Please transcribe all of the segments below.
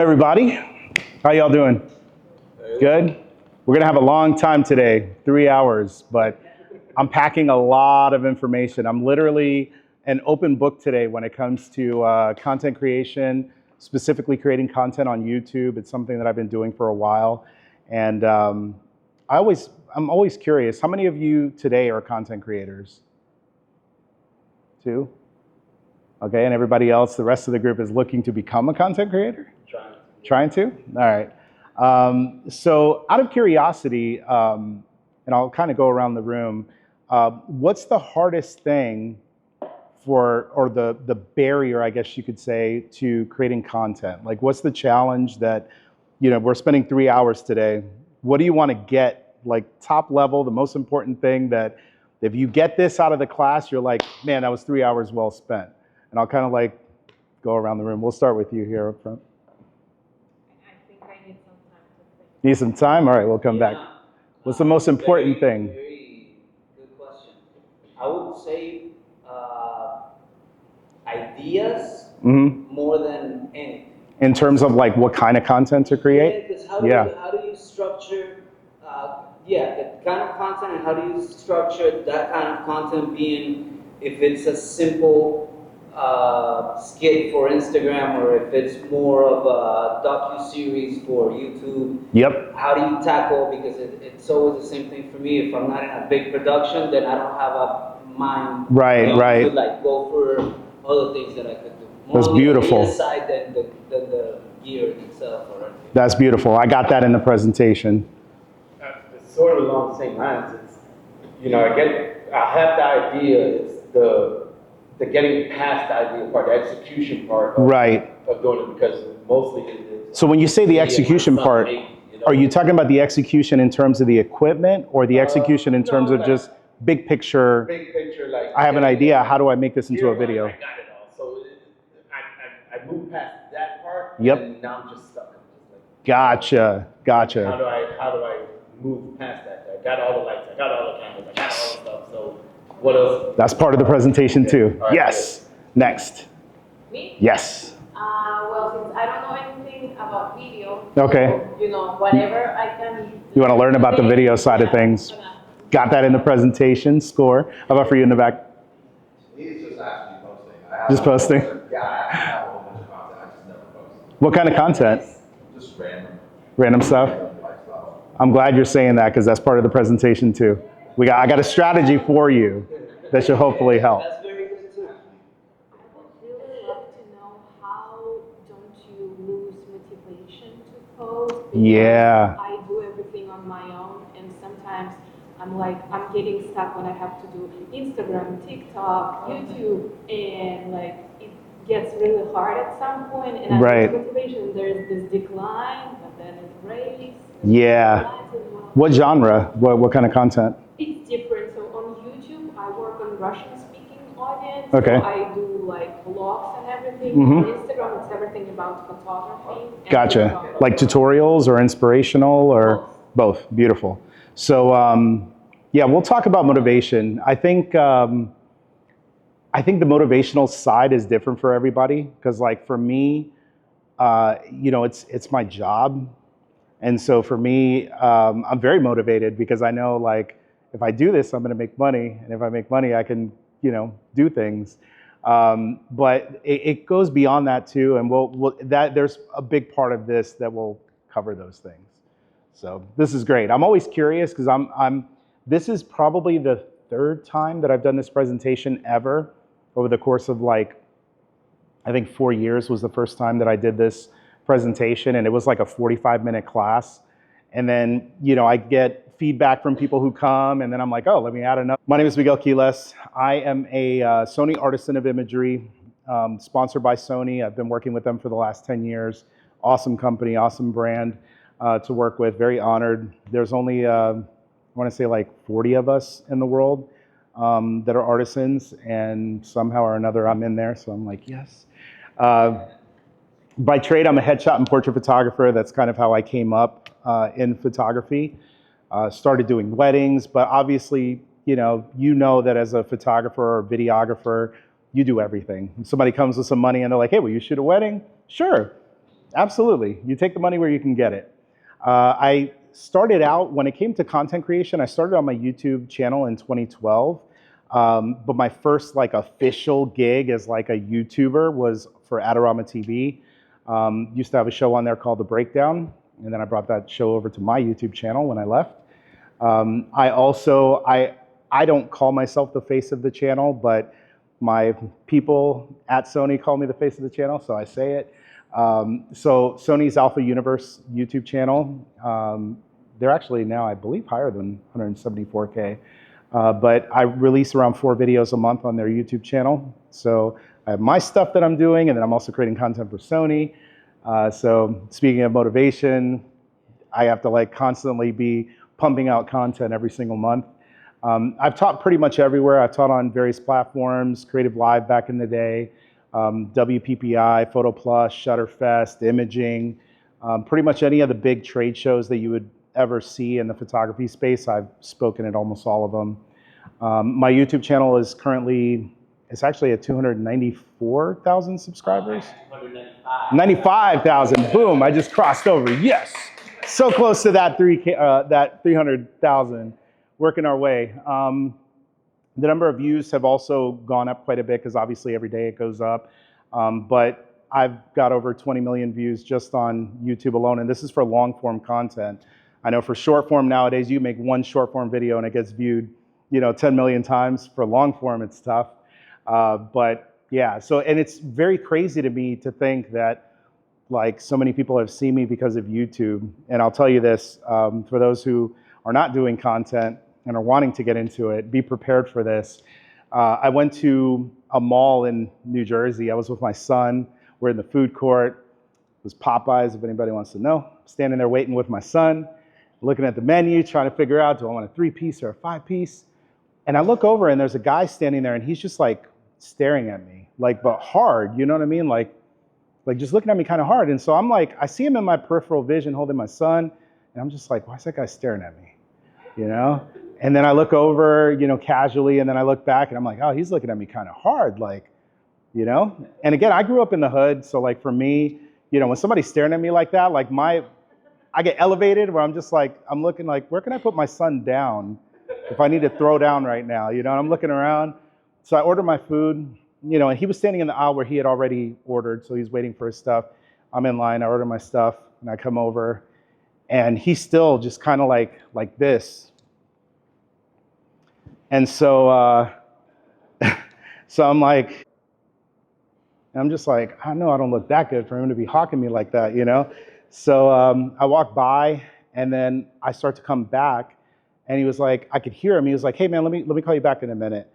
Everybody, how y'all doing? Good? We're gonna have a long time today, 3 hours, but I'm packing a lot of information. I'm literally an open book today when it comes to content creation, specifically creating content on YouTube. It's something that I've been doing for a while. And I'm always curious, how many of you today are content creators? 2? Okay, and everybody else, the rest of the group is looking to become a content creator? Trying to? All right. So out of curiosity, and I'll kind of go around the room, what's the hardest thing or the barrier, I guess you could say, to creating content? Like, what's the challenge that, we're spending 3 hours today. What do you want to get, like top level, the most important thing that if you get this out of the class, you're like, man, that was 3 hours well spent. And I'll kind of like go around the room. We'll start with you here up front. Need some time? All right, we'll come back. What's the most important thing? Very good question. I would say ideas more than anything. In terms of like what kind of content to create? Yeah, because how do you structure, the kind of content, and how do you structure that kind of content being, if it's a simple skit for Instagram, or if it's more of a docu-series for YouTube. Yep. How do you tackle, because it's always the same thing for me. If I'm not in a big production, then I don't have a mind to like go for other things that I could do. More That's beautiful. On the side than the gear itself. Or That's beautiful. I got that in the presentation. It's sort of along the same lines. It's, I have the idea. It's the getting past the idea part, the execution part of doing it, because mostly it's... So when you say the execution part, are you talking about the execution in terms of the equipment, or the execution in terms of just big picture? Big picture, like... I have an idea, how do I make this into a video? I got it all. So I moved past that part, Yep. and now I'm just stuck. Gotcha. How do I move past that? I got all the lights, I got all the cameras, I got all the stuff, so... What else? That's part of the presentation too. Right, yes. Good. Next. Me? Yes. Well, since I don't know anything about video, okay. So, whatever I can. You want to learn about the video side of things? Got that in the presentation. Score. How about for you in the back? He's just actually posting. Just posting? Yeah, I have a whole bunch of content. I just never post. What kind of content? Just random. Random stuff? Lifestyle. I'm glad you're saying that, because that's part of the presentation too. I got a strategy for you that should hopefully help. That's very good too. I'd really love to know, how don't you lose motivation to post? Because Yeah. I do everything on my own, and sometimes I'm getting stuck when I have to do Instagram, TikTok, YouTube, and it gets really hard at some point, and I lose motivation. There's this decline, but then it breaks. Yeah. What genre? What kind of content? It's different. So on YouTube, I work on Russian-speaking audience. Okay. So I do vlogs and everything. Mm-hmm. On Instagram, it's everything about photography. Gotcha. Like tutorials or inspirational or both. Beautiful. So we'll talk about motivation. I think the motivational side is different for everybody, because for me, it's my job. And so for me, I'm very motivated, because I know if I do this, I'm going to make money. And if I make money, I can, do things. But it goes beyond that too. And there's a big part of this that will cover those things. So this is great. I'm always curious, because this is probably the 3rd time that I've done this presentation ever over the course of I think 4 years was the first time that I did this presentation, and it was like a 45-minute class. And then, I get feedback from people who come, and then I'm like, oh, let me add another. My name is Miguel Quiles. I am a Sony Artisan of Imagery, sponsored by Sony. I've been working with them for the last 10 years. Awesome company, awesome brand to work with. Very honored. There's only, I want to say 40 of us in the world that are artisans, and somehow or another I'm in there, so I'm like, yes. By trade, I'm a headshot and portrait photographer. That's kind of how I came up in photography. Started doing weddings, but obviously, you know that as a photographer or videographer, you do everything. If somebody comes with some money and they're like, hey, will you shoot a wedding? Sure. Absolutely. You take the money where you can get it. I started out, when it came to content creation, I started on my YouTube channel in 2012. But my first like official gig as like a YouTuber was for Adorama TV. Used to have a show on there called The Breakdown. And then I brought that show over to my YouTube channel when I left. I don't call myself the face of the channel, but my people at Sony call me the face of the channel, so I say it. So Sony's Alpha Universe YouTube channel, they're actually now, I believe, higher than 174K. But I release around 4 videos a month on their YouTube channel. So I have my stuff that I'm doing, and then I'm also creating content for Sony. So speaking of motivation, I have to like constantly be pumping out content every single month. I've taught pretty much everywhere. I've taught on various platforms, Creative Live back in the day, WPPI, Photo Plus, Shutterfest, Imaging, pretty much any of the big trade shows that you would ever see in the photography space. I've spoken at almost all of them. My YouTube channel is currently, it's actually at 294,000 subscribers. 95,000, boom, I just crossed over, yes. So close to that 300,000, working our way. The number of views have also gone up quite a bit because obviously every day it goes up. But I've got over 20 million views just on YouTube alone, and this is for long form content. I know for short form nowadays, you make one short form video and it gets viewed, 10 million times. For long form, it's tough. But yeah, and it's very crazy to me to think that like so many people have seen me because of YouTube. And I'll tell you this, for those who are not doing content and are wanting to get into it, be prepared for this. I went to a mall in New Jersey. I was with my son. We're in the food court. It was Popeyes, if anybody wants to know. Standing there waiting with my son, looking at the menu, trying to figure out, do I want a 3-piece or a 5-piece? And I look over and there's a guy standing there and he's just like staring at me, like, but hard, you know what I mean? Like just looking at me kind of hard. And so I'm like, I see him in my peripheral vision holding my son, and I'm just like, why is that guy staring at me? And then I look over, casually, and then I look back and I'm like, oh, he's looking at me kind of hard, like, And again, I grew up in the hood, so like for me, when somebody's staring at me like that, like I get elevated where I'm just like, I'm looking like, where can I put my son down if I need to throw down right now, and I'm looking around. So I order my food, and he was standing in the aisle where he had already ordered, so he's waiting for his stuff. I'm in line, I order my stuff, and I come over, and he's still just kind of like this. And so, so I'm just like, I know I don't look that good for him to be hawking me like that, So I walk by, and then I start to come back, and he was like, I could hear him. He was like, hey man, let me call you back in a minute.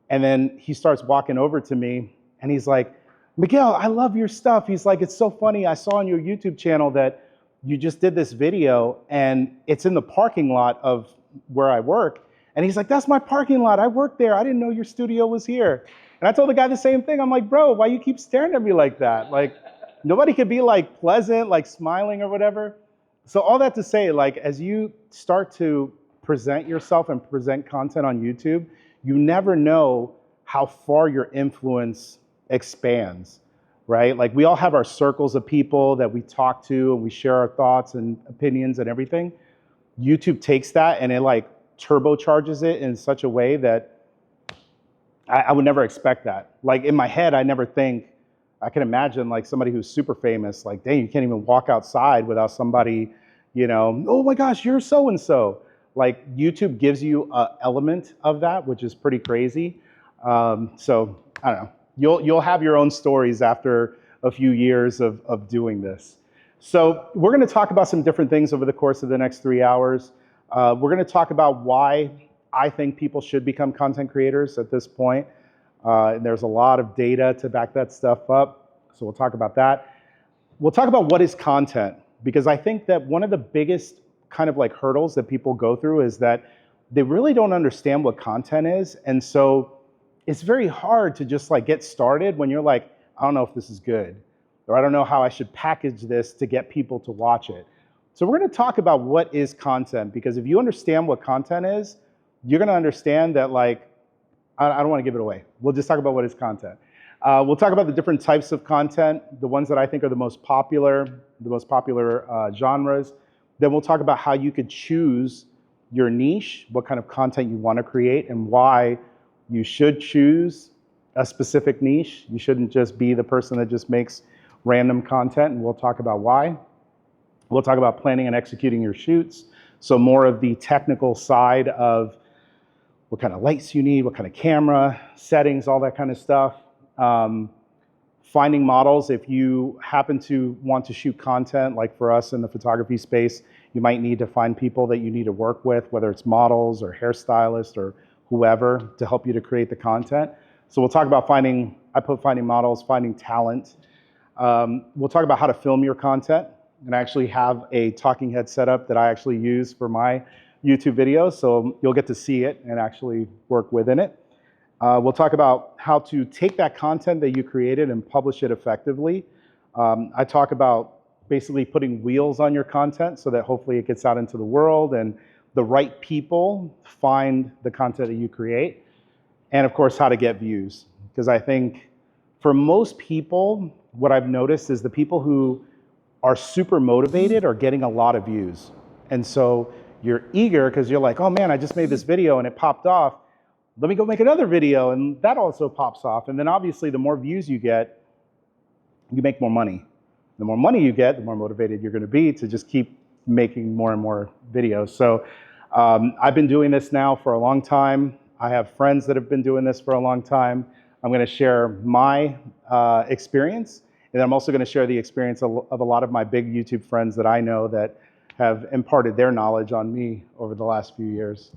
And then he starts walking over to me, and he's like, Miguel, I love your stuff. He's like, it's so funny. I saw on your YouTube channel that you just did this video, and it's in the parking lot of where I work. And he's like, that's my parking lot. I work there. I didn't know your studio was here. And I told the guy the same thing. I'm like, bro, why you keep staring at me like that? Like, nobody could be like pleasant, like smiling or whatever. So all that to say, like, as you start to present yourself and present content on YouTube, you never know how far your influence expands, right? Like, we all have our circles of people that we talk to and we share our thoughts and opinions and everything. YouTube takes that and it like turbocharges it in such a way that I would never expect that. Like, in my head, I never think, I can imagine like somebody who's super famous, like, dang, you can't even walk outside without somebody, oh my gosh, you're so-and-so. Like, YouTube gives you an element of that, which is pretty crazy. So I don't know, you'll have your own stories after a few years of doing this. So we're gonna talk about some different things over the course of the next 3 hours. We're gonna talk about why I think people should become content creators at this point. And there's a lot of data to back that stuff up. So we'll talk about that. We'll talk about what is content, because I think that one of the biggest kind of like hurdles that people go through is that they really don't understand what content is. And so it's very hard to just like get started when you're like, I don't know if this is good, or I don't know how I should package this to get people to watch it. So we're gonna talk about what is content, because if you understand what content is, you're gonna understand that, like, I don't wanna give it away. We'll just talk about what is content. We'll talk about the different types of content, the ones that I think are the most popular genres. Then we'll talk about how you could choose your niche, what kind of content you want to create, and why you should choose a specific niche. You shouldn't just be the person that just makes random content, and we'll talk about why. We'll talk about planning and executing your shoots, so more of the technical side of what kind of lights you need, what kind of camera, settings, all that kind of stuff. Finding models, if you happen to want to shoot content, like for us in the photography space, you might need to find people that you need to work with, whether it's models or hairstylists or whoever, to help you to create the content. So we'll talk about finding models, finding talent. We'll talk about how to film your content, and I actually have a talking head setup that I actually use for my YouTube videos, so you'll get to see it and actually work within it. We'll talk about how to take that content that you created and publish it effectively. I talk about basically putting wheels on your content so that hopefully it gets out into the world and the right people find the content that you create. And of course, how to get views. Because I think for most people, what I've noticed is the people who are super motivated are getting a lot of views. And so you're eager because you're like, oh man, I just made this video and it popped off. Let me go make another video, and that also pops off. And then obviously the more views you get, you make more money. The more money you get, the more motivated you're going to be to just keep making more and more videos. So I've been doing this now for a long time. I have friends that have been doing this for a long time. I'm going to share my experience, and then I'm also going to share the experience of a lot of my big YouTube friends that I know that have imparted their knowledge on me over the last few years.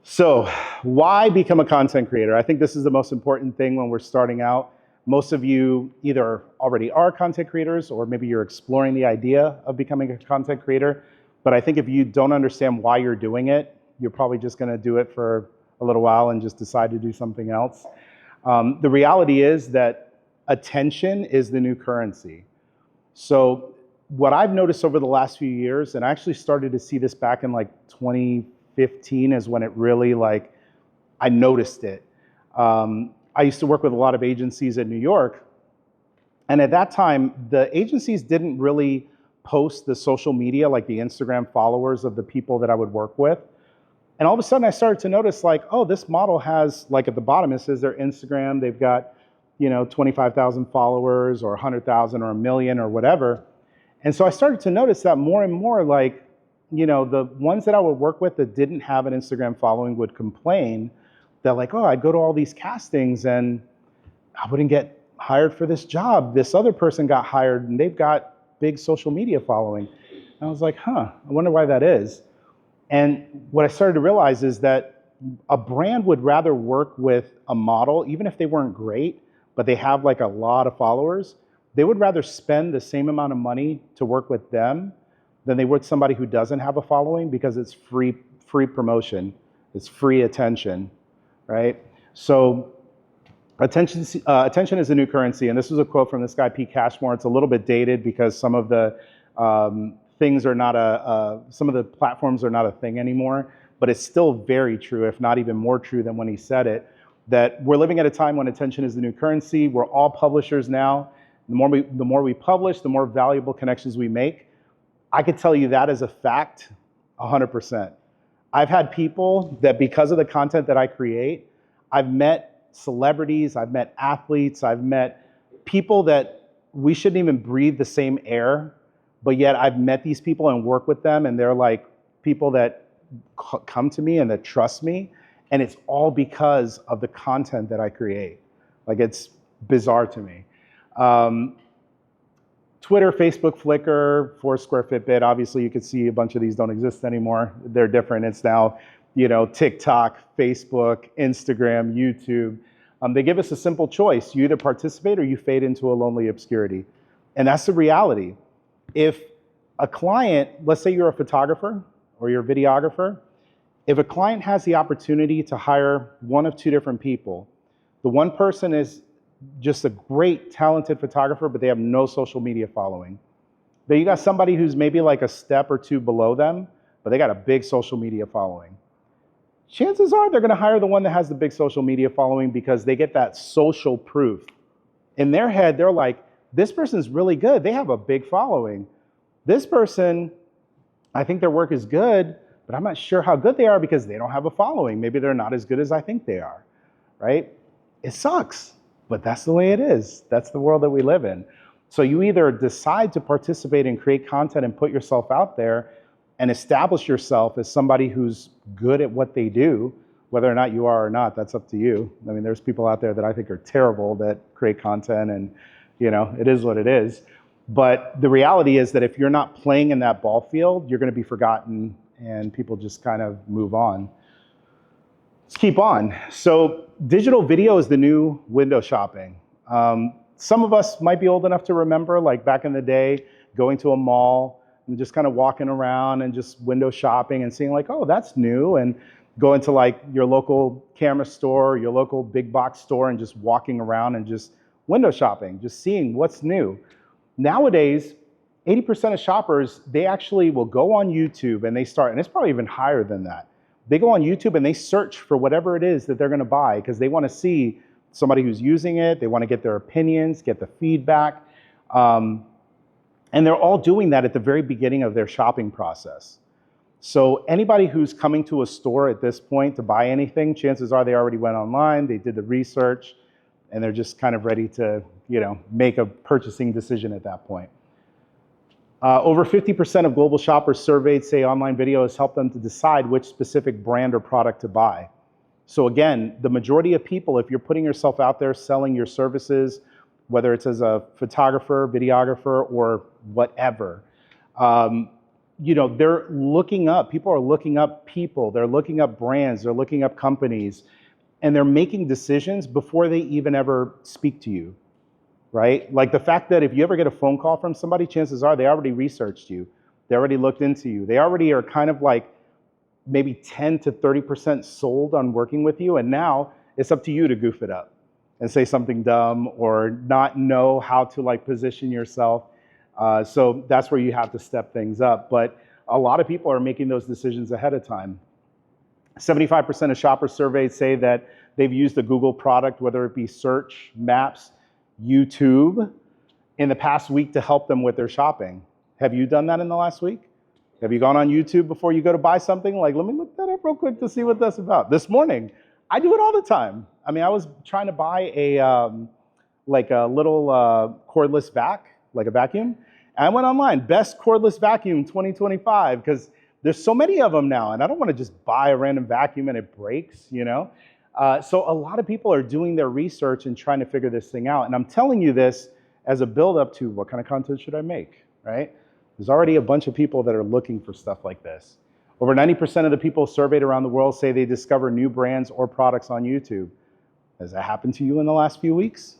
So why become a content creator? I think this is the most important thing when we're starting out. Most of you either already are content creators, or maybe you're exploring the idea of becoming a content creator. But I think if you don't understand why you're doing it, you're probably just going to do it for a little while and just decide to do something else. The reality is that attention is the new currency. So what I've noticed over the last few years, and I actually started to see this back in like 2015 is when it really I noticed it. I used to work with a lot of agencies in New York, and at that time, the agencies didn't really post the social media, like the Instagram followers of the people that I would work with. And all of a sudden I started to notice oh, this model has, at the bottom, it says their Instagram, they've got, 25,000 followers or 100,000 or 1 million or whatever. And so I started to notice that more and more, the ones that I would work with that didn't have an Instagram following would complain that oh, I'd go to all these castings and I wouldn't get hired for this job. This other person got hired and they've got big social media following. And I was like, I wonder why that is. And what I started to realize is that a brand would rather work with a model, even if they weren't great, but they have a lot of followers. They would rather spend the same amount of money to work with them than they would somebody who doesn't have a following, because it's free promotion, it's free attention, right? So attention is a new currency, and this was a quote from this guy, Pete Cashmore. It's a little bit dated because some of the things are not some of the platforms are not a thing anymore, but it's still very true, if not even more true than when he said it, that we're living at a time when attention is the new currency. We're all publishers now. The more we publish, the more valuable connections we make. I could tell you that as a fact, 100%. I've had people that, because of the content that I create, I've met celebrities, I've met athletes, I've met people that we shouldn't even breathe the same air, but yet I've met these people and work with them, and they're people that come to me and that trust me, and it's all because of the content that I create. It's bizarre to me. Twitter, Facebook, Flickr, Foursquare, Fitbit, obviously you can see a bunch of these don't exist anymore. They're different. It's now, TikTok, Facebook, Instagram, YouTube. They give us a simple choice. You either participate or you fade into a lonely obscurity. And that's the reality. If a client, let's say you're a photographer or you're a videographer, if a client has the opportunity to hire one of two different people, the one person is just a great, talented photographer, but they have no social media following. Then you got somebody who's maybe a step or two below them, but they got a big social media following. chances are they're going to hire the one that has the big social media following because they get that social proof. In their head, they're like, this person's really good. They have a big following. This person, I think their work is good, but I'm not sure how good they are because they don't have a following. Maybe they're not as good as I think they are, right? It sucks, but that's the way it is. That's the world that we live in. So you either decide to participate and create content and put yourself out there and establish yourself as somebody who's good at what they do, whether or not you are or not, that's up to you. I mean, there's people out there that I think are terrible that create content and, you know, it is what it is. But the reality is that if you're not playing in that ball field, you're going to be forgotten and people just kind of move on. Let's keep on. So digital video is the new window shopping. Some of us might be old enough to remember, like back in the day, going to a mall and just kind of walking around and just window shopping and seeing like, oh, that's new, and going to like your local camera store, your local big box store, and just walking around and just window shopping, just seeing what's new. Nowadays, 80% of shoppers, they actually will go on YouTube and they start, and it's probably even higher than that. They go on YouTube and they search for whatever it is that they're going to buy because they want to see somebody who's using it. They want to get their opinions, get the feedback. And they're all doing that at the very beginning of their shopping process. So anybody who's coming to a store at this point to buy anything, chances are they already went online, they did the research, and they're just kind of ready to, you know, make a purchasing decision at that point. Over 50% of global shoppers surveyed say online video has helped them to decide which specific brand or product to buy. So again, the majority of people, if you're putting yourself out there selling your services, whether it's as a photographer, videographer, or whatever, you know, they're looking up, people are looking up people, they're looking up brands, they're looking up companies, and they're making decisions before they even ever speak to you, right? Like the fact that if you ever get a phone call from somebody, chances are they already researched you, they already looked into you, they already are kind of like maybe 10 to 30% sold on working with you, and now it's up to you to goof it up and say something dumb or not know how to like position yourself. So that's where you have to step things up. But a lot of people are making those decisions ahead of time. 75% of shoppers surveyed say that they've used a Google product, whether it be search, maps, YouTube, in the past week to help them with their shopping. Have you done that in the last week? Have you gone on YouTube before you go to buy something? Like, let me look that up real quick to see what that's about. This morning, I do it all the time. I mean, I was trying to buy a little cordless vac, like a vacuum. And I went online, best cordless vacuum 2025, because there's so many of them now, and I don't want to just buy a random vacuum and it breaks, you know? So a lot of people are doing their research and trying to figure this thing out. And I'm telling you this as a build-up to what kind of content should I make, right? There's already a bunch of people that are looking for stuff like this. Over 90% of the people surveyed around the world say they discover new brands or products on YouTube. Has that happened to you in the last few weeks?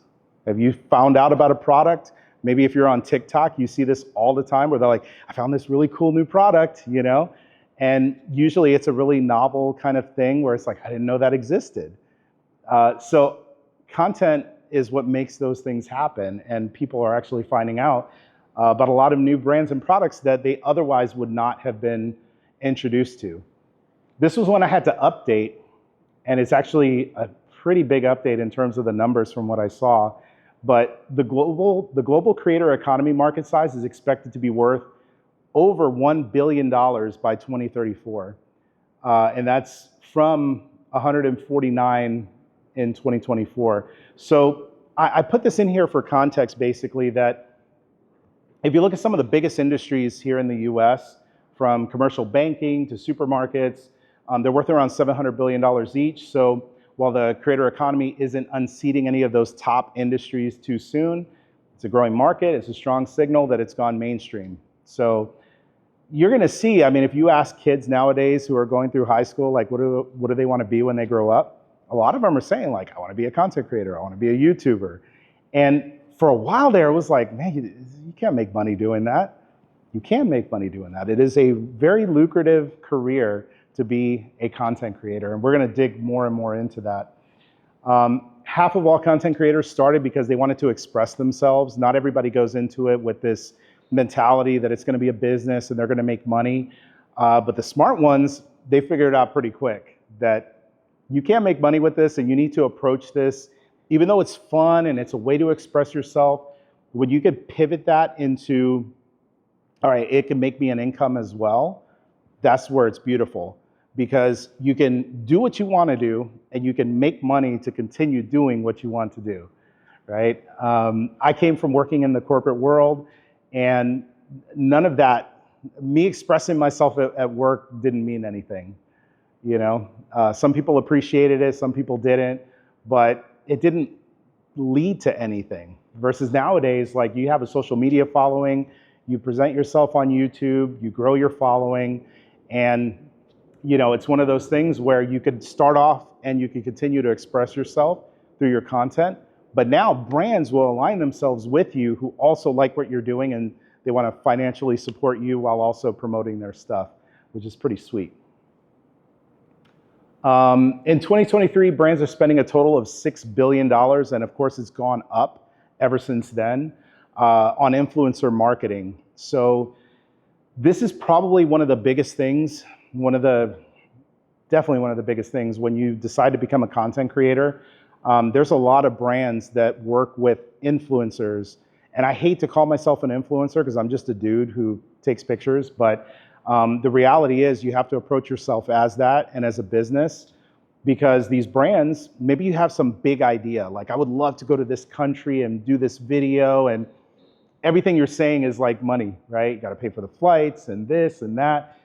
Have you found out about a product? Maybe if you're on TikTok, you see this all the time where they're like, I found this really cool new product, you know? And usually it's a really novel kind of thing where it's like, I didn't know that existed. So content is what makes those things happen, and people are actually finding out about a lot of new brands and products that they otherwise would not have been introduced to. This was one I had to update, and it's actually a pretty big update in terms of the numbers from what I saw. But the global creator economy market size is expected to be worth over $1 billion by 2034. And that's from 149 in 2024. So I put this in here for context, basically, that if you look at some of the biggest industries here in the US, from commercial banking to supermarkets, they're worth around $700 billion each. So while the creator economy isn't unseating any of those top industries too soon, it's a growing market. It's a strong signal that it's gone mainstream. So you're going to see, I mean, if you ask kids nowadays who are going through high school, like what do they want to be when they grow up? A lot of them are saying like, I want to be a content creator. I want to be a YouTuber. And for a while there, it was like, man, you can't make money doing that. You can make money doing that. It is a very lucrative career to be a content creator, and we're going to dig more and more into that. Half of all content creators started because they wanted to express themselves. Not everybody goes into it with this mentality that it's going to be a business and they're going to make money. But the smart ones, they figured it out pretty quick. that you can't make money with this, and you need to approach this, even though it's fun and it's a way to express yourself, when you could pivot that into, all right, it can make me an income as well, that's where it's beautiful. Because you can do what you want to do, and you can make money to continue doing what you want to do, right? I came from working in the corporate world, and none of that, me expressing myself at work didn't mean anything, you know? Some people appreciated it, some people didn't, but it didn't lead to anything. Versus nowadays, like, you have a social media following, you present yourself on YouTube, you grow your following, and you know, it's one of those things where you could start off and you can continue to express yourself through your content, but now brands will align themselves with you who also like what you're doing, and they want to financially support you while also promoting their stuff, which is pretty sweet. In 2023, brands are spending a total of $6 billion, and of course it's gone up ever since then, on influencer marketing. So this is probably one of the biggest things, definitely one of the biggest things when you decide to become a content creator. There's a lot of brands that work with influencers, and I hate to call myself an influencer because I'm just a dude who takes pictures, but the reality is you have to approach yourself as that and as a business, because these brands, maybe you have some big idea, like I would love to go to this country and do this video, and everything you're saying is like money, right? You got to pay for the flights and this and that.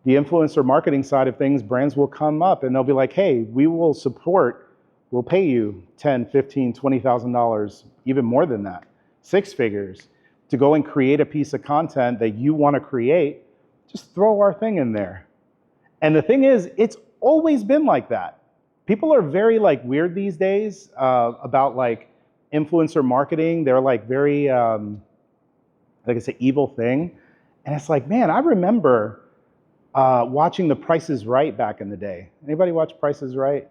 The influencer marketing side of things, brands will come up and they'll be like, hey, we will support, we'll pay you $10, $15, $20,000, even more than that, 6 figures, to go and create a piece of content that you want to create. Just throw our thing in there. And the thing is, it's always been like that. People are very like weird these days about like influencer marketing. They're like very, like it's an evil thing. And it's like, man, I remember watching The Price is Right back in the day. Anybody watch Price is Right?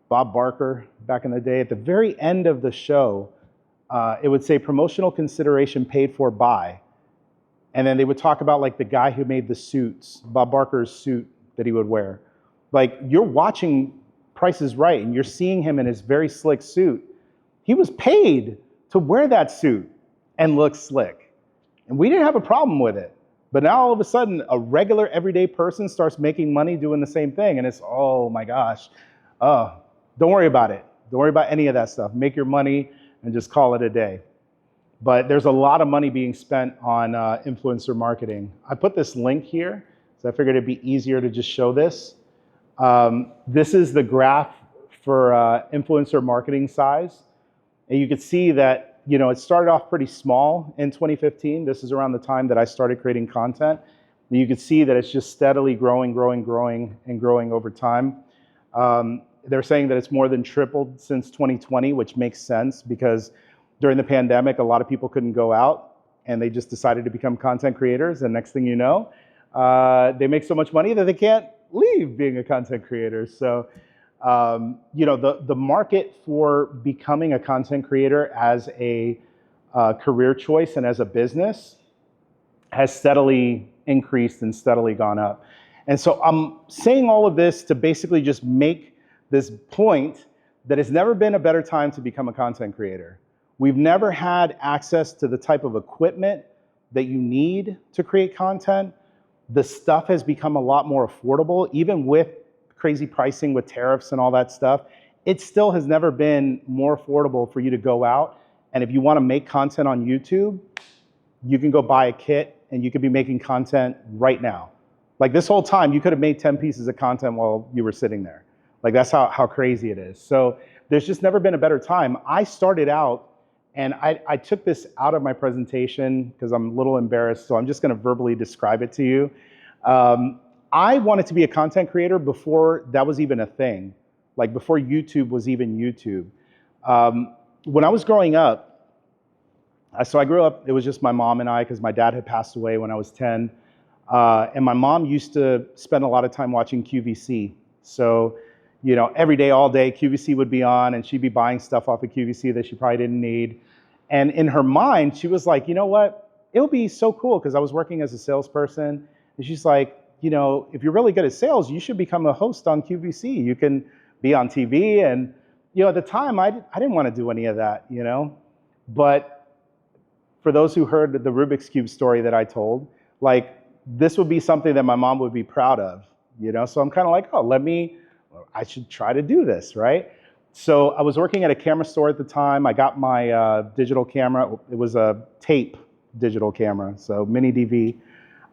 Bob Barker back in the day. At the very end of the show, it would say promotional consideration paid for by. And then they would talk about like the guy who made the suits, Bob Barker's suit that he would wear. Like, you're watching Price is Right and you're seeing him in his very slick suit. He was paid to wear that suit and look slick. And we didn't have a problem with it. But now all of a sudden, a regular everyday person starts making money doing the same thing. And it's, oh my gosh, don't worry about it. Don't worry about any of that stuff. Make your money and just call it a day. But there's a lot of money being spent on influencer marketing. I put this link here, so I figured it'd be easier to just show this. This is the graph for influencer marketing size. And you could see that, you know, it started off pretty small in 2015. This is around the time that I started creating content. And you could see that it's just steadily growing over time. They're saying that it's more than tripled since 2020, which makes sense because during the pandemic, a lot of people couldn't go out and they just decided to become content creators. And next thing you know, they make so much money that they can't leave being a content creator. So, you know, the market for becoming a content creator as a career choice and as a business has steadily increased and steadily gone up. And so I'm saying all of this to basically just make this point that it's never been a better time to become a content creator. We've never had access to the type of equipment that you need to create content. The stuff has become a lot more affordable, even with crazy pricing with tariffs and all that stuff. It still has never been more affordable for you to go out. And if you want to make content on YouTube, you can go buy a kit and you could be making content right now. Like this whole time, you could have made 10 pieces of content while you were sitting there. Like that's how crazy it is. So there's just never been a better time. I started out, and I took this out of my presentation because I'm a little embarrassed, so I'm just gonna verbally describe it to you. I wanted to be a content creator before that was even a thing, like before YouTube was even YouTube. When I was growing up, so I grew up, it was just my mom and I, because my dad had passed away when I was 10. And my mom used to spend a lot of time watching QVC. So, you know, every day, all day, QVC would be on and she'd be buying stuff off of QVC that she probably didn't need. And in her mind, she was like, you know what? It would be so cool, because I was working as a salesperson. And she's like, you know, if you're really good at sales, you should become a host on QVC. You can be on TV. And, you know, at the time, I didn't want to do any of that, you know. But for those who heard the Rubik's Cube story that I told, like, this would be something that my mom would be proud of, you know. So I'm kind of like, oh, I should try to do this, right? So I was working at a camera store at the time. I got my digital camera. It was a tape digital camera, so mini DV.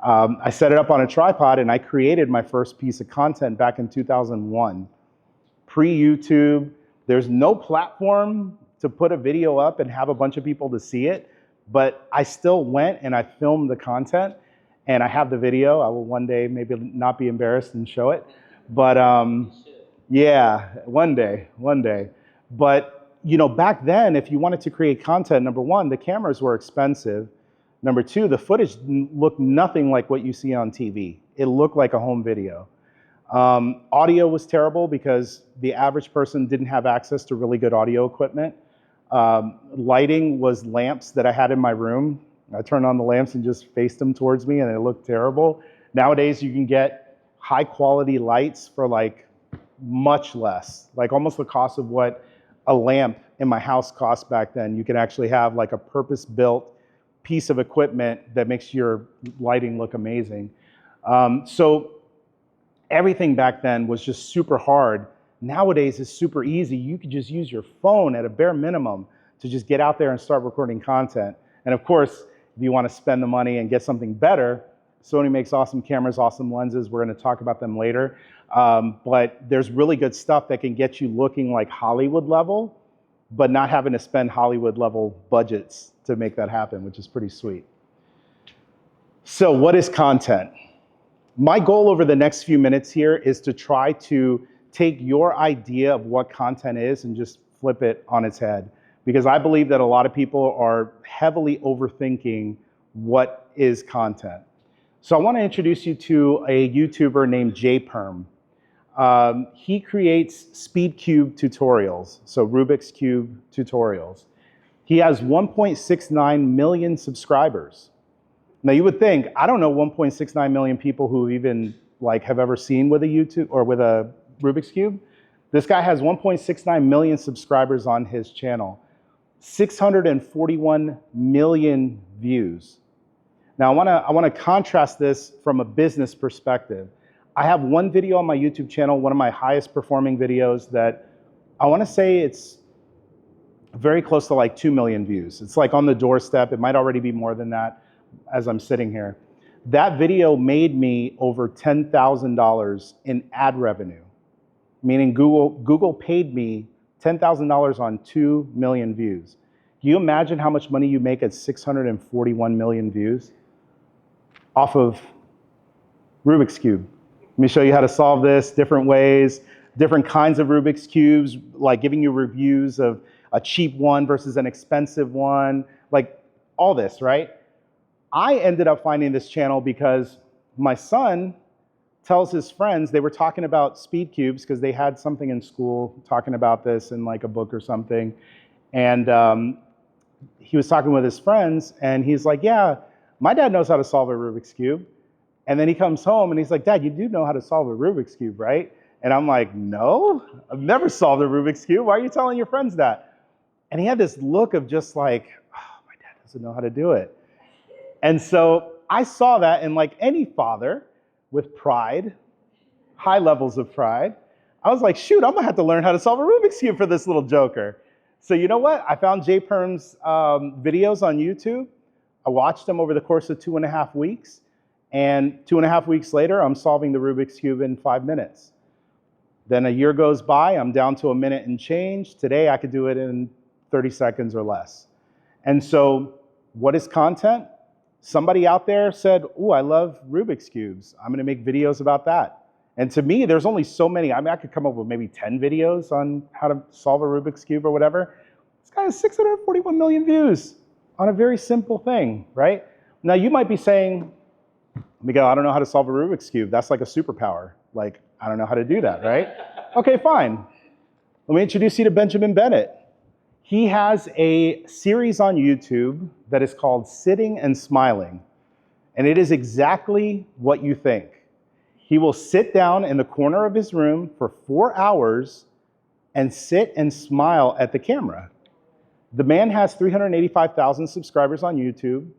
I set it up on a tripod and I created my first piece of content back in 2001. Pre-YouTube, there's no platform to put a video up and have a bunch of people to see it, but I still went and I filmed the content and I have the video. I will one day maybe not be embarrassed and show it, but yeah, one day. But, you know, back then, if you wanted to create content, number one, the cameras were expensive. Number two, the footage looked nothing like what you see on TV. It looked like a home video. Audio was terrible because the average person didn't have access to really good audio equipment. Lighting was lamps that I had in my room. I turned on the lamps and just faced them towards me and it looked terrible. Nowadays, you can get high quality lights for like much less, like almost the cost of what a lamp in my house cost back then. You can actually have like a purpose-built piece of equipment that makes your lighting look amazing. So everything back then was just super hard. Nowadays it's super easy. You could just use your phone at a bare minimum to just get out there and start recording content. And of course, if you want to spend the money and get something better, Sony makes awesome cameras, awesome lenses. We're going to talk about them later. But there's really good stuff that can get you looking like Hollywood level, but not having to spend Hollywood level budgets to make that happen, which is pretty sweet. So what is content? My goal over the next few minutes here is to try to take your idea of what content is and just flip it on its head. Because I believe that a lot of people are heavily overthinking what is content. So I want to introduce you to a YouTuber named JPerm. He creates speed cube tutorials, so Rubik's Cube tutorials. He has 1.69 million subscribers. Now you would think, I don't know 1.69 million people who even like have ever seen with a YouTube or with a Rubik's Cube. This guy has 1.69 million subscribers on his channel, 641 million views. Now I want to contrast this from a business perspective. I have one video on my YouTube channel, one of my highest performing videos that I want to say it's very close to like 2 million views. It's like on the doorstep. It might already be more than that as I'm sitting here. That video made me over $10,000 in ad revenue, meaning Google paid me $10,000 on 2 million views. Can you imagine how much money you make at 641 million views off of Rubik's Cube? Let me show you how to solve this, different ways, different kinds of Rubik's Cubes, like giving you reviews of a cheap one versus an expensive one, like all this, right? I ended up finding this channel because my son tells his friends, they were talking about speed cubes because they had something in school talking about this in like a book or something. And he was talking with his friends and he's like, yeah, my dad knows how to solve a Rubik's Cube. And then he comes home and he's like, Dad, you do know how to solve a Rubik's Cube, right? And I'm like, no, I've never solved a Rubik's Cube. Why are you telling your friends that? And he had this look of just like, oh, my dad doesn't know how to do it. And so I saw that, and like any father with pride, high levels of pride, I was like, shoot, I'm gonna have to learn how to solve a Rubik's Cube for this little joker. So you know what? I found JPerm's videos on YouTube. I watched them over the course of 2.5 weeks. And 2.5 weeks later, I'm solving the Rubik's Cube in 5 minutes. Then a year goes by, I'm down to a minute and change. Today, I could do it in 30 seconds or less. And so what is content? Somebody out there said, oh, I love Rubik's Cubes. I'm gonna make videos about that. And to me, there's only so many. I mean, I could come up with maybe 10 videos on how to solve a Rubik's Cube or whatever. This guy has 641 million views on a very simple thing, right? Now, you might be saying, Miguel, I don't know how to solve a Rubik's Cube. That's like a superpower. Like, I don't know how to do that, right? Okay, fine. Let me introduce you to Benjamin Bennett. He has a series on YouTube that is called Sitting and Smiling. And it is exactly what you think. He will sit down in the corner of his room for 4 hours and sit and smile at the camera. The man has 385,000 subscribers on YouTube,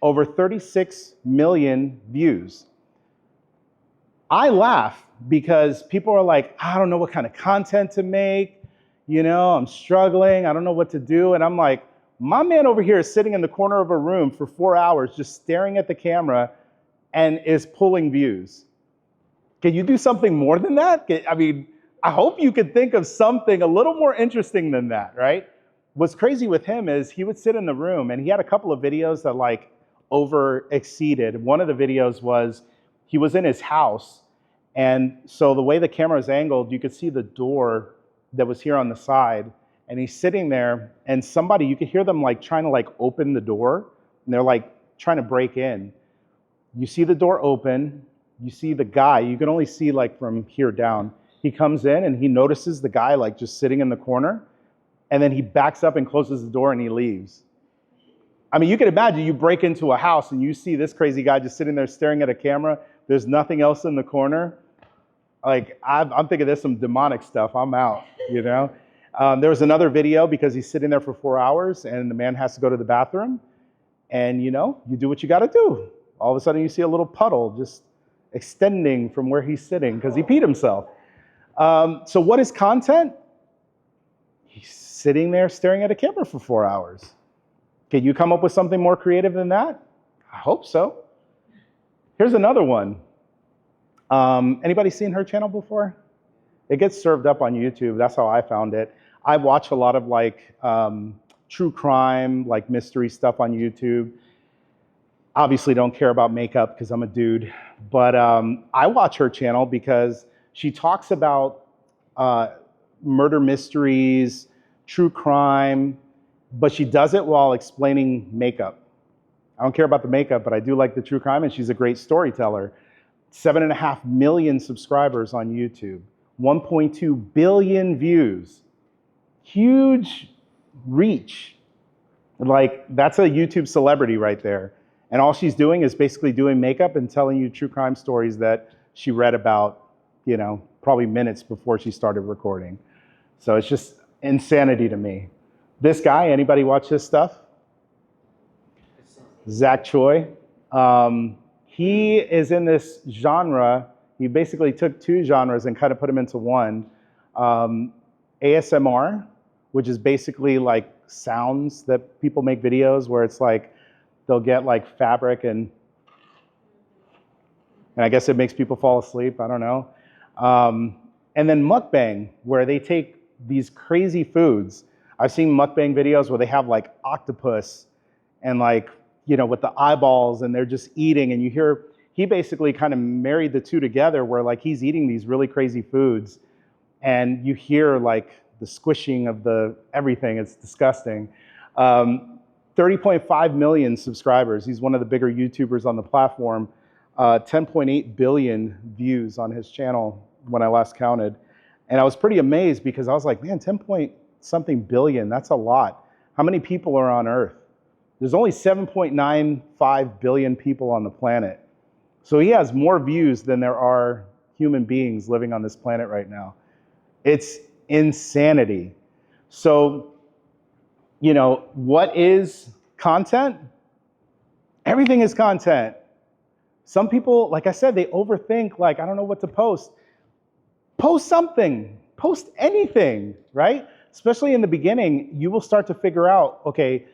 over 36 million views. I laugh because people are like, I don't know what kind of content to make. I'm struggling. I don't know what to do. And I'm like, my man over here is sitting in the corner of a room for 4 hours just staring at the camera and is pulling views. Can you do something more than that? I hope you could think of something a little more interesting than that, right? What's crazy with him is he would sit in the room and he had a couple of videos that like over exceeded. One of the videos was he was in his house, and so the way the camera is angled, you could see the door that was here on the side, and he's sitting there, and somebody, you could hear them like trying to like open the door, and they're like trying to break in. You see the door open, you see the guy, you can only see like from here down. He comes in and he notices the guy like just sitting in the corner, and then he backs up and closes the door and he leaves. You can imagine you break into a house and you see this crazy guy just sitting there staring at a camera. There's nothing else in the corner. Like, I'm thinking there's some demonic stuff. I'm out, There was another video because he's sitting there for 4 hours and the man has to go to the bathroom. And, you do what you got to do. All of a sudden you see a little puddle just extending from where he's sitting because he peed himself. So what is content? He's sitting there staring at a camera for 4 hours. Can you come up with something more creative than that? I hope so. Here's another one. Anybody seen her channel before? It gets served up on YouTube. That's how I found it. I watch a lot of like true crime, like mystery stuff on YouTube. Obviously don't care about makeup because I'm a dude. But I watch her channel because she talks about murder mysteries, true crime, but she does it while explaining makeup. I don't care about the makeup, but I do like the true crime, and she's a great storyteller. 7.5 million subscribers on YouTube, 1.2 billion views, huge reach. Like, that's a YouTube celebrity right there. And all she's doing is basically doing makeup and telling you true crime stories that she read about, probably minutes before she started recording. So it's just insanity to me. This guy, anybody watch his stuff? Zach Choi. He is in this genre. He basically took two genres and kind of put them into one. ASMR, which is basically like sounds that people make videos where it's like they'll get like fabric and I guess it makes people fall asleep. I don't know. And then mukbang, where they take these crazy foods. I've seen mukbang videos where they have like octopus and like, with the eyeballs, and they're just eating, and you hear, he basically kind of married the two together where like he's eating these really crazy foods and you hear like the squishing of the everything. It's disgusting. 30.5 million subscribers. He's one of the bigger YouTubers on the platform. 10.8 billion views on his channel when I last counted. And I was pretty amazed because I was like, man, 10 point something billion, that's a lot. How many people are on Earth? There's only 7.95 billion people on the planet. So he has more views than there are human beings living on this planet right now. It's insanity. So, what is content? Everything is content. Some people, like I said, they overthink, like, I don't know what to post. Post something, post anything, right? Especially in the beginning, you will start to figure out, okay,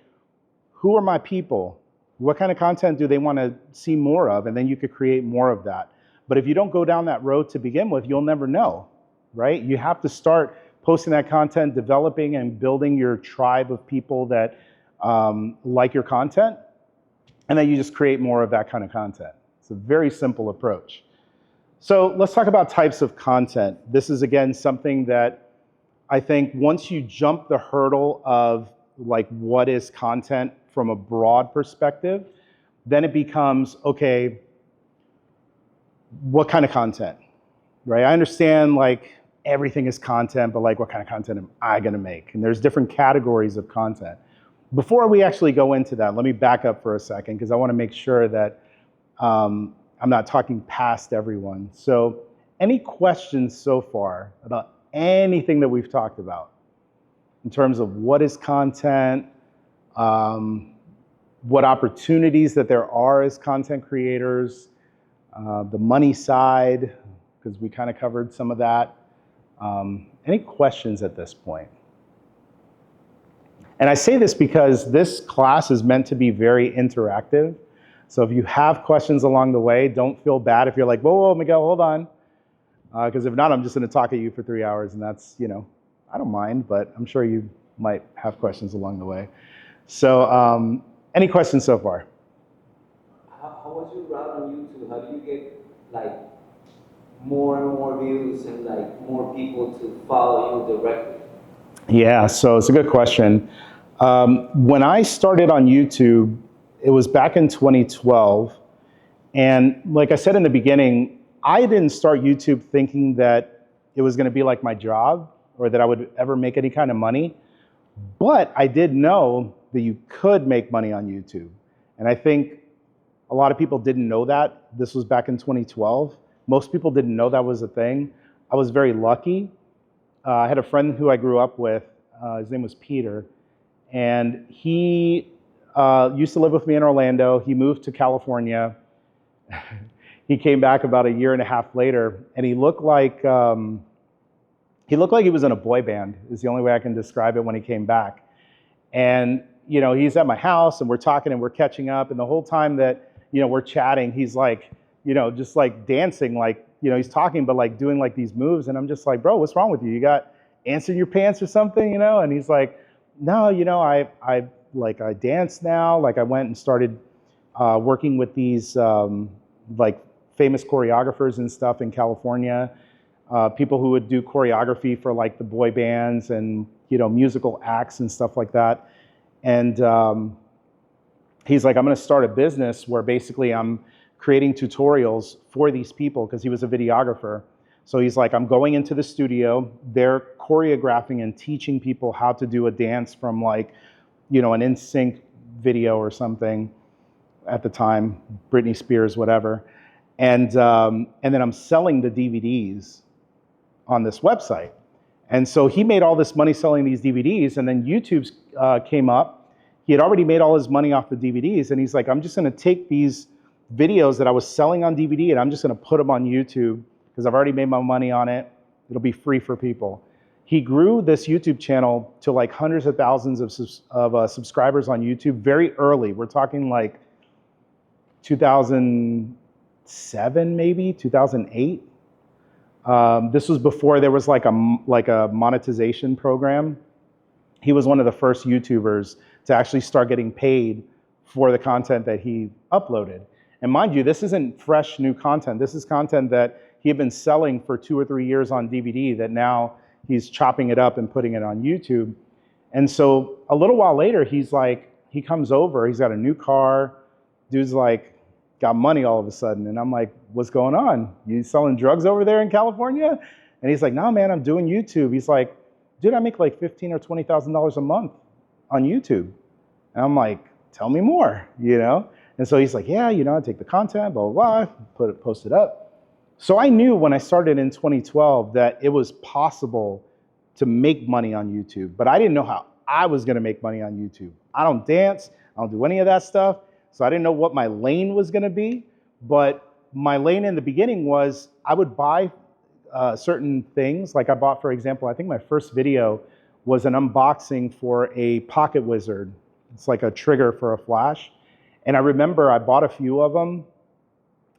who are my people? What kind of content do they want to see more of? And then you could create more of that. But if you don't go down that road to begin with, you'll never know, right? You have to start posting that content, developing and building your tribe of people that like your content, and then you just create more of that kind of content. It's a very simple approach. So let's talk about types of content. This is, again, something that I think once you jump the hurdle of like what is content from a broad perspective, then it becomes, okay, what kind of content, right? I understand like everything is content, but like what kind of content am I gonna make? And there's different categories of content. Before we actually go into that, let me back up for a second because I wanna make sure that I'm not talking past everyone. So any questions so far about anything that we've talked about in terms of what is content, what opportunities that there are as content creators, the money side, because we kind of covered some of that. Any questions at this point? And I say this because this class is meant to be very interactive. So if you have questions along the way, don't feel bad if you're like, whoa, whoa, Miguel, hold on. Because if not, I'm just going to talk at you for 3 hours, and that's, I don't mind, but I'm sure you might have questions along the way. So any questions so far? How was your route on YouTube? How do you get like more and more views and like more people to follow you directly? Yeah, so it's a good question. When I started on YouTube, it was back in 2012. And like I said in the beginning, I didn't start YouTube thinking that it was going to be like my job or that I would ever make any kind of money. But I did know that you could make money on YouTube. And I think a lot of people didn't know that. This was back in 2012. Most people didn't know that was a thing. I was very lucky. I had a friend who I grew up with. His name was Peter. And he used to live with me in Orlando. He moved to California. He came back about a year and a half later, and he looked like he was in a boy band, is the only way I can describe it when he came back. And, he's at my house, and we're talking, and we're catching up, and the whole time that, we're chatting, he's like, just like dancing, like, he's talking, but like doing like these moves, and I'm just like, bro, what's wrong with you? You got ants in your pants or something, And he's like, no, I dance now. Like I went and started working with these like famous choreographers and stuff in California, people who would do choreography for like the boy bands and musical acts and stuff like that. And he's like, I'm going to start a business where basically I'm creating tutorials for these people, because he was a videographer. So he's like, I'm going into the studio, they're choreographing and teaching people how to do a dance from like, an NSYNC video or something at the time, Britney Spears, whatever. And then I'm selling the DVDs on this website. And so he made all this money selling these DVDs, and then YouTube came up. He had already made all his money off the DVDs, and he's like, I'm just gonna take these videos that I was selling on DVD and I'm just gonna put them on YouTube because I've already made my money on it. It'll be free for people. He grew this YouTube channel to like hundreds of thousands of subscribers on YouTube very early. We're talking like 2007, maybe 2008. This was before there was like a monetization program. He was one of the first YouTubers to actually start getting paid for the content that he uploaded. And mind you, this isn't fresh new content. This is content that he had been selling for 2 or 3 years on DVD that now he's chopping it up and putting it on YouTube. And so a little while later, he's like, he comes over, he's got a new car, dude's like, got money all of a sudden. And I'm like, what's going on? You selling drugs over there in California? And he's like, no, man, I'm doing YouTube. He's like, dude, I make like $15,000 or $20,000 a month on YouTube. And I'm like, tell me more, And so he's like, yeah, I take the content, blah, blah, blah, post it up. So I knew when I started in 2012 that it was possible to make money on YouTube, but I didn't know how I was gonna make money on YouTube. I don't dance, I don't do any of that stuff. So I didn't know what my lane was gonna be, but my lane in the beginning was I would buy certain things. Like I bought, for example, I think my first video was an unboxing for a pocket wizard. It's like a trigger for a flash. And I remember I bought a few of them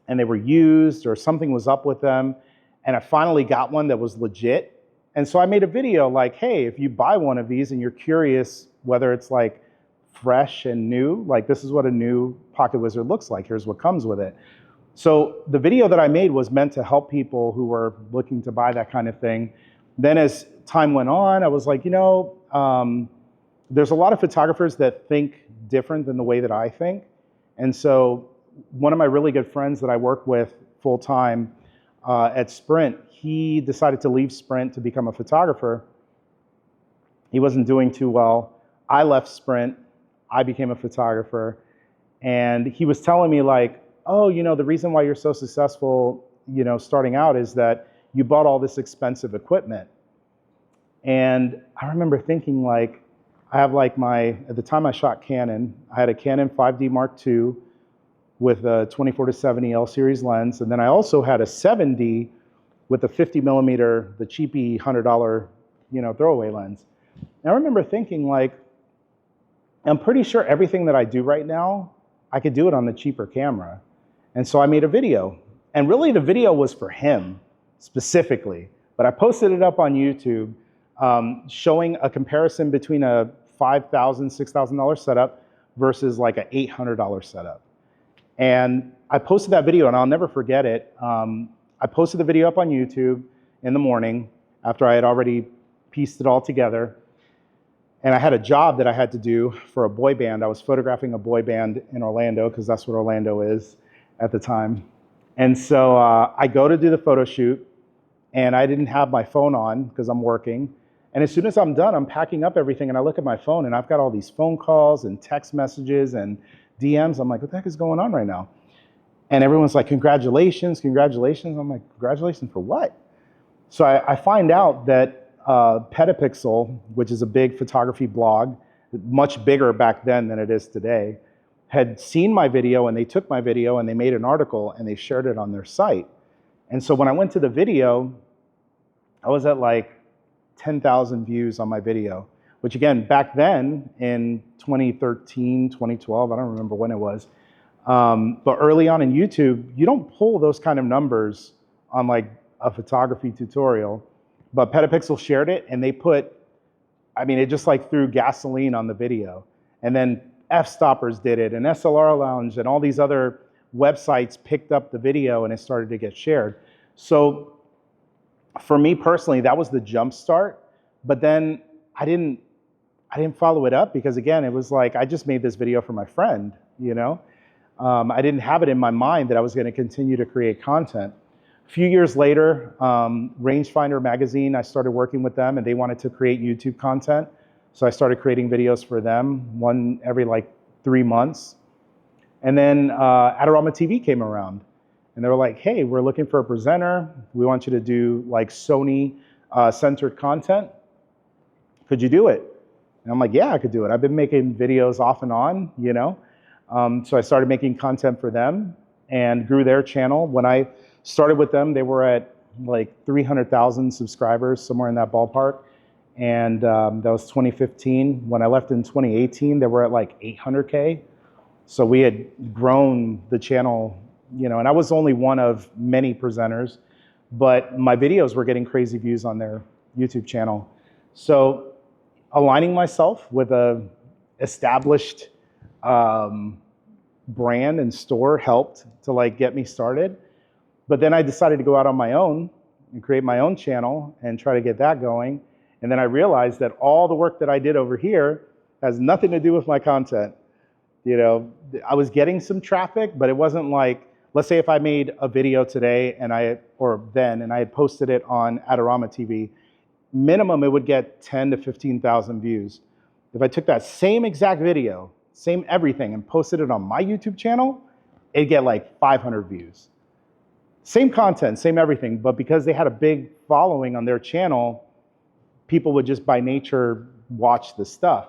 and they were used or something was up with them. And I finally got one that was legit. And so I made a video like, hey, if you buy one of these and you're curious whether it's like fresh and new, like this is what a new pocket wizard looks like. Here's what comes with it. So the video that I made was meant to help people who were looking to buy that kind of thing. Then as time went on, I was like, there's a lot of photographers that think different than the way that I think. And so one of my really good friends that I work with full time at Sprint, he decided to leave Sprint to become a photographer. He wasn't doing too well. I left Sprint, I became a photographer. And he was telling me like, oh, the reason why you're so successful, starting out is that you bought all this expensive equipment. And I remember thinking like, I have like at the time I shot Canon, I had a Canon 5D Mark II with a 24-70 L series lens. And then I also had a 7D with a 50 millimeter, the cheapy $100, throwaway lens. And I remember thinking like, I'm pretty sure everything that I do right now, I could do it on the cheaper camera. And so I made a video. And really the video was for him specifically, but I posted it up on YouTube showing a comparison between a $5,000, $6,000 setup versus like an $800 setup. And I posted that video and I'll never forget it. I posted the video up on YouTube in the morning after I had already pieced it all together. And I had a job that I had to do for a boy band. I was photographing a boy band in Orlando because that's what Orlando is at the time. And so I go to do the photo shoot and I didn't have my phone on because I'm working. And as soon as I'm done, I'm packing up everything and I look at my phone and I've got all these phone calls and text messages and DMs. I'm like, what the heck is going on right now? And everyone's like, congratulations, congratulations. I'm like, congratulations for what? So I find out that Petapixel, which is a big photography blog, much bigger back then than it is today, had seen my video and they took my video and they made an article and they shared it on their site. And so when I went to the video, I was at like 10,000 views on my video, which again, back then in 2013, 2012, I don't remember when it was, but early on in YouTube, you don't pull those kind of numbers on like a photography tutorial. But Petapixel shared it and they put, it just like threw gasoline on the video. And then F-Stoppers did it and SLR Lounge and all these other websites picked up the video and it started to get shared. So for me personally, that was the jump start. But then I didn't follow it up because again, it was like, I just made this video for my friend, I didn't have it in my mind that I was going to continue to create content. A few years later, Rangefinder magazine, I started working with them and they wanted to create YouTube content. So I started creating videos for them, one every like 3 months. And then Adorama TV came around and they were like, hey, we're looking for a presenter. We want you to do like Sony centered content. Could you do it? And I'm like, yeah, I could do it. I've been making videos off and on, So I started making content for them and grew their channel. When I started with them, they were at like 300,000 subscribers, somewhere in that ballpark. And that was 2015. When I left in 2018, they were at like 800K. So we had grown the channel, and I was only one of many presenters, but my videos were getting crazy views on their YouTube channel. So aligning myself with a established brand and store helped to like get me started. But then I decided to go out on my own and create my own channel and try to get that going. And then I realized that all the work that I did over here has nothing to do with my content. I was getting some traffic, but it wasn't like, let's say if I made a video today and I had posted it on Adorama TV, minimum it would get 10 to 15,000 views. If I took that same exact video, same everything, and posted it on my YouTube channel, it'd get like 500 views. Same content, same everything, but because they had a big following on their channel, people would just by nature watch the stuff.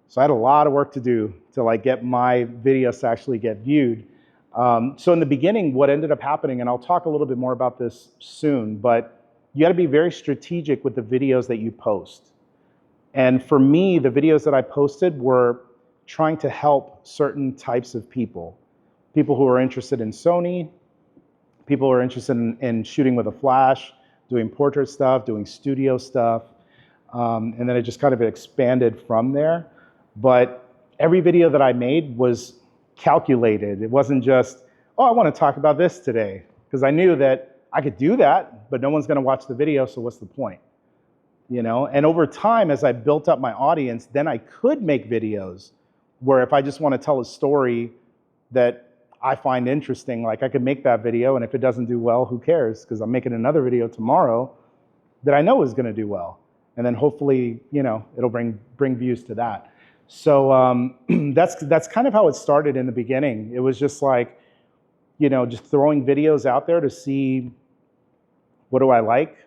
So I had a lot of work to do to like get my videos to actually get viewed. So in the beginning, what ended up happening, and I'll talk a little bit more about this soon, but you got to be very strategic with the videos that you post. And for me, the videos that I posted were trying to help certain types of people. People who are interested in Sony, people who are interested in shooting with a flash, doing portrait stuff, doing studio stuff. And then it just kind of expanded from there. But every video that I made was calculated. It wasn't just, oh, I want to talk about this today. Because I knew that I could do that, but no one's going to watch the video, so what's the point? And over time, as I built up my audience, then I could make videos where if I just want to tell a story that I find interesting, like I could make that video, and if it doesn't do well, who cares? Because I'm making another video tomorrow that I know is going to do well. And then hopefully, it'll bring views to that. So that's kind of how it started in the beginning. It was just like, just throwing videos out there to see what do I like,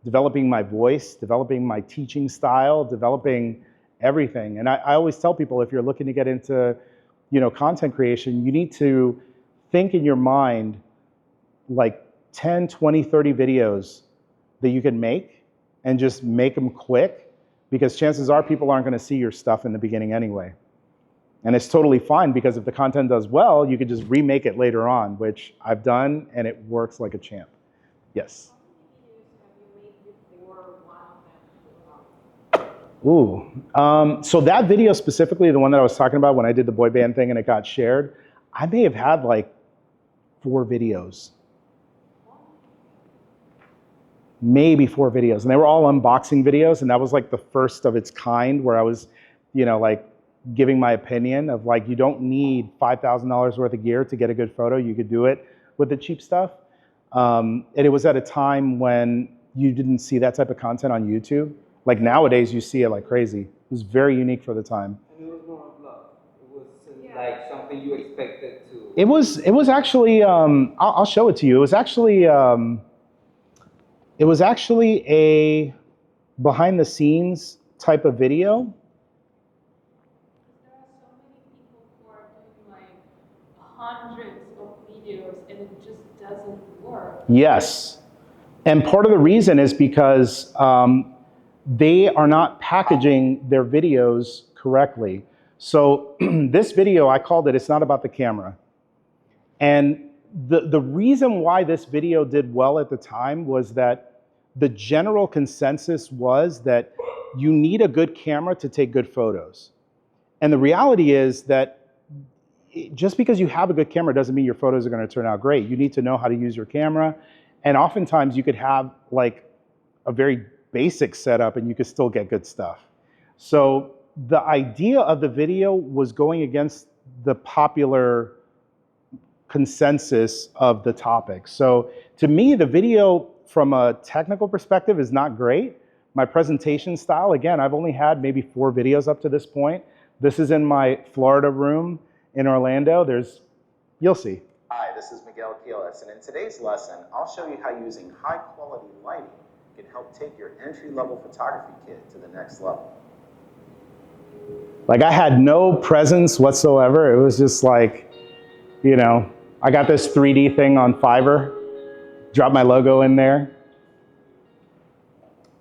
developing my voice, developing my teaching style, developing everything. And I always tell people, if you're looking to get into, content creation, you need to think in your mind like 10, 20, 30 videos that you can make and just make them quick, because chances are people aren't going to see your stuff in the beginning anyway. And it's totally fine, because if the content does well, you could just remake it later on, which I've done, and it works like a champ. Yes. Ooh, so that video specifically, the one that I was talking about when I did the boy band thing and it got shared, I may have had like 4 videos. Maybe 4 videos. And they were all unboxing videos, and that was like the first of its kind where I was, like giving my opinion of like, you don't need $5,000 worth of gear to get a good photo. You could do it with the cheap stuff. And it was at a time when you didn't see that type of content on YouTube. Like nowadays, you see it like crazy. It was very unique for the time. And it was more of love. It was like something you expected to. It was actually. I'll show it to you. It was actually. It was actually a behind the scenes type of video. There are so many people who are doing like hundreds of videos and it just doesn't work. Yes, and part of the reason is because they are not packaging their videos correctly. So this video, I called it, it's not about the camera. And the reason why this video did well at the time was that the general consensus was that you need a good camera to take good photos. And the reality is that just because you have a good camera doesn't mean your photos are going to turn out great. You need to know how to use your camera. And oftentimes you could have like a very basic setup and you could still get good stuff. So the idea of the video was going against the popular consensus of the topic. So to me, the video from a technical perspective is not great. My presentation style, again, I've only had maybe 4 videos up to this point. This is in my Florida room in Orlando. You'll see. Hi, this is Miguel Quiles, and in today's lesson, I'll show you how using high-quality lighting can help take your entry-level photography kit to the next level. Like, I had no presence whatsoever. It was just like, I got this 3D thing on Fiverr, dropped my logo in there.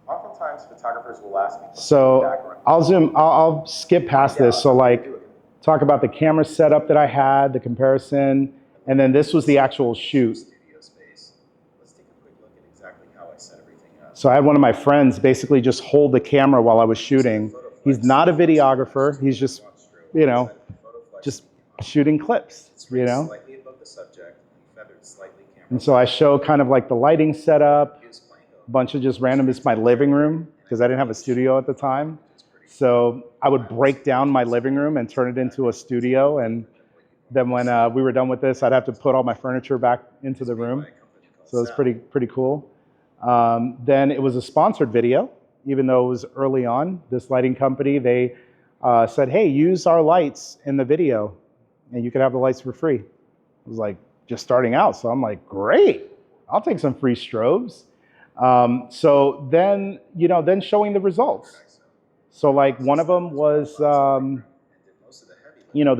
Oftentimes, photographers will ask me. So I'll skip past this. So like, talk about the camera setup that I had, the comparison, and then this was the actual shoot. Let's take a quick look at exactly how I set everything up. So I had one of my friends basically just hold the camera while I was shooting. He's not a videographer. He's just, just shooting clips, Slightly above the subject and feathered slightly camera. And so I show kind of like the lighting setup, a bunch of just random. It's my living room because I didn't have a studio at the time. So I would break down my living room and turn it into a studio. And then when we were done with this, I'd have to put all my furniture back into the room. So it was pretty cool. Then it was a sponsored video, even though it was early on. This lighting company, they said, hey, use our lights in the video and you could have the lights for free. It was like just starting out. So I'm like, great, I'll take some free strobes. So then, then showing the results. So like one of them was, the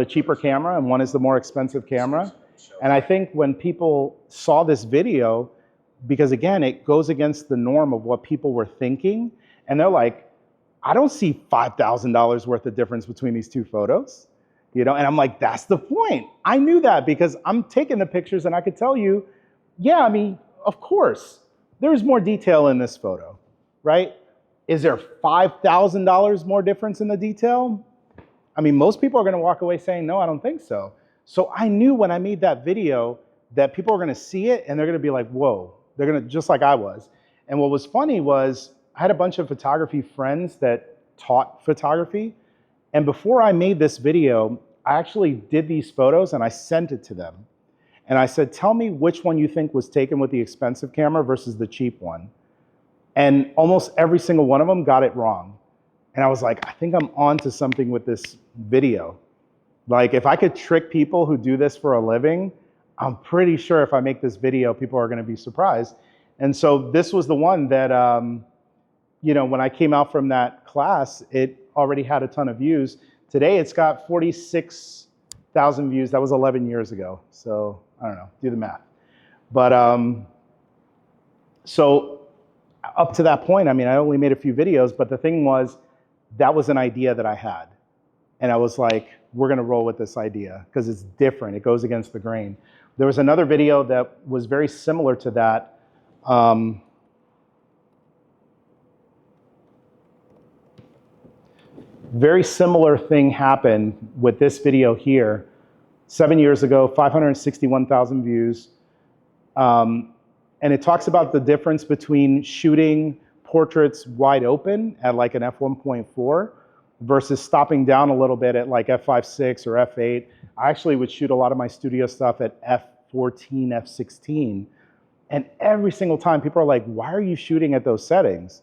cheaper camera, and one is the more expensive camera. And I think when people saw this video, because again, it goes against the norm of what people were thinking, and they're like, I don't see $5,000 worth of difference between these 2 photos, and I'm like, that's the point. I knew that because I'm taking the pictures and I could tell you, yeah, I mean, of course, there's more detail in this photo, right? Is there $5,000 more difference in the detail? I mean, most people are going to walk away saying, no, I don't think so. So I knew when I made that video that people are going to see it and they're going to be like, whoa, they're going to, just like I was. And what was funny was I had a bunch of photography friends that taught photography. And before I made this video, I actually did these photos and I sent it to them. And I said, tell me which one you think was taken with the expensive camera versus the cheap one. And almost every single one of them got it wrong. And I was like, I think I'm onto something with this video. Like, if I could trick people who do this for a living, I'm pretty sure if I make this video, people are going to be surprised. And so this was the one that, you know, when I came out from that class, it already had a ton of views. Today, it's got 46,000 views. That was 11 years ago. So I don't know, do the math. But so up to that point, I mean, I only made a few videos, but the thing was, that was an idea that I had. And I was like, we're going to roll with this idea because it's different. It goes against the grain. There was another video that was very similar to that. Very similar thing happened with this video here. 7 years ago, 561,000 views. And it talks about the difference between shooting portraits wide open at like an f1.4 versus stopping down a little bit at like f5.6 or f8. I actually would shoot a lot of my studio stuff at f14, f16. And every single time people are like, why are you shooting at those settings?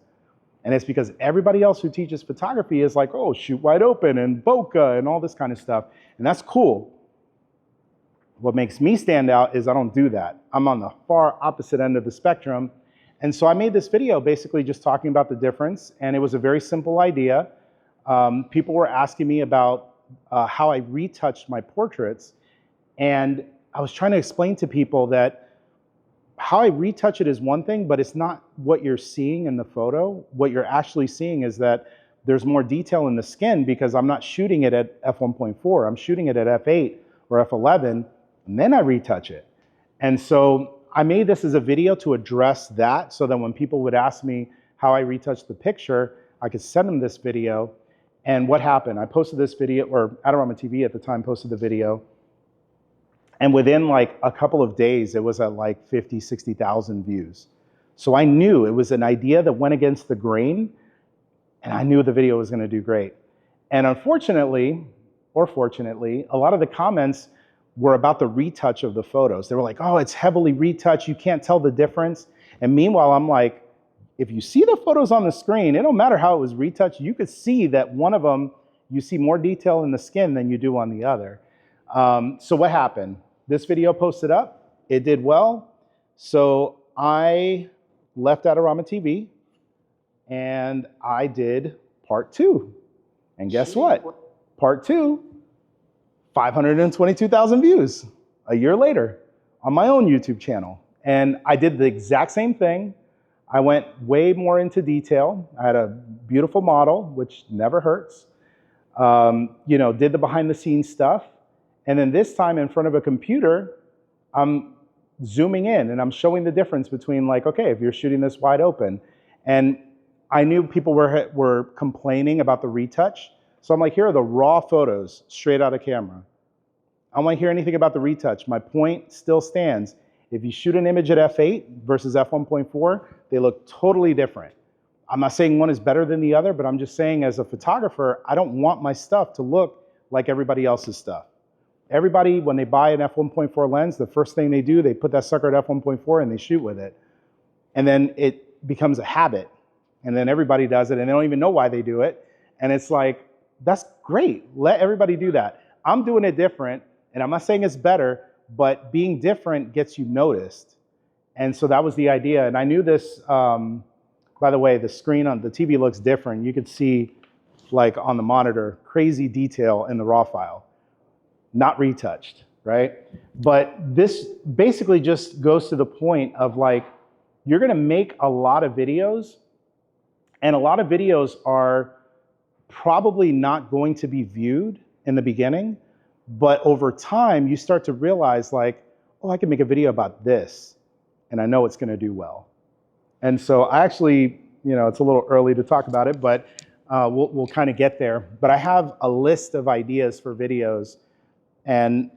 And it's because everybody else who teaches photography is like, oh, shoot wide open and bokeh and all this kind of stuff. And that's cool. What makes me stand out is I don't do that. I'm on the far opposite end of the spectrum. And so I made this video basically just talking about the difference. And it was a very simple idea. People were asking me about how I retouched my portraits. And I was trying to explain to people that how I retouch it is one thing, but it's not what you're seeing in the photo. What you're actually seeing is that there's more detail in the skin because I'm not shooting it at f1.4. I'm shooting it at f8 or f11, and then I retouch it. And so I made this as a video to address that so that when people would ask me how I retouched the picture, I could send them this video. And what happened? I posted this video, or Adorama TV at the time posted the video. And within like a couple of days, it was at like 50, 60,000 views. So I knew it was an idea that went against the grain, and I knew the video was going to do great. And unfortunately, or fortunately, a lot of the comments were about the retouch of the photos. They were like, oh, it's heavily retouched. You can't tell the difference. And meanwhile, I'm like, if you see the photos on the screen, it don't matter how it was retouched. You could see that one of them, you see more detail in the skin than you do on the other. So what happened? This video posted up, it did well. So I left Adorama TV and I did part 2. And guess what? Part 2, 522,000 views a year later on my own YouTube channel. And I did the exact same thing. I went way more into detail. I had a beautiful model, which never hurts. You know, did the behind the scenes stuff. And then this time in front of a computer, I'm zooming in and I'm showing the difference between like, okay, if you're shooting this wide open. And I knew people were complaining about the retouch. So I'm like, here are the raw photos straight out of camera. I don't want to hear anything about the retouch. My point still stands. If you shoot an image at f8 versus f1.4, they look totally different. I'm not saying one is better than the other, but I'm just saying as a photographer, I don't want my stuff to look like everybody else's stuff. Everybody, when they buy an f1.4 lens, the first thing they do, they put that sucker at f1.4 and they shoot with it. And then it becomes a habit. And then everybody does it and they don't even know why they do it. And it's like, that's great. Let everybody do that. I'm doing it different, and I'm not saying it's better, but being different gets you noticed. And so that was the idea. And I knew this, by the way, the screen on the TV looks different. You could see, like on the monitor, crazy detail in the raw file. Not retouched, right? But this basically just goes to the point of like, you're gonna make a lot of videos, and a lot of videos are probably not going to be viewed in the beginning, but over time, you start to realize like, oh, I can make a video about this, and I know it's gonna do well. And so I actually, you know, it's a little early to talk about it, but we'll kind of get there. But I have a list of ideas for videos. And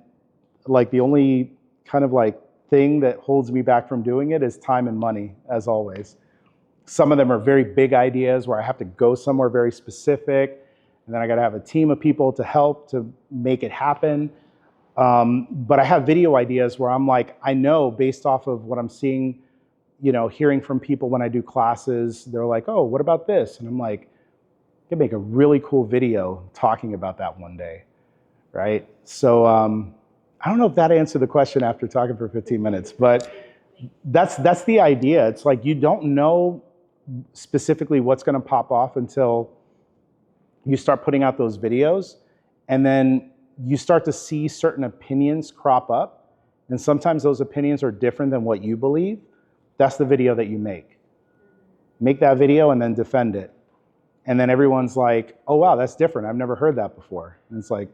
like the only kind of like thing that holds me back from doing it is time and money, as always. Some of them are very big ideas where I have to go somewhere very specific, and then I got to have a team of people to help to make it happen. But I have video ideas where I'm like, I know based off of what I'm seeing, you know, hearing from people when I do classes, they're like, oh, what about this? And I'm like, I could make a really cool video talking about that one day. Right? So I don't know if that answered the question after talking for 15 minutes, but that's the idea. It's like you don't know specifically what's going to pop off until you start putting out those videos, and then you start to see certain opinions crop up, and sometimes those opinions are different than what you believe. That's the video that you make. Make that video and then defend it. And then everyone's like, oh wow, that's different. I've never heard that before. And it's like,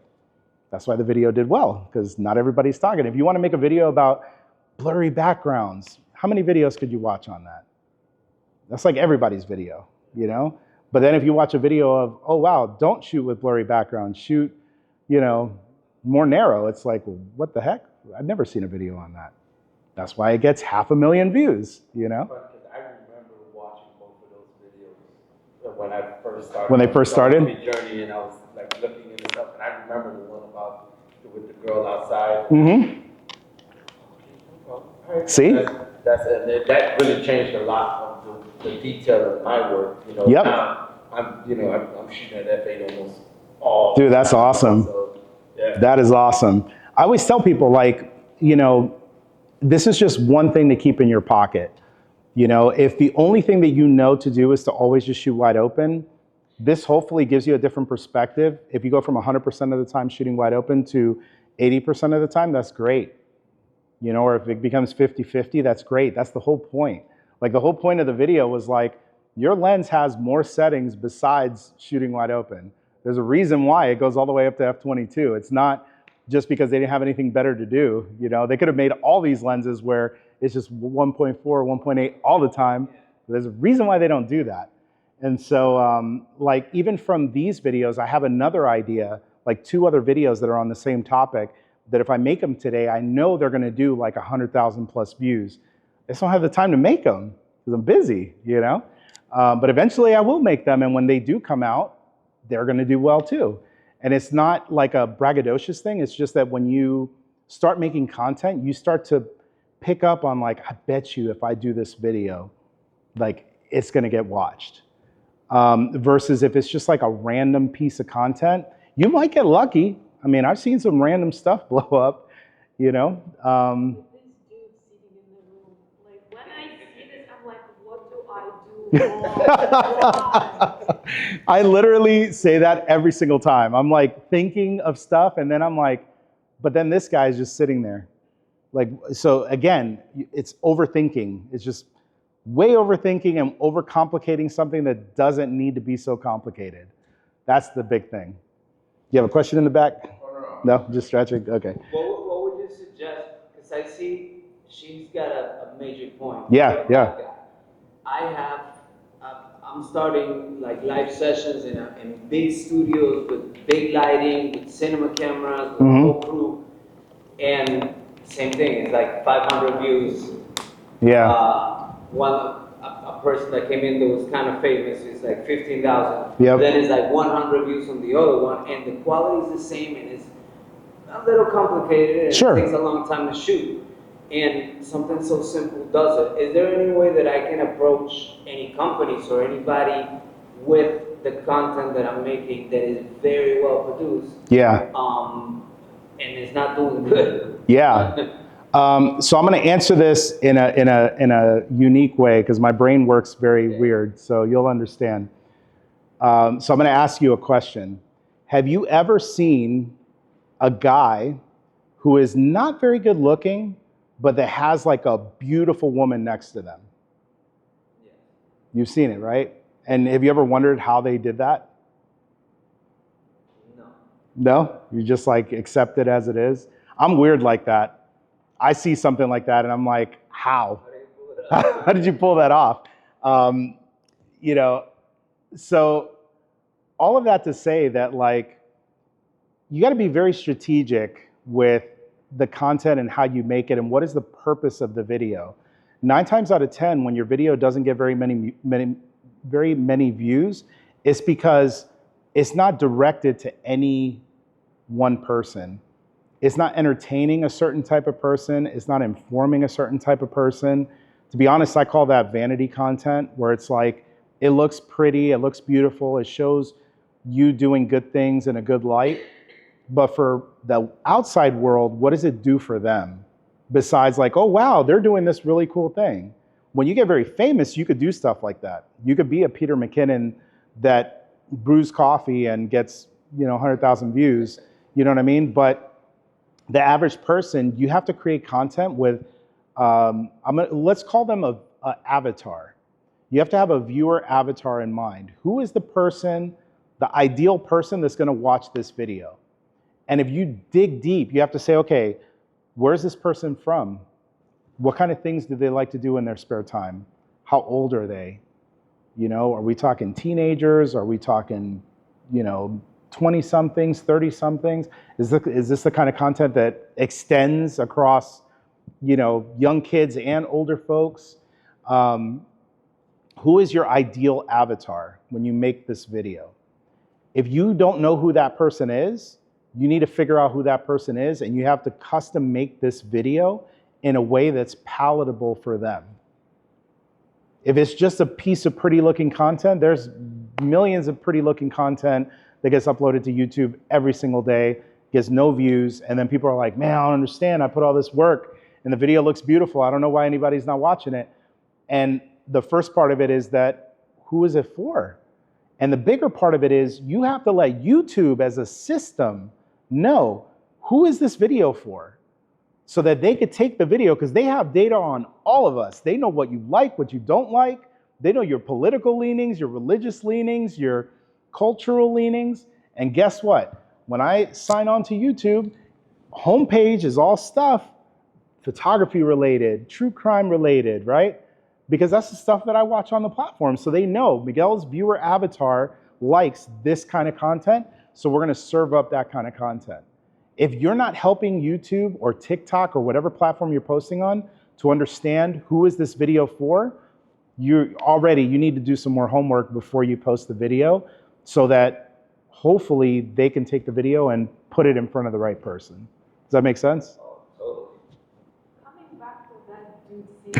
that's why the video did well, because not everybody's talking. If you want to make a video about blurry backgrounds, how many videos could you watch on that? That's like everybody's video, you know? But then if you watch a video of, oh wow, don't shoot with blurry backgrounds, shoot, you know, more narrow, it's like, well, what the heck? I've never seen a video on that. That's why it gets 500,000 views, you know? Because I remember watching both of those videos when I first started. When they first started? My journey, and I was like looking into stuff, and I remember the one about with the girl outside. Mm-hmm. See? That really changed a lot of the detail of my work. You know, Yep. now I'm shooting at f8 almost all. Dude, that's time, awesome. So, yeah. That is awesome. I always tell people, like, you know, this is just one thing to keep in your pocket. You know, if the only thing that you know to do is to always just shoot wide open, this hopefully gives you a different perspective. If you go from 100% of the time shooting wide open to 80% of the time, that's great. You know, or if it becomes 50-50, that's great. That's the whole point. Like the whole point of the video was like, your lens has more settings besides shooting wide open. There's a reason why it goes all the way up to f22. It's not just because they didn't have anything better to do. You know, they could have made all these lenses where it's just 1.4, 1.8 all the time. There's a reason why they don't do that. And so, like, even from these videos, I have another idea, like 2 other videos that are on the same topic, that if I make them today, I know they're gonna do like 100,000 plus views. I just don't have the time to make them because I'm busy, you know? But eventually I will make them, and when they do come out, they're gonna do well too. And it's not like a braggadocious thing, it's just that when you start making content, you start to pick up on like, I bet you if I do this video, like it's gonna get watched. Versus if it's just like a random piece of content, you might get lucky. I mean, I've seen some random stuff blow up, you know? This dude sitting in the room, like when I see this, I'm like, what do I do wrong? I literally say that every single time. I'm like thinking of stuff, and then I'm like, but then this guy's just sitting there. Like, so again, it's overthinking. It's just way overthinking and overcomplicating something that doesn't need to be so complicated. That's the big thing. You have a question in the back? No, just stretching? Okay. What would you suggest? Because I see she's got a major point. Yeah, yeah. I'm starting like live sessions in big studios with big lighting, with cinema cameras, with a whole crew. And same thing, it's like 500 views. Yeah. A person that came in that was kind of famous is like 15,000. Yep. Then it's like 100 views on the other one, and the quality is the same, and it's a little complicated, and Sure. it takes a long time to shoot. And something so simple does it. Is there any way that I can approach any companies or anybody with the content that I'm making that is very well produced? Yeah. And it's not doing good. Yeah. So I'm going to answer this in a unique way because my brain works very weird. So you'll understand. So I'm going to ask you a question. Have you ever seen a guy who is not very good looking, but that has like a beautiful woman next to them? Yeah. You've seen it, right? And have you ever wondered how they did that? No. No? You just like accept it as it is? I'm weird like that. I see something like that and I'm like, how? How did you pull that off? You know, so all of that to say that like, you got to be very strategic with the content and how you make it and what is the purpose of the video. 9 times out of 10, when your video doesn't get very many views, it's because it's not directed to any one person. It's not entertaining a certain type of person. It's not informing a certain type of person. To be honest, I call that vanity content, where it's like, it looks pretty, it looks beautiful, it shows you doing good things in a good light. But for the outside world, what does it do for them? Besides like, oh wow, they're doing this really cool thing. When you get very famous, you could do stuff like that. You could be a Peter McKinnon that brews coffee and gets, 100,000 views, you know what I mean? But the average person, you have to create content with, let's call them a avatar. You have to have a viewer avatar in mind. Who is the person, the ideal person that's gonna watch this video? And if you dig deep, you have to say, okay, where's this person from? What kind of things do they like to do in their spare time? How old are they? Are we talking teenagers? Are we talking, 20-somethings, 30-somethings? Is this the kind of content that extends across, young kids and older folks? Who is your ideal avatar when you make this video? If you don't know who that person is, you need to figure out who that person is, and you have to custom make this video in a way that's palatable for them. If it's just a piece of pretty looking content, there's millions of pretty looking content that gets uploaded to YouTube every single day, gets no views, and then people are like, man, I don't understand, I put all this work, and the video looks beautiful, I don't know why anybody's not watching it. And the first part of it is that, who is it for? And the bigger part of it is, you have to let YouTube as a system know, who is this video for? So that they could take the video, because they have data on all of us. They know what you like, what you don't like. They know your political leanings, your religious leanings, your cultural leanings. And guess what? When I sign on to YouTube, homepage is all stuff photography related, true crime related, right? Because that's the stuff that I watch on the platform. So they know Miguel's viewer avatar likes this kind of content, so we're gonna serve up that kind of content. If you're not helping YouTube or TikTok or whatever platform you're posting on to understand who is this video for, you need to do some more homework before you post the video, so that hopefully they can take the video and put it in front of the right person. Does that make sense? Coming back to that dude scene,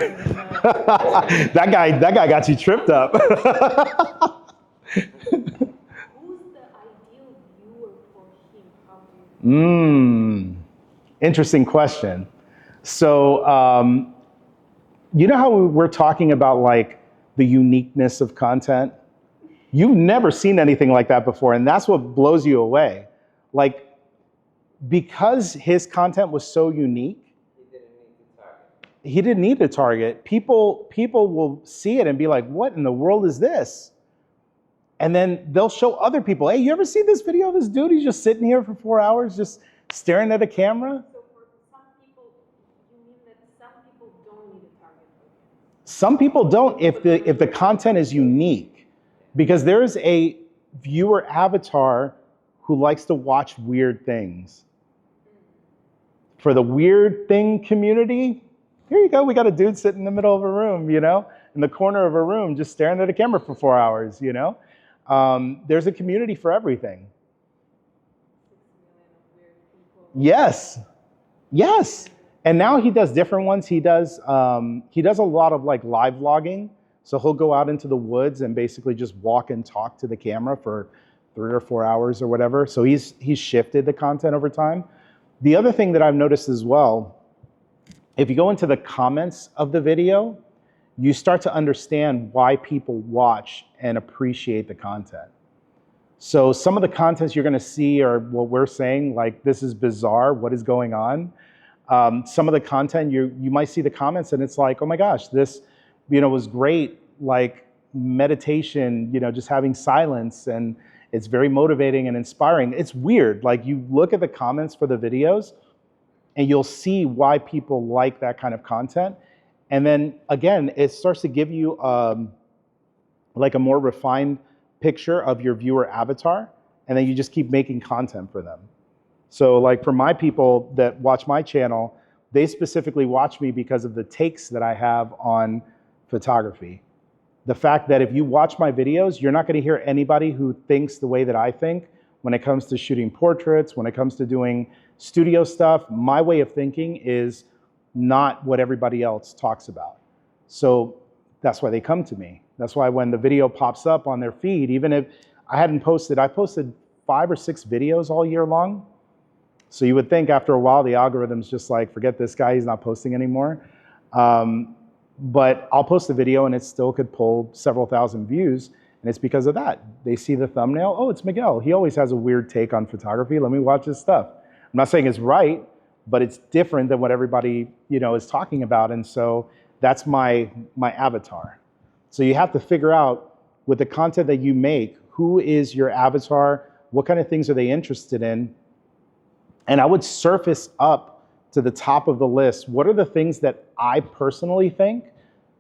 that guy got you tripped up. who's the ideal viewer for him? How do you... Interesting question. So, you know how we're talking about like the uniqueness of content? You've never seen anything like that before, and that's what blows you away. Like, because his content was so unique, he didn't need to target. People will see it and be like, what in the world is this? And then they'll show other people, hey, you ever see this video of this dude? He's just sitting here for 4 hours, just staring at a camera. So for some people, you mean that some people don't need a target audience? Some people don't if the content is unique, because there's a viewer avatar who likes to watch weird things. For the weird thing community, here you go, we got a dude sitting in the middle of a room, in the corner of a room, just staring at a camera for 4 hours, There's a community for everything. 6 million of weird people. Yes. And now he does different ones. He does a lot of like live vlogging. So he'll go out into the woods and basically just walk and talk to the camera for 3 or 4 hours or whatever. So he's shifted the content over time. The other thing that I've noticed as well, if you go into the comments of the video, you start to understand why people watch and appreciate the content. So some of the contents you're gonna see are what we're saying, like, this is bizarre, what is going on? Some of the content, you might see the comments and it's like, oh my gosh, this was great, like meditation, just having silence, and it's very motivating and inspiring. It's weird, like you look at the comments for the videos and you'll see why people like that kind of content. And then again, it starts to give you like a more refined picture of your viewer avatar, and then you just keep making content for them. So like for my people that watch my channel, they specifically watch me because of the takes that I have on photography. The fact that if you watch my videos, you're not gonna hear anybody who thinks the way that I think when it comes to shooting portraits, when it comes to doing studio stuff. My way of thinking is not what everybody else talks about. So that's why they come to me. That's why when the video pops up on their feed, even if I hadn't posted, I posted 5 or 6 videos all year long. So you would think after a while, the algorithm's just like, forget this guy, he's not posting anymore. But I'll post a video and it still could pull several thousand views. And it's because of that. They see the thumbnail, oh, it's Miguel. He always has a weird take on photography. Let me watch his stuff. I'm not saying it's right, but it's different than what everybody, is talking about. And so that's my avatar. So you have to figure out with the content that you make, who is your avatar? What kind of things are they interested in? And I would surface up to the top of the list. What are the things that I personally think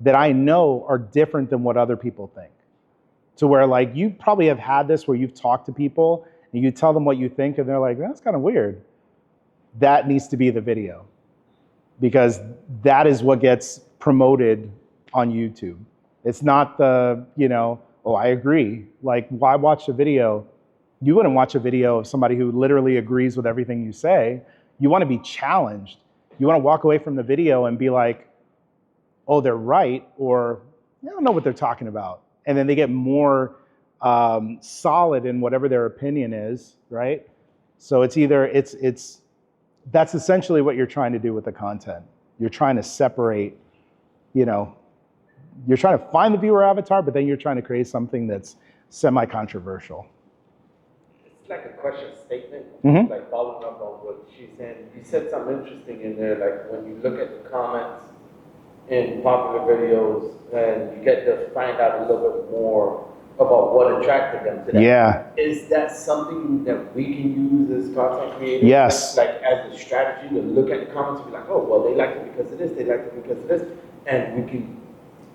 that I know are different than what other people think? To where like you probably have had this where you've talked to people and you tell them what you think and they're like, that's kind of weird. That needs to be the video because that is what gets promoted on YouTube. It's not the, oh, I agree. Like, why watch a video? You wouldn't watch a video of somebody who literally agrees with everything you say. You want to be challenged. You want to walk away from the video and be like, oh, they're right, or I don't know what they're talking about. And then they get more solid in whatever their opinion is, right? So it's either, that's essentially what you're trying to do with the content. You're trying to separate, you're trying to find the viewer avatar, but then you're trying to create something that's semi-controversial. It's like a question statement, Mm-hmm. like following up on what she's saying. You said something interesting in there, like when you look at the comments in popular videos and you get to find out a little bit more about what attracted them to that. Yeah. Is that something that we can use as content creators? Yes. Like as a strategy to look at the comments and be like, oh, well, they liked it because of this, they liked it because of this. And we can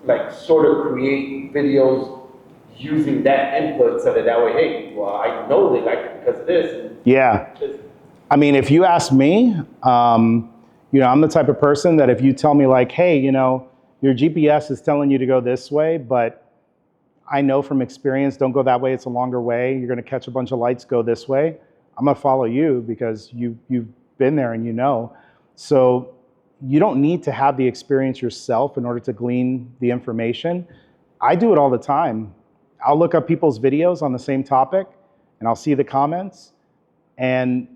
like sort of create videos using that input so that way, hey, well, I know they liked it because of this. And Yeah. this. I mean, if you ask me, I'm the type of person that if you tell me like, hey, your GPS is telling you to go this way, but I know from experience, don't go that way, it's a longer way. You're gonna catch a bunch of lights, go this way. I'm gonna follow you because you've been there and you know. So you don't need to have the experience yourself in order to glean the information. I do it all the time. I'll look up people's videos on the same topic and I'll see the comments and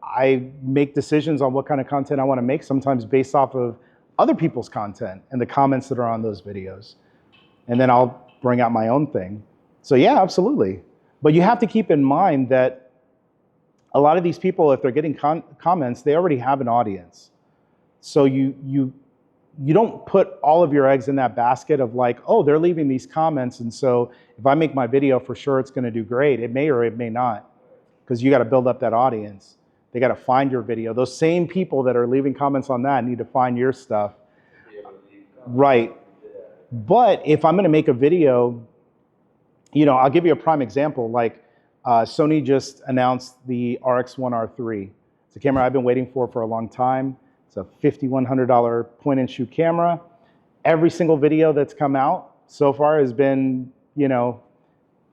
I make decisions on what kind of content I want to make, sometimes based off of other people's content and the comments that are on those videos. And then I'll bring out my own thing. So yeah, absolutely. But you have to keep in mind that a lot of these people, if they're getting comments, they already have an audience. So you don't put all of your eggs in that basket of like, oh, they're leaving these comments, and so if I make my video, for sure it's going to do great. It may or it may not, because you got to build up that audience. They got to find your video. Those same people that are leaving comments on that need to find your stuff. Right. But if I'm going to make a video, I'll give you a prime example. Like Sony just announced the RX1R3. It's a camera I've been waiting for a long time. It's a $5,100 point-and-shoot camera. Every single video that's come out so far has been,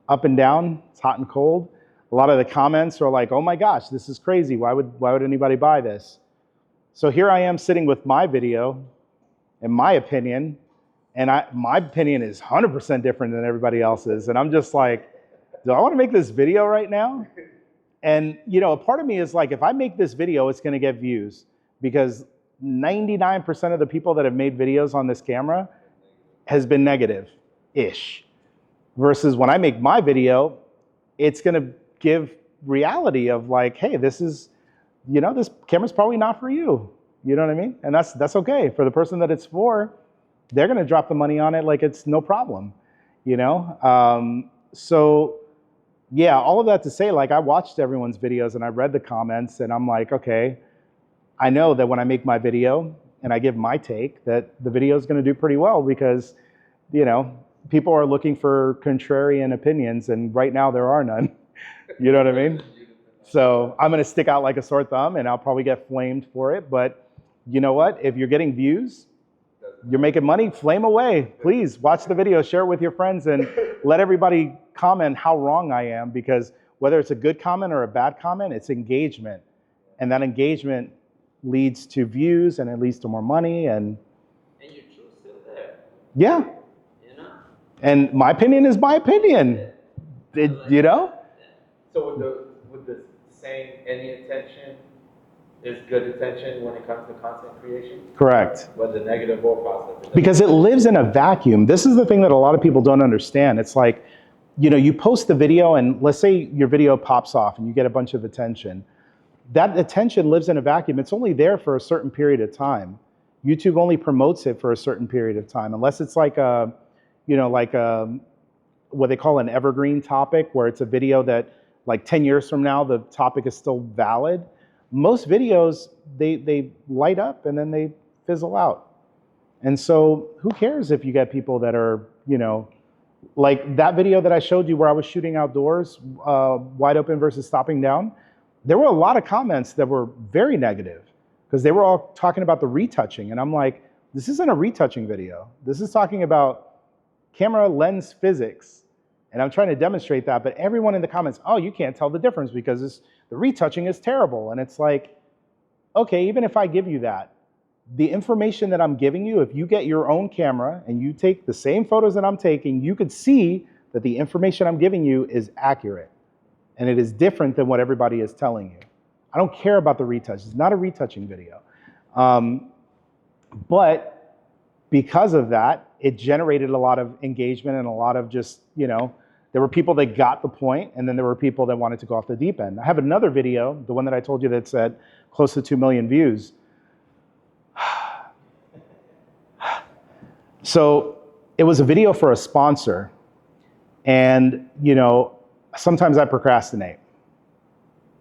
up and down. It's hot and cold. A lot of the comments are like, oh my gosh, this is crazy. Why would anybody buy this? So here I am sitting with my video and my opinion, and my opinion is 100% different than everybody else's. And I'm just like, do I want to make this video right now? And, a part of me is like, if I make this video, it's going to get views, because 99% of the people that have made videos on this camera has been negative-ish. Versus when I make my video, it's going to give reality of like, hey, this is, this camera's probably not for you. You know what I mean? And that's okay. For the person that it's for, they're going to drop the money on it like it's no problem, So yeah, all of that to say, like, I watched everyone's videos and I read the comments and I'm like, okay, I know that when I make my video and I give my take, that the video is going to do pretty well because, people are looking for contrarian opinions, and right now there are none. You know what I mean? So I'm going to stick out like a sore thumb and I'll probably get flamed for it. But you know what? If you're getting views, you're making money, flame away. Please watch the video, share it with your friends, and let everybody comment how wrong I am, because whether it's a good comment or a bad comment, it's engagement. And that engagement leads to views and it leads to more money. And your truth's still there. Yeah. And my opinion is my opinion. So with the saying any attention is good attention when it comes to content creation, Correct. whether negative or positive. Because it lives in a vacuum. This is the thing that a lot of people don't understand. It's like, you know, you post the video and let's say your video pops off and you get a bunch of attention. That attention lives in a vacuum. It's only there for a certain period of time. YouTube only promotes it for a certain period of time, unless it's like a, you know, like a, what they call an evergreen topic, where it's a video that like 10 years from now, the topic is still valid. Most videos, they light up and then they fizzle out. And so who cares if you get people that are, you know, like that video that I showed you where I was shooting outdoors, wide open versus stopping down. There were a lot of comments that were very negative because they were all talking about the retouching. And I'm like, this isn't a retouching video. This is talking about camera lens physics. And I'm trying to demonstrate that, but everyone in the comments, oh, you can't tell the difference because the retouching is terrible. And it's like, okay, even if I give you that, the information that I'm giving you, if you get your own camera and you take the same photos that I'm taking, you could see that the information I'm giving you is accurate. And it is different than what everybody is telling you. I don't care about the retouch. It's not a retouching video. But because of that, it generated a lot of engagement and a lot of just, you know, there were people that got the point, and then there were people that wanted to go off the deep end. I have another video, the one that I told you that said close to 2 million views. So it was a video for a sponsor. And, you know, sometimes I procrastinate.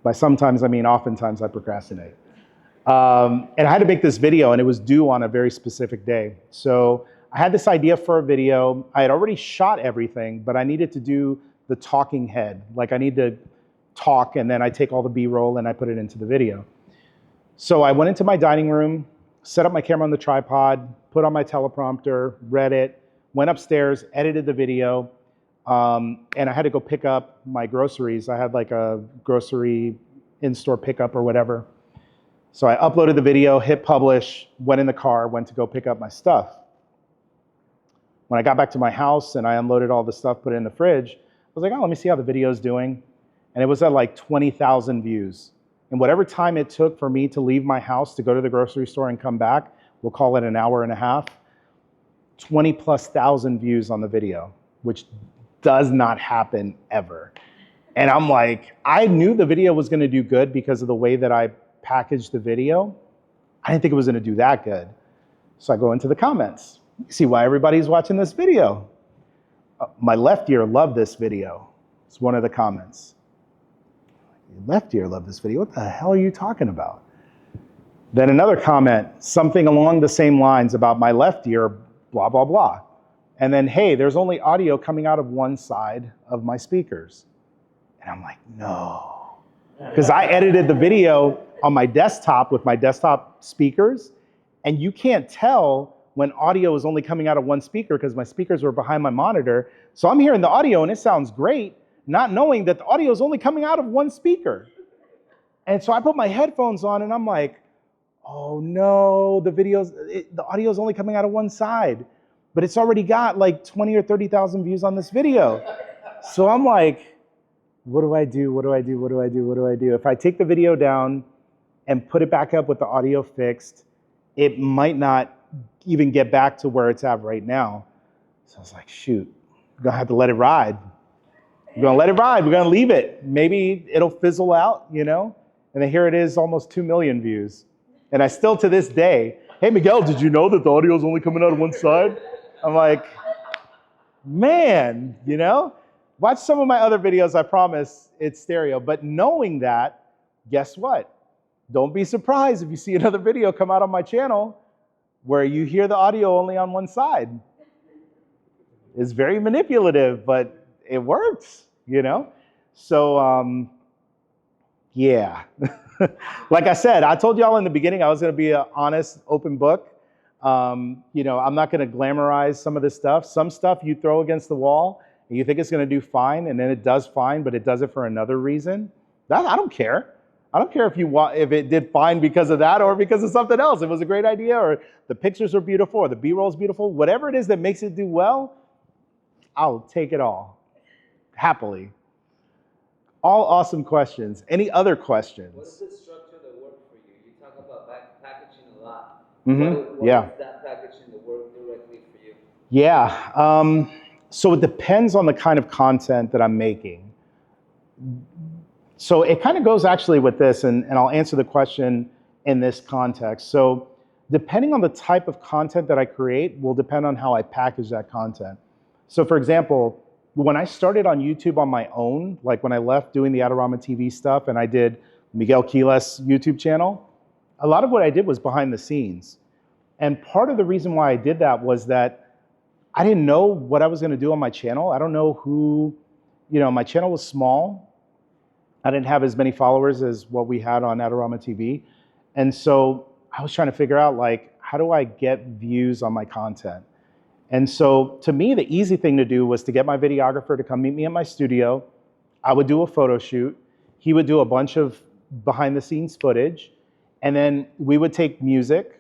By sometimes, I mean oftentimes I procrastinate. And I had to make this video, and it was due on a very specific day. So I had this idea for a video. I had already shot everything, but I needed to do the talking head. Like I need to talk, and then I take all the B-roll and I put it into the video. So I went into my dining room, set up my camera on the tripod, put on my teleprompter, read it, went upstairs, edited the video, and I had to go pick up my groceries. I had like a grocery in-store pickup or whatever. So I uploaded the video, hit publish, went in the car, went to go pick up my stuff. When I got back to my house and I unloaded all the stuff, put it in the fridge, I was like, oh, let me see how the video's doing. And it was at like 20,000 views. And whatever time it took for me to leave my house to go to the grocery store and come back, we'll call it an hour and a half, 20,000+ views on the video, which does not happen ever. And I'm like, I knew the video was gonna do good because of the way that I packaged the video. I didn't think it was gonna do that good. So I go into the comments. You see why everybody's watching this video. My left ear loved this video. It's one of the comments. Your left ear loved this video. What the hell are you talking about? Then another comment, something along the same lines about my left ear, blah, blah, blah. And then, hey, there's only audio coming out of one side of my speakers. And I'm like, no. Because I edited the video on my desktop with my desktop speakers, and you can't tell when audio is only coming out of one speaker because my speakers were behind my monitor. So I'm hearing the audio and it sounds great, not knowing that the audio is only coming out of one speaker. And so I put my headphones on and I'm like, oh no, the audio is only coming out of one side, but it's already got like 20 or 30,000 views on this video. So I'm like, what do I do? What do I do? What do I do? What do I do? If I take the video down and put it back up with the audio fixed, it might not even get back to where it's at right now. So I was like, shoot, we're gonna have to let it ride. We're gonna let it ride. We're gonna leave it. Maybe it'll fizzle out, you know? And then here it is, almost 2 million views. And I still, to this day, hey, Miguel, did you know that the audio is only coming out of one side? I'm like, man, you know? Watch some of my other videos, I promise it's stereo. But knowing that, guess what? Don't be surprised if you see another video come out on my channel where you hear the audio only on one side. It's very manipulative, but it works, you know? So, yeah. Like I said, I told y'all in the beginning I was gonna be an honest, open book. You know, I'm not gonna glamorize some of this stuff. Some stuff you throw against the wall and you think it's gonna do fine, and then it does fine, but it does it for another reason. I don't care. I don't care if it did fine because of that or because of something else. It was a great idea, or the pictures are beautiful, or the B-roll is beautiful. Whatever it is that makes it do well, I'll take it all, happily. All awesome questions. Any other What is questions? the structure that worked for you? You talk about packaging a lot. Mm-hmm. What Yeah. is that packaging that worked directly for you? Yeah. So it depends on the kind of content that I'm making. So it kind of goes actually with this, and I'll answer the question in this context. So depending on the type of content that I create will depend on how I package that content. So for example, when I started on YouTube on my own, like when I left doing the Adorama TV stuff and I did Miguel Quiles YouTube channel, a lot of what I did was behind the scenes. And part of the reason why I did that was that I didn't know what I was going to do on my channel. I don't know who, my channel was small. I didn't have as many followers as what we had on Adorama TV. And so I was trying to figure out, like, how do I get views on my content? And so to me, the easy thing to do was to get my videographer to come meet me at my studio. I would do a photo shoot. He would do a bunch of behind the scenes footage. And then we would take music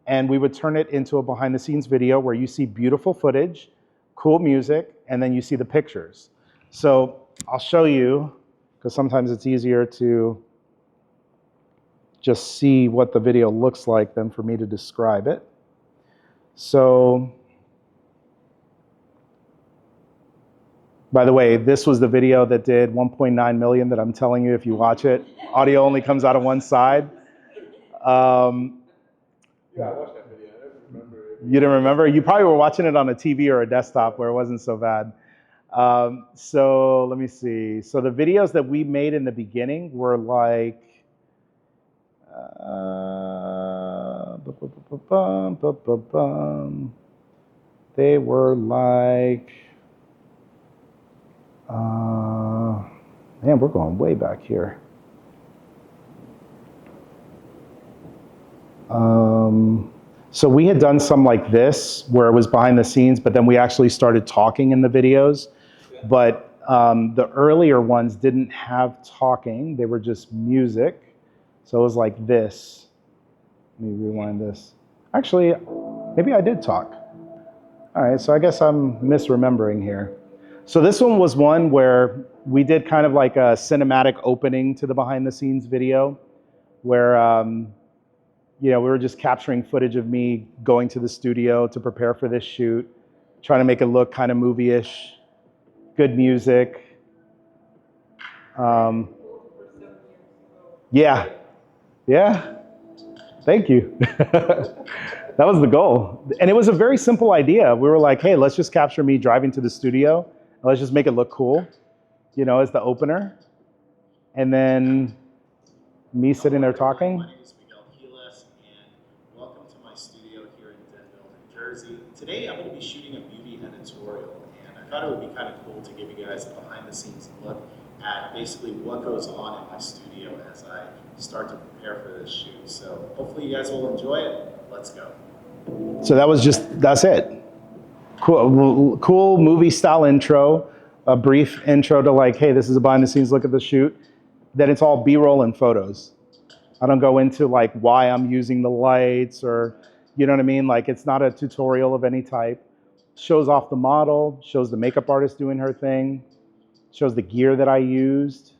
and we would turn it into a behind the scenes video where you see beautiful footage, cool music, and then you see the pictures. So I'll show you, because sometimes it's easier to just see what the video looks like than for me to describe it. So, by the way, this was the video that did 1.9 million that I'm telling you if you watch it. Audio only comes out of one side. Yeah, I watched that video. I don't remember it. You didn't remember? You probably were watching it on a TV or a desktop where it wasn't so bad. So let me see. So the videos that we made in the beginning were like, they were like, man, we're going way back here. So we had done some like this where it was behind the scenes, but then we actually started talking in the videos. But the earlier ones didn't have talking. They were just music. So it was like this. Let me rewind this. Actually, maybe I did talk. All right, so I guess I'm misremembering here. So this one was one where we did kind of like a cinematic opening to the behind the scenes video where we were just capturing footage of me going to the studio to prepare for this shoot, trying to make it look kind of movie-ish, good music. Yeah, thank you. That was the goal. And it was a very simple idea. We were like, hey, let's just capture me driving to the studio, and let's just make it look cool, as the opener. And then me sitting there talking. My name is Miguel Quiles, and welcome to my studio here in Denville, New Jersey. Today I'm going to be shooting a beauty editorial, and I thought it would be kind of cool to give you guys a behind-the-scenes look at basically what goes on in my studio as I start to prepare for this shoot. So hopefully you guys will enjoy it. Let's go. So that's it. Cool movie style intro, a brief intro to like, hey, this is a behind the scenes look at the shoot. Then it's all B-roll and photos. I don't go into like why I'm using the lights or, you know what I mean? Like it's not a tutorial of any type. Shows off the model, shows the makeup artist doing her thing, shows the gear that I used.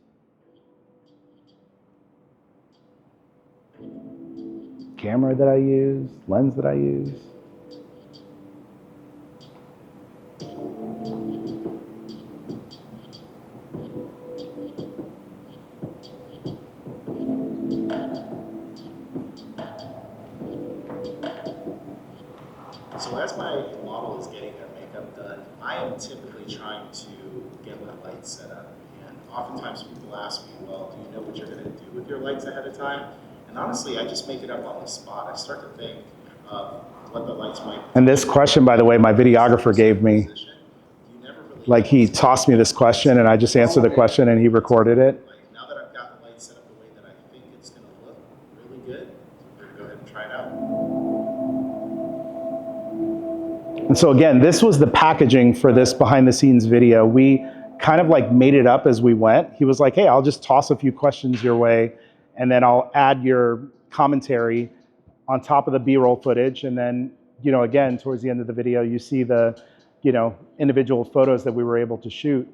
Camera that I used, lens that I used. So as my model is getting their makeup done, I am typically trying to get my lights set up. And oftentimes people ask me, well, do you know what you're going to do with your lights ahead of time? And honestly, I just make it up on the spot. I start to think of what the lights might be. And this question, by the way, my videographer gave me. Like he tossed me this question and I just answered the question and he recorded it. Now that I've got the lights set up the way that I think it's going to look really good, we're going to go ahead and try it out. And so again, this was the packaging for this behind the scenes video. We kind of like made it up as we went. He was like, hey, I'll just toss a few questions your way and then I'll add your commentary on top of the B-roll footage. And then, again, towards the end of the video, you see the, individual photos that we were able to shoot.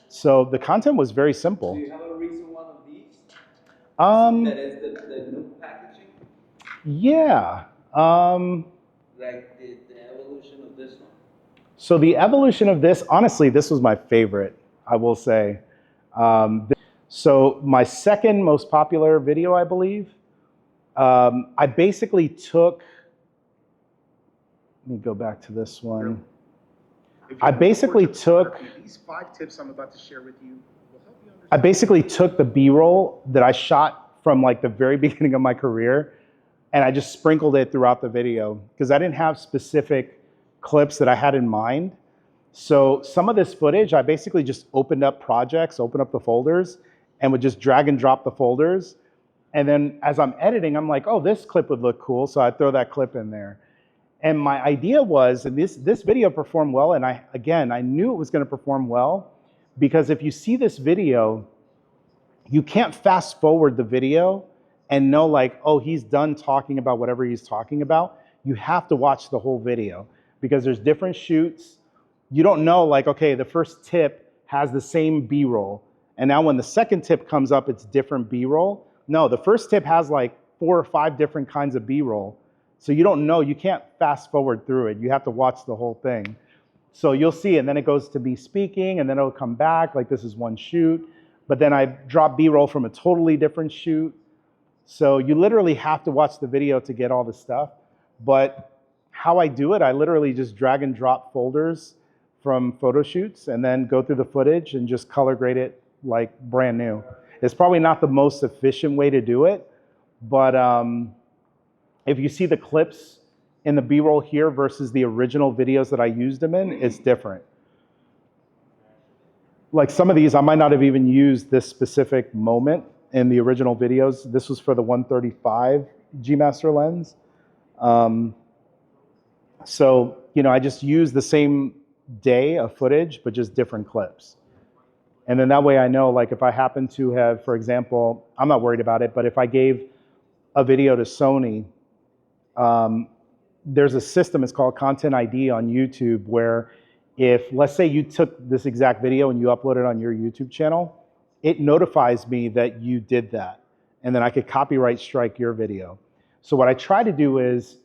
So the content was very simple. Do you have a recent one of these? Um, That is the new packaging? yeah. Like the evolution of this one? So the evolution of this, honestly, this was my favorite, I will say. So my second most popular video, I believe, I basically took, let me go back to this one. I basically took, these 5 tips I'm about to share with you will help you I understand. basically took the B-roll that I shot from like the very beginning of my career, and I just sprinkled it throughout the video because I didn't have specific clips that I had in mind. So some of this footage, I basically just opened up projects, opened up the folders, and would just drag and drop the folders. And then as I'm editing, I'm like, oh, this clip would look cool, so I'd throw that clip in there. And my idea was, and this video performed well, and I knew it was going to perform well, because if you see this video, you can't fast forward the video and know like, oh, he's done talking about whatever he's talking about. You have to watch the whole video because there's different shoots. You don't know like, okay, the first tip has the same B-roll, and now when the second tip comes up, it's different B-roll. No, the first tip has like 4 or 5 different kinds of B-roll. So you don't know, you can't fast forward through it. You have to watch the whole thing. So you'll see, and then it goes to me speaking, and then it'll come back, like this is one shoot. But then I drop B-roll from a totally different shoot. So you literally have to watch the video to get all the stuff. But how I do it, I literally just drag and drop folders from photo shoots and then go through the footage and just color grade it like brand new. It's probably not the most efficient way to do it, but if you see the clips in the B-roll here versus the original videos that I used them in, it's different. Like some of these, I might not have even used this specific moment in the original videos. This was for the 135 G Master lens. So, you know, I just used the same day of footage, but just different clips. And then that way I know, like if I happen to have, for example, I'm not worried about it, but if I gave a video to Sony, there's a system, it's called Content ID on YouTube, where if, let's say you took this exact video and you upload it on your YouTube channel, it notifies me that you did that. And then I could copyright strike your video. So what I try to do is,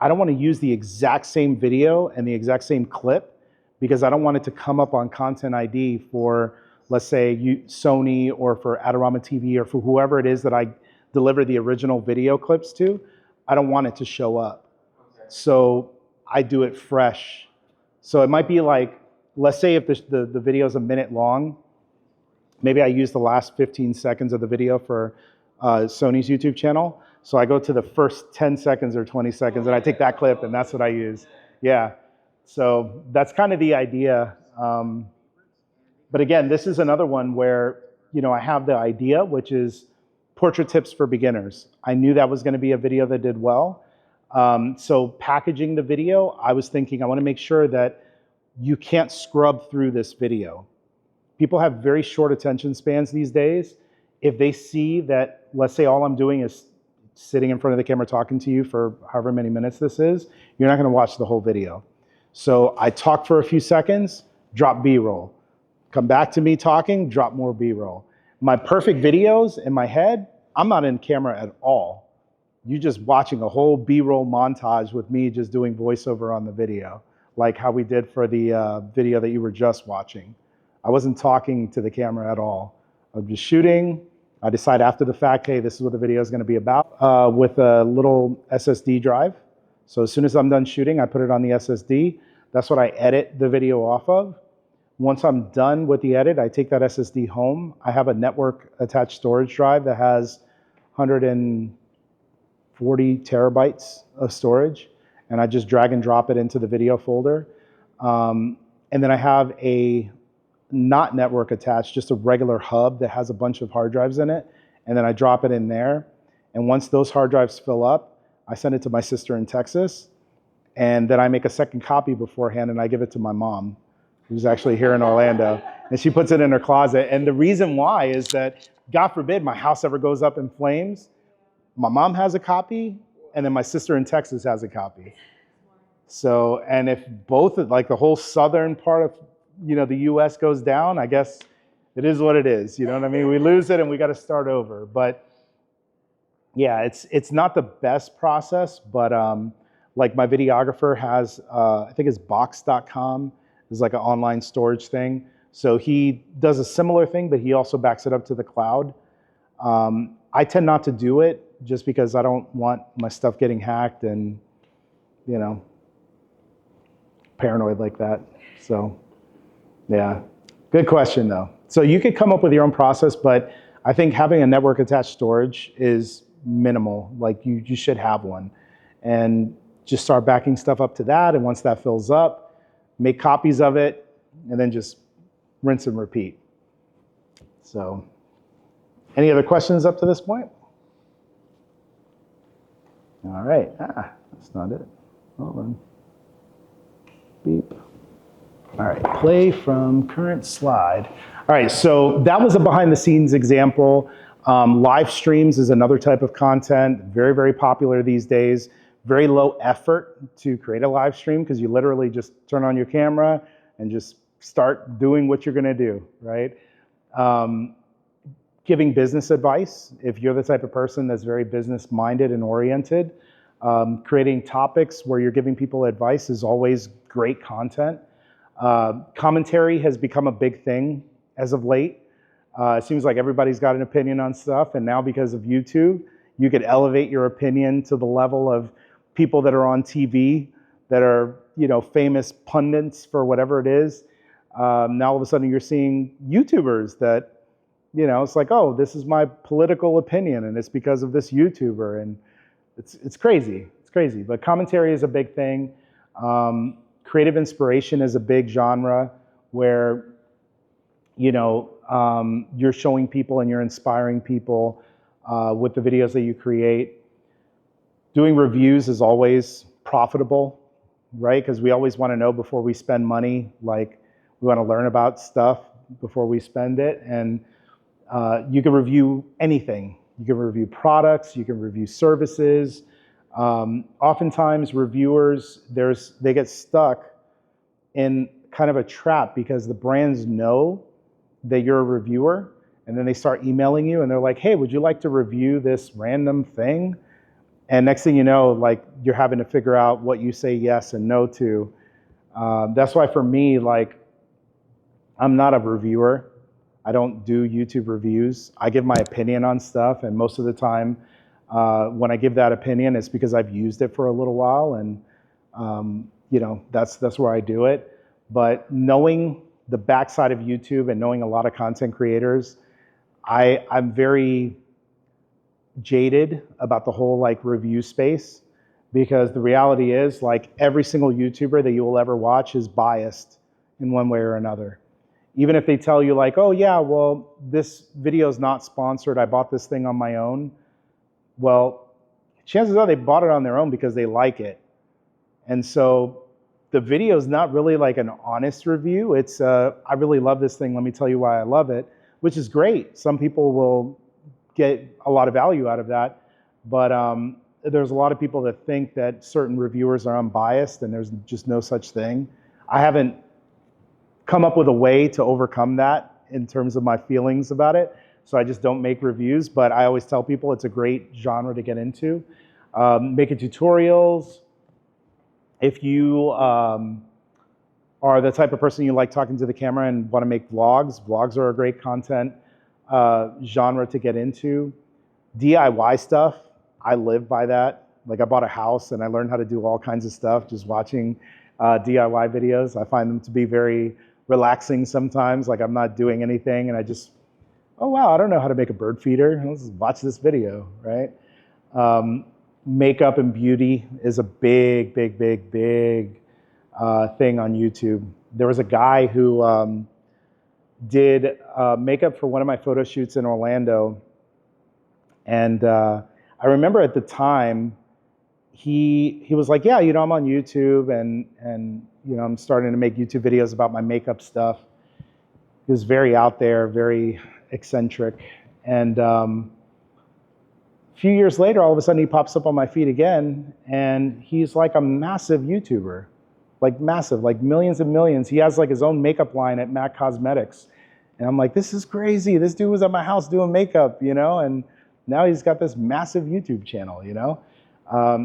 I don't want to use the exact same video and the exact same clip because I don't want it to come up on Content ID for, let's say, Sony or for Adorama TV or for whoever it is that I deliver the original video clips to. I don't want it to show up. So I do it fresh. So it might be like, let's say if the video is a minute long, maybe I use the last 15 seconds of the video for Sony's YouTube channel. So I go to the first 10 seconds or 20 seconds and I take that clip and that's what I use. Yeah, so that's kind of the idea. But again, this is another one where, you know, I have the idea, which is portrait tips for beginners. I knew that was going to be a video that did well. So packaging the video, I was thinking I want to make sure that you can't scrub through this video. People have very short attention spans these days. If they see that, let's say all I'm doing is sitting in front of the camera talking to you for however many minutes this is, you're not going to watch the whole video. So I talk for a few seconds, drop B-roll. Come back to me talking, drop more B-roll. My perfect videos in my head, I'm not in camera at all. You're just watching a whole B-roll montage with me just doing voiceover on the video, like how we did for the video that you were just watching. I wasn't talking to the camera at all. I was just shooting. I decide after the fact, hey, this is what the video is going to be about, with a little SSD drive. So as soon as I'm done shooting, I put it on the SSD. That's what I edit the video off of. Once I'm done with the edit, I take that SSD home. I have a network attached storage drive that has 140 terabytes of storage, and I just drag and drop it into the video folder. And then I have a not network attached, just a regular hub that has a bunch of hard drives in it, and then I drop it in there. And once those hard drives fill up, I send it to my sister in Texas, and then I make a second copy beforehand, and I give it to my mom, who's actually here in Orlando, and she puts it in her closet. And the reason why is that, God forbid, my house ever goes up in flames, my mom has a copy, and then my sister in Texas has a copy. So, and if both, like the whole southern part of the US goes down, I guess it is what it is. You know what I mean? We lose it and we got to start over. But yeah, it's not the best process, but like my videographer has, I think it's box.com, is like an online storage thing. So he does a similar thing, but he also backs it up to the cloud. I tend not to do it just because I don't want my stuff getting hacked and, paranoid like that. So yeah, good question though. So you could come up with your own process, but I think having a network attached storage is minimal. Like you should have one, and just start backing stuff up to that. And once that fills up, make copies of it, and then just rinse and repeat. So any other questions up to this point? All right, that's not it. Hold on. Beep. All right, play from current slide. All right, so that was a behind the scenes example. Live streams is another type of content, very, very popular these days. Very low effort to create a live stream because you literally just turn on your camera and just start doing what you're gonna do, right? Giving business advice, if you're the type of person that's very business minded and oriented, creating topics where you're giving people advice is always great content. Commentary has become a big thing as of late. It seems like everybody's got an opinion on stuff, and now because of YouTube, you could elevate your opinion to the level of people that are on TV, that are famous pundits for whatever it is. Now all of a sudden you're seeing YouTubers that it's like, oh, this is my political opinion, and it's because of this YouTuber, and it's crazy. It's crazy. But commentary is a big thing. Creative inspiration is a big genre where you're showing people and you're inspiring people with the videos that you create. Doing reviews is always profitable, right? Because we always want to know before we spend money. Like, we want to learn about stuff before we spend it. And you can review anything. You can review products, you can review services. Oftentimes reviewers, they get stuck in kind of a trap because the brands know that you're a reviewer, and then they start emailing you and they're like, hey, would you like to review this random thing? And next thing you know, like, you're having to figure out what you say yes and no to. That's why for me, like, I'm not a reviewer. I don't do YouTube reviews. I give my opinion on stuff, and most of the time when I give that opinion, it's because I've used it for a little while, and that's where I do it. But knowing the backside of YouTube and knowing a lot of content creators, I'm very jaded about the whole like review space, because the reality is, like, every single YouTuber that you will ever watch is biased in one way or another. Even if they tell you like, oh yeah, well, this video is not sponsored, I bought this thing on my own. Well, chances are they bought it on their own because they like it. And so the video is not really like an honest review. It's, I really love this thing, let me tell you why I love it, which is great. Some people will get a lot of value out of that. But there's a lot of people that think that certain reviewers are unbiased, and there's just no such thing. I haven't come up with a way to overcome that in terms of my feelings about it. So I just don't make reviews, but I always tell people it's a great genre to get into. Making tutorials. If you are the type of person you like talking to the camera and want to make vlogs, vlogs are a great content genre to get into. DIY stuff, I live by that. Like, I bought a house and I learned how to do all kinds of stuff just watching DIY videos. I find them to be very relaxing sometimes. Like, I'm not doing anything and I just, oh wow, I don't know how to make a bird feeder. Let's watch this video, right? Makeup and beauty is a big thing on YouTube. There was a guy who did makeup for one of my photo shoots in Orlando. And I remember at the time, he was like, yeah, I'm on YouTube and I'm starting to make YouTube videos about my makeup stuff. He was very out there, very eccentric. And a few years later, all of a sudden he pops up on my feed again, and he's like a massive YouTuber. like massive, like millions and millions. He has like his own makeup line at MAC Cosmetics. And I'm like, this is crazy. This dude was at my house doing makeup, you know, and now he's got this massive YouTube channel, you know.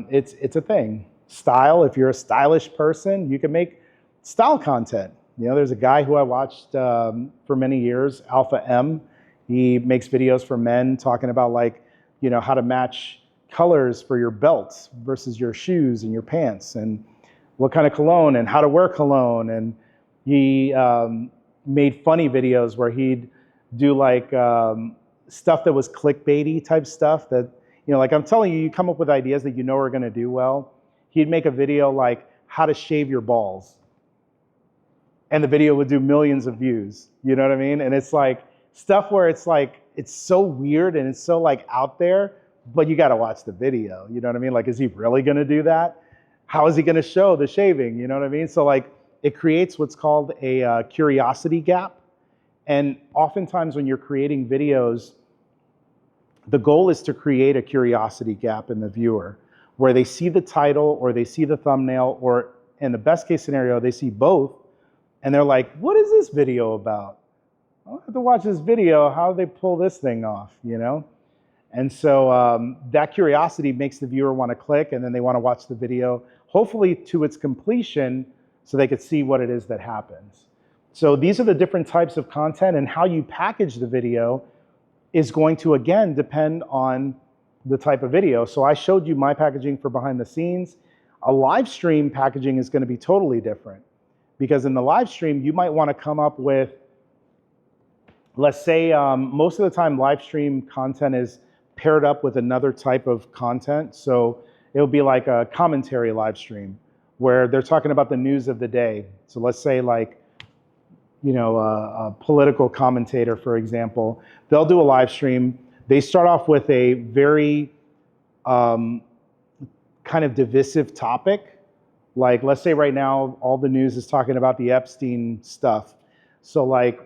It's a thing. Style, if you're a stylish person, you can make style content. You know, there's a guy who I watched for many years, Alpha M. He makes videos for men talking about like, you know, how to match colors for your belts versus your shoes and your pants, and what kind of cologne and how to wear cologne. And he made funny videos where he'd do like stuff that was clickbaity type stuff that, you know, like I'm telling you, you come up with ideas that you know are going to do well. He'd make a video like how to shave your balls. And the video would do millions of views. You know what I mean? And it's like stuff where it's like, it's so weird and it's so like out there, but you got to watch the video. You know what I mean? Like, is he really going to do that? How is he going to show the shaving? You know what I mean? So like it creates what's called a curiosity gap. And oftentimes when you're creating videos, the goal is to create a curiosity gap in the viewer where they see the title or they see the thumbnail, or in the best case scenario, they see both. And they're like, what is this video about? I'll have to watch this video. How do they pull this thing off, you know? And so that curiosity makes the viewer want to click, and then they want to watch the video, hopefully to its completion, so they could see what it is that happens. So these are the different types of content, and how you package the video is going to, again, depend on the type of video. So I showed you my packaging for behind the scenes. A live stream packaging is going to be totally different. Because in the live stream, you might want to come up with, let's say, most of the time live stream content is paired up with another type of content. So it'll be like a commentary live stream where they're talking about the news of the day. So let's say like, you know, a political commentator, for example, they'll do a live stream. They start off with a very kind of divisive topic. Like, let's say right now, all the news is talking about the Epstein stuff. So like,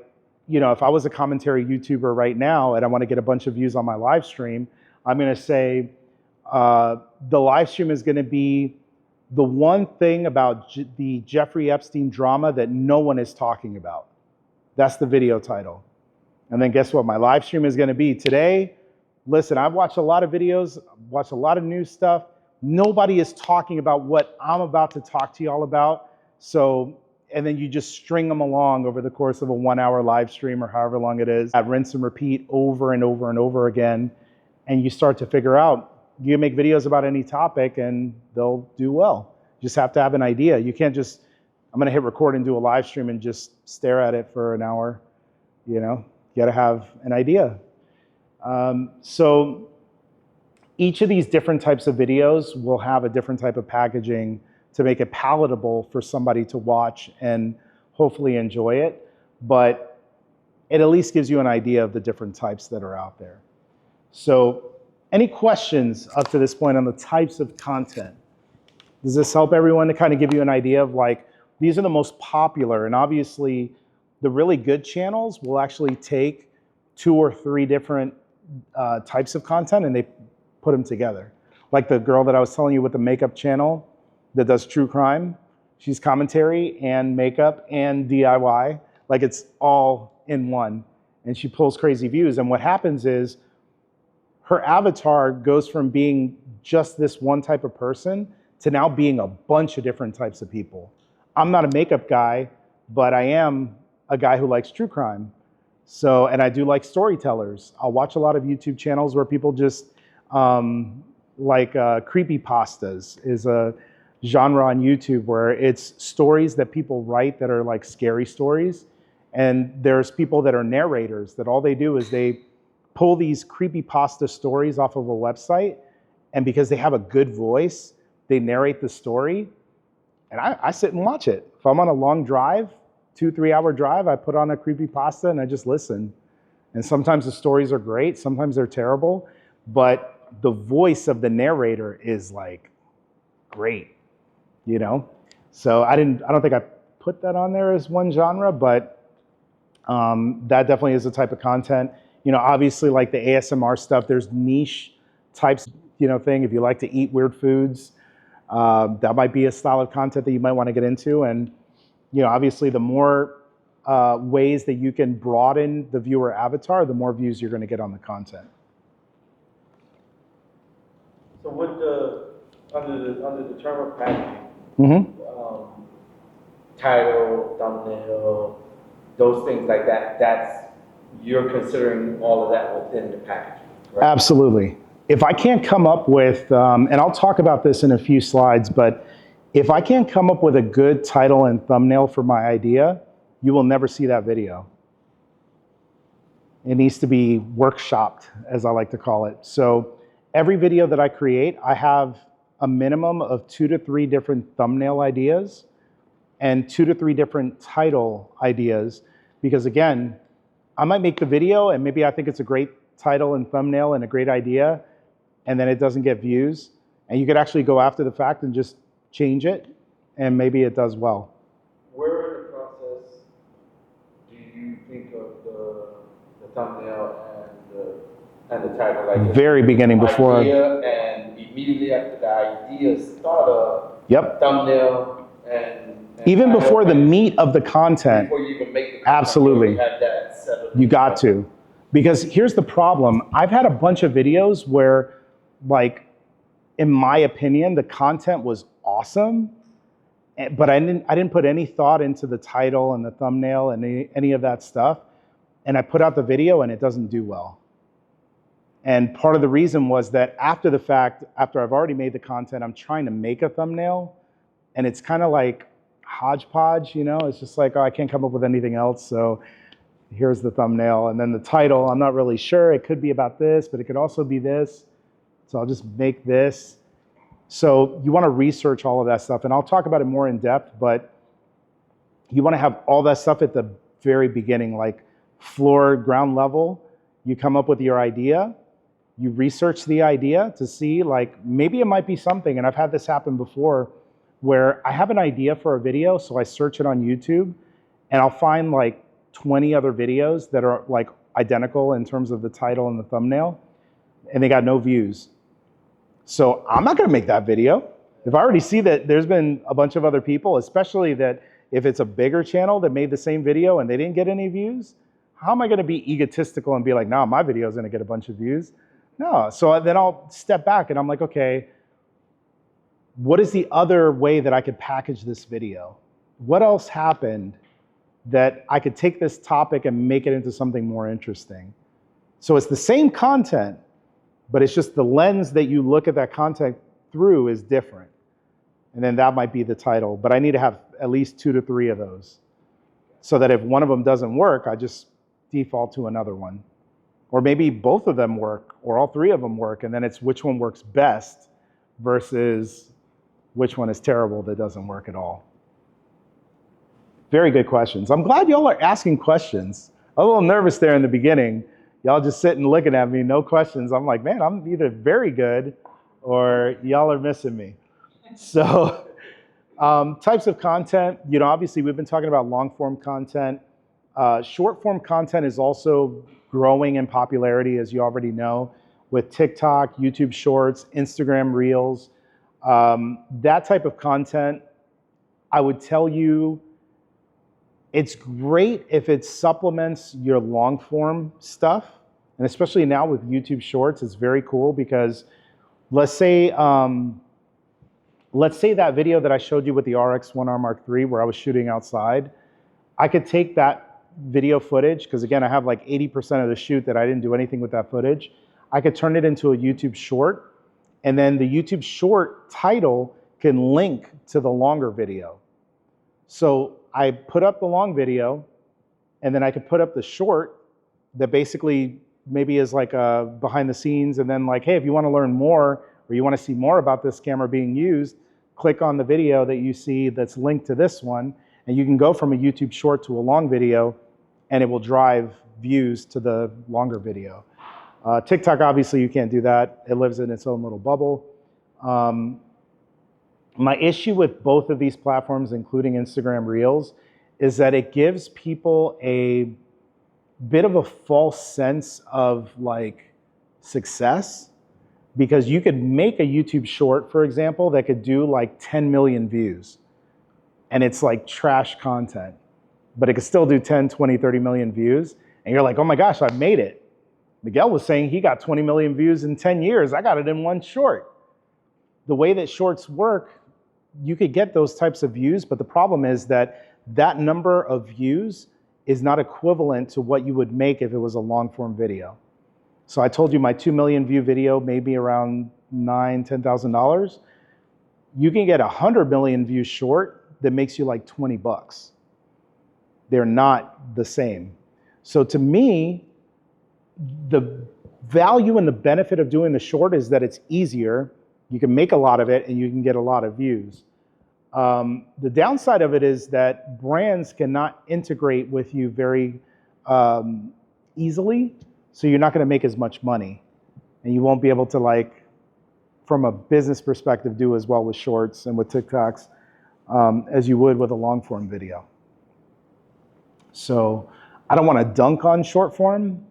you know, if I was a commentary YouTuber right now and I want to get a bunch of views on my live stream, I'm going to say the live stream is going to be the one thing about the Jeffrey Epstein drama that no one is talking about. That's the video title. And then guess what? My live stream is going to be today. Listen, I've watched a lot of videos, watched a lot of news stuff. Nobody is talking about what I'm about to talk to you all about. So, and then you just string them along over the course of a 1 hour live stream or however long it is. I rinse and repeat over and over and over again. And you start to figure out, you make videos about any topic and they'll do well. You just have to have an idea. You can't just, I'm going to hit record and do a live stream and just stare at it for an hour. You know, you got to have an idea. So each of these different types of videos will have a different type of packaging to make it palatable for somebody to watch and hopefully enjoy it. But it at least gives you an idea of the different types that are out there. So any questions up to this point on the types of content? Does this help everyone to kind of give you an idea of like, these are the most popular, and obviously the really good channels will actually take 2 or 3 different types of content and they put them together. Like the girl that I was telling you with the makeup channel that does true crime, she's commentary and makeup and DIY, like it's all in one, and she pulls crazy views. And what happens is her avatar goes from being just this one type of person to now being a bunch of different types of people. I'm not a makeup guy, but I am a guy who likes true crime. So, and I do like storytellers. I'll watch a lot of YouTube channels where people just, like creepypastas is a genre on YouTube where it's stories that people write that are like scary stories. And there's people that are narrators that all they do is they pull these creepypasta stories off of a website. And because they have a good voice, they narrate the story. And I sit and watch it. If I'm on a long drive, 2-3 hour drive, I put on a creepypasta and I just listen. And sometimes the stories are great, sometimes they're terrible, but the voice of the narrator is like great, you know? So I don't think I put that on there as one genre, but that definitely is a type of content. You know, obviously like the ASMR stuff, there's niche types, you know, thing. If you like to eat weird foods, That might be a style of content that you might want to get into. And, obviously the more ways that you can broaden the viewer avatar, the more views you're going to get on the content. So with under the term of packaging, title, thumbnail, those things like that, you're considering all of that within the packaging, right? Absolutely. If I can't come up with, and I'll talk about this in a few slides, but if I can't come up with a good title and thumbnail for my idea, you will never see that video. It needs to be workshopped, as I like to call it. So every video that I create, I have a minimum of 2 to 3 different thumbnail ideas and 2 to 3 different title ideas. Because again, I might make the video and maybe I think it's a great title and thumbnail and a great idea, and then it doesn't get views. And you could actually go after the fact and just change it, and maybe it does well. Where in the process do you think of the thumbnail and the title? Like Very beginning before. Idea, and immediately after the idea is thought of, Yep. thumbnail and Even title, before the and meat of the content. before you even make the Absolutely. you have that set up. You got to. Because here's the problem. I've had a bunch of videos where, like, in my opinion, the content was awesome, but I didn't put any thought into the title and the thumbnail and any of that stuff. And I put out the video and it doesn't do well. And part of the reason was that after the fact, after I've already made the content, I'm trying to make a thumbnail, and it's kind of like hodgepodge, It's just like, oh, I can't come up with anything else, so here's the thumbnail. And then the title, I'm not really sure. It could be about this, but it could also be this. So I'll just make this. So you want to research all of that stuff, and I'll talk about it more in depth, but you want to have all that stuff at the very beginning, like ground level. You come up with your idea, you research the idea to see, like, maybe it might be something. And I've had this happen before where I have an idea for a video, so I search it on YouTube, and I'll find like 20 other videos that are like identical in terms of the title and the thumbnail, and they got no views. So I'm not going to make that video. If I already see that there's been a bunch of other people, especially that if it's a bigger channel that made the same video and they didn't get any views, how am I going to be egotistical and be like, no, my video is going to get a bunch of views? No. So then I'll step back and I'm like, okay, what is the other way that I could package this video? What else happened that I could take this topic and make it into something more interesting? So it's the same content, but it's just the lens that you look at that content through is different. And then that might be the title, but I need to have at least 2 to 3 of those so that if one of them doesn't work, I just default to another one. Or maybe both of them work, or all 3 of them work, and then it's which one works best versus which one is terrible that doesn't work at all. Very good questions. I'm glad y'all are asking questions. I'm a little nervous there in the beginning. Y'all just sitting looking at me, no questions. I'm like, man, I'm either very good or y'all are missing me. So types of content, obviously we've been talking about long form content. Short form content is also growing in popularity, as you already know, with TikTok, YouTube Shorts, Instagram Reels. That type of content, I would tell you, it's great if it supplements your long form stuff. And especially now with YouTube Shorts, it's very cool because let's say that video that I showed you with the RX1R Mark III where I was shooting outside, I could take that video footage, because again, I have like 80% of the shoot that I didn't do anything with that footage. I could turn it into a YouTube short, and then the YouTube short title can link to the longer video. So I put up the long video, and then I could put up the short that basically maybe is like a behind the scenes, and then like, hey, if you want to learn more or you want to see more about this camera being used, click on the video that you see that's linked to this one, and you can go from a YouTube short to a long video, and it will drive views to the longer video. TikTok, obviously, you can't do that. It lives in its own little bubble. My issue with both of these platforms, including Instagram Reels, is that it gives people a bit of a false sense of like success, because you could make a YouTube short, for example, that could do like 10 million views. And it's like trash content, but it could still do 10, 20, 30 million views. And you're like, oh my gosh, I've made it. Miguel was saying he got 20 million views in 10 years. I got it in one short. The way that shorts work, you could get those types of views, but the problem is that that number of views is not equivalent to what you would make if it was a long form video. So I told you my 2 million view video made me around $9,000, $10,000. You can get a 100 million view short that makes you like 20 bucks. They're not the same. So to me, the value and the benefit of doing the short is that it's easier. You can make a lot of it and you can get a lot of views. The downside of it is that brands cannot integrate with you very easily, so you're not going to make as much money, and you won't be able to, like, from a business perspective, do as well with shorts and with TikToks as you would with a long form video. So I don't want to dunk on short form,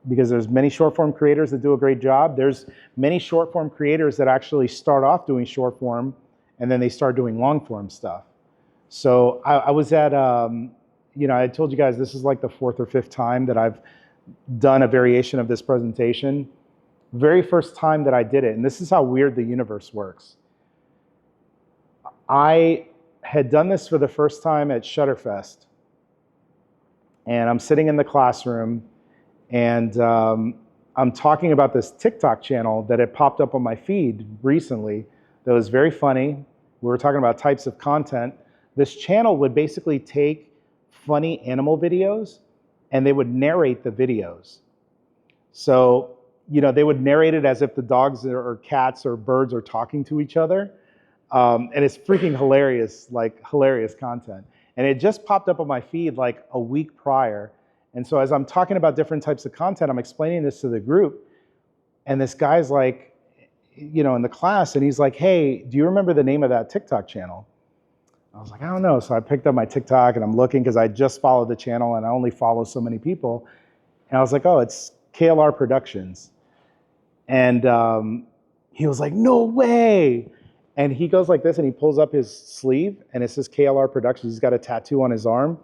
because there's many short form creators that do a great job. There's many short form creators that actually start off doing short form and then they start doing long form stuff. So I was at, I told you guys this is like the 4th or 5th time that I've done a variation of this presentation. Very first time that I did it, and this is how weird the universe works. I had done this for the first time at Shutterfest, and I'm sitting in the classroom, and I'm talking about this TikTok channel that had popped up on my feed recently that was very funny. We were talking about types of content. This channel would basically take funny animal videos and they would narrate the videos. So, they would narrate it as if the dogs or cats or birds are talking to each other. And it's freaking hilarious, like hilarious content. And it just popped up on my feed like a week prior. And so as I'm talking about different types of content, I'm explaining this to the group. And this guy's like, in the class, and he's like, hey, do you remember the name of that TikTok channel? I was like, I don't know. So I picked up my TikTok and I'm looking, because I just followed the channel and I only follow so many people. And I was like, oh, it's KLR Productions. And he was like, no way. And he goes like this and he pulls up his sleeve and it says KLR Productions. He's got a tattoo on his arm.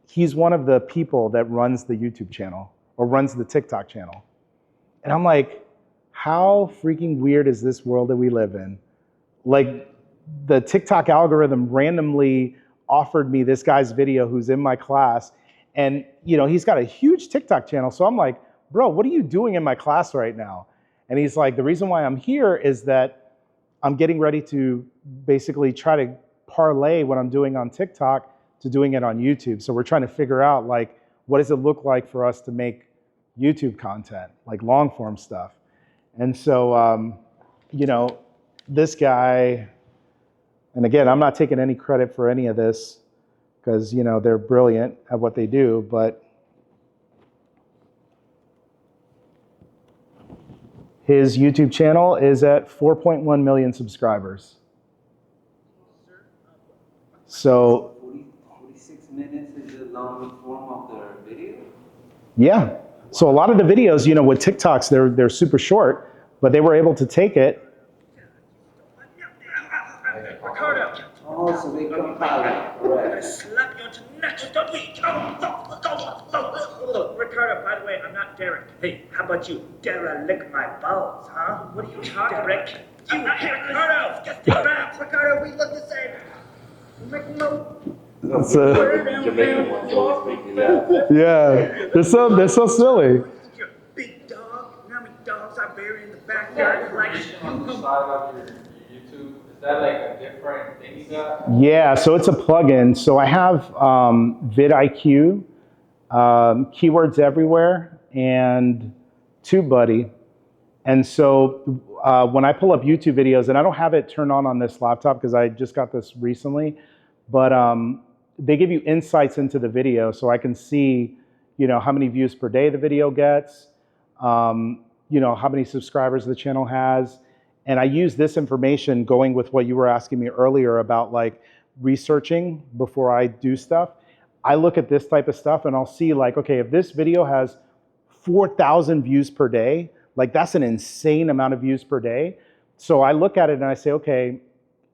He's one of the people that runs the YouTube channel or runs the TikTok channel. And I'm like, how freaking weird is this world that we live in? Like, the TikTok algorithm randomly offered me this guy's video who's in my class. And, he's got a huge TikTok channel. So I'm like, bro, what are you doing in my class right now? And he's like, the reason why I'm here is that I'm getting ready to basically try to parlay what I'm doing on TikTok to doing it on YouTube. So we're trying to figure out, like, what does it look like for us to make YouTube content, like long form stuff. And so, this guy, and again, I'm not taking any credit for any of this because, they're brilliant at what they do, but his YouTube channel is at 4.1 million subscribers. So 46 minutes is the long form of the video? Yeah. So a lot of the videos, with TikToks, they're super short, but they were able to take it. Oh, so they compile it, correct. Slap you on your neck, don't we? Ricardo, by the way, I'm not Derek. Hey, how about you? Dare lick my balls, huh? What are you talking, Derek? You, Ricardo! Ricardo, we look the same. Make no. That's Jamaican ones always make me laugh. Yeah, they're so silly. You're a big dog. How many dogs I bury in the backyard? Like, On the side of your YouTube, is that like a different thing you got? Yeah, so it's a plugin. So I have vidIQ, Keywords Everywhere, and TubeBuddy. And so when I pull up YouTube videos, and I don't have it turned on this laptop because I just got this recently, but they give you insights into the video, so I can see, how many views per day the video gets, how many subscribers the channel has. And I use this information, going with what you were asking me earlier about, like, researching before I do stuff. I look at this type of stuff and I'll see, like, okay, if this video has 4,000 views per day, Like that's an insane amount of views per day. So I look at it and I say, okay,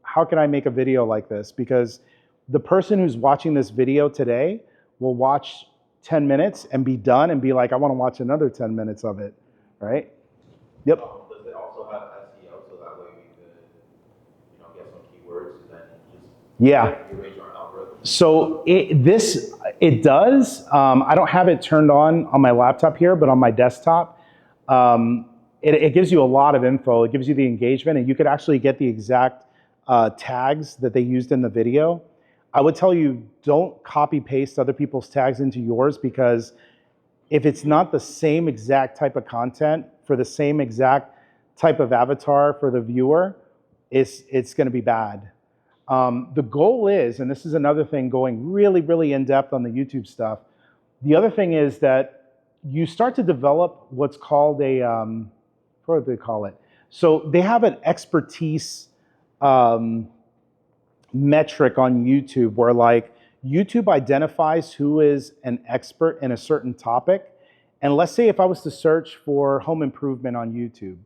how can I make a video like this? Because the person who's watching this video today will watch 10 minutes and be done and be like, I want to watch another 10 minutes of it, right? Yep. Does it also have SEO so that way we could, get some keywords and then just rearrange our algorithm? So it does. I don't have it turned on my laptop here, but on my desktop, it gives you a lot of info. It gives you the engagement, and you could actually get the exact tags that they used in the video. I would tell you, don't copy paste other people's tags into yours, because if it's not the same exact type of content for the same exact type of avatar for the viewer, it's going to be bad. The goal is, and this is another thing going really, really in depth on the YouTube stuff, the other thing is that you start to develop what's called a, what do they call it? So they have an expertise metric on YouTube where like YouTube identifies who is an expert in a certain topic. And let's say if I was to search for home improvement on YouTube,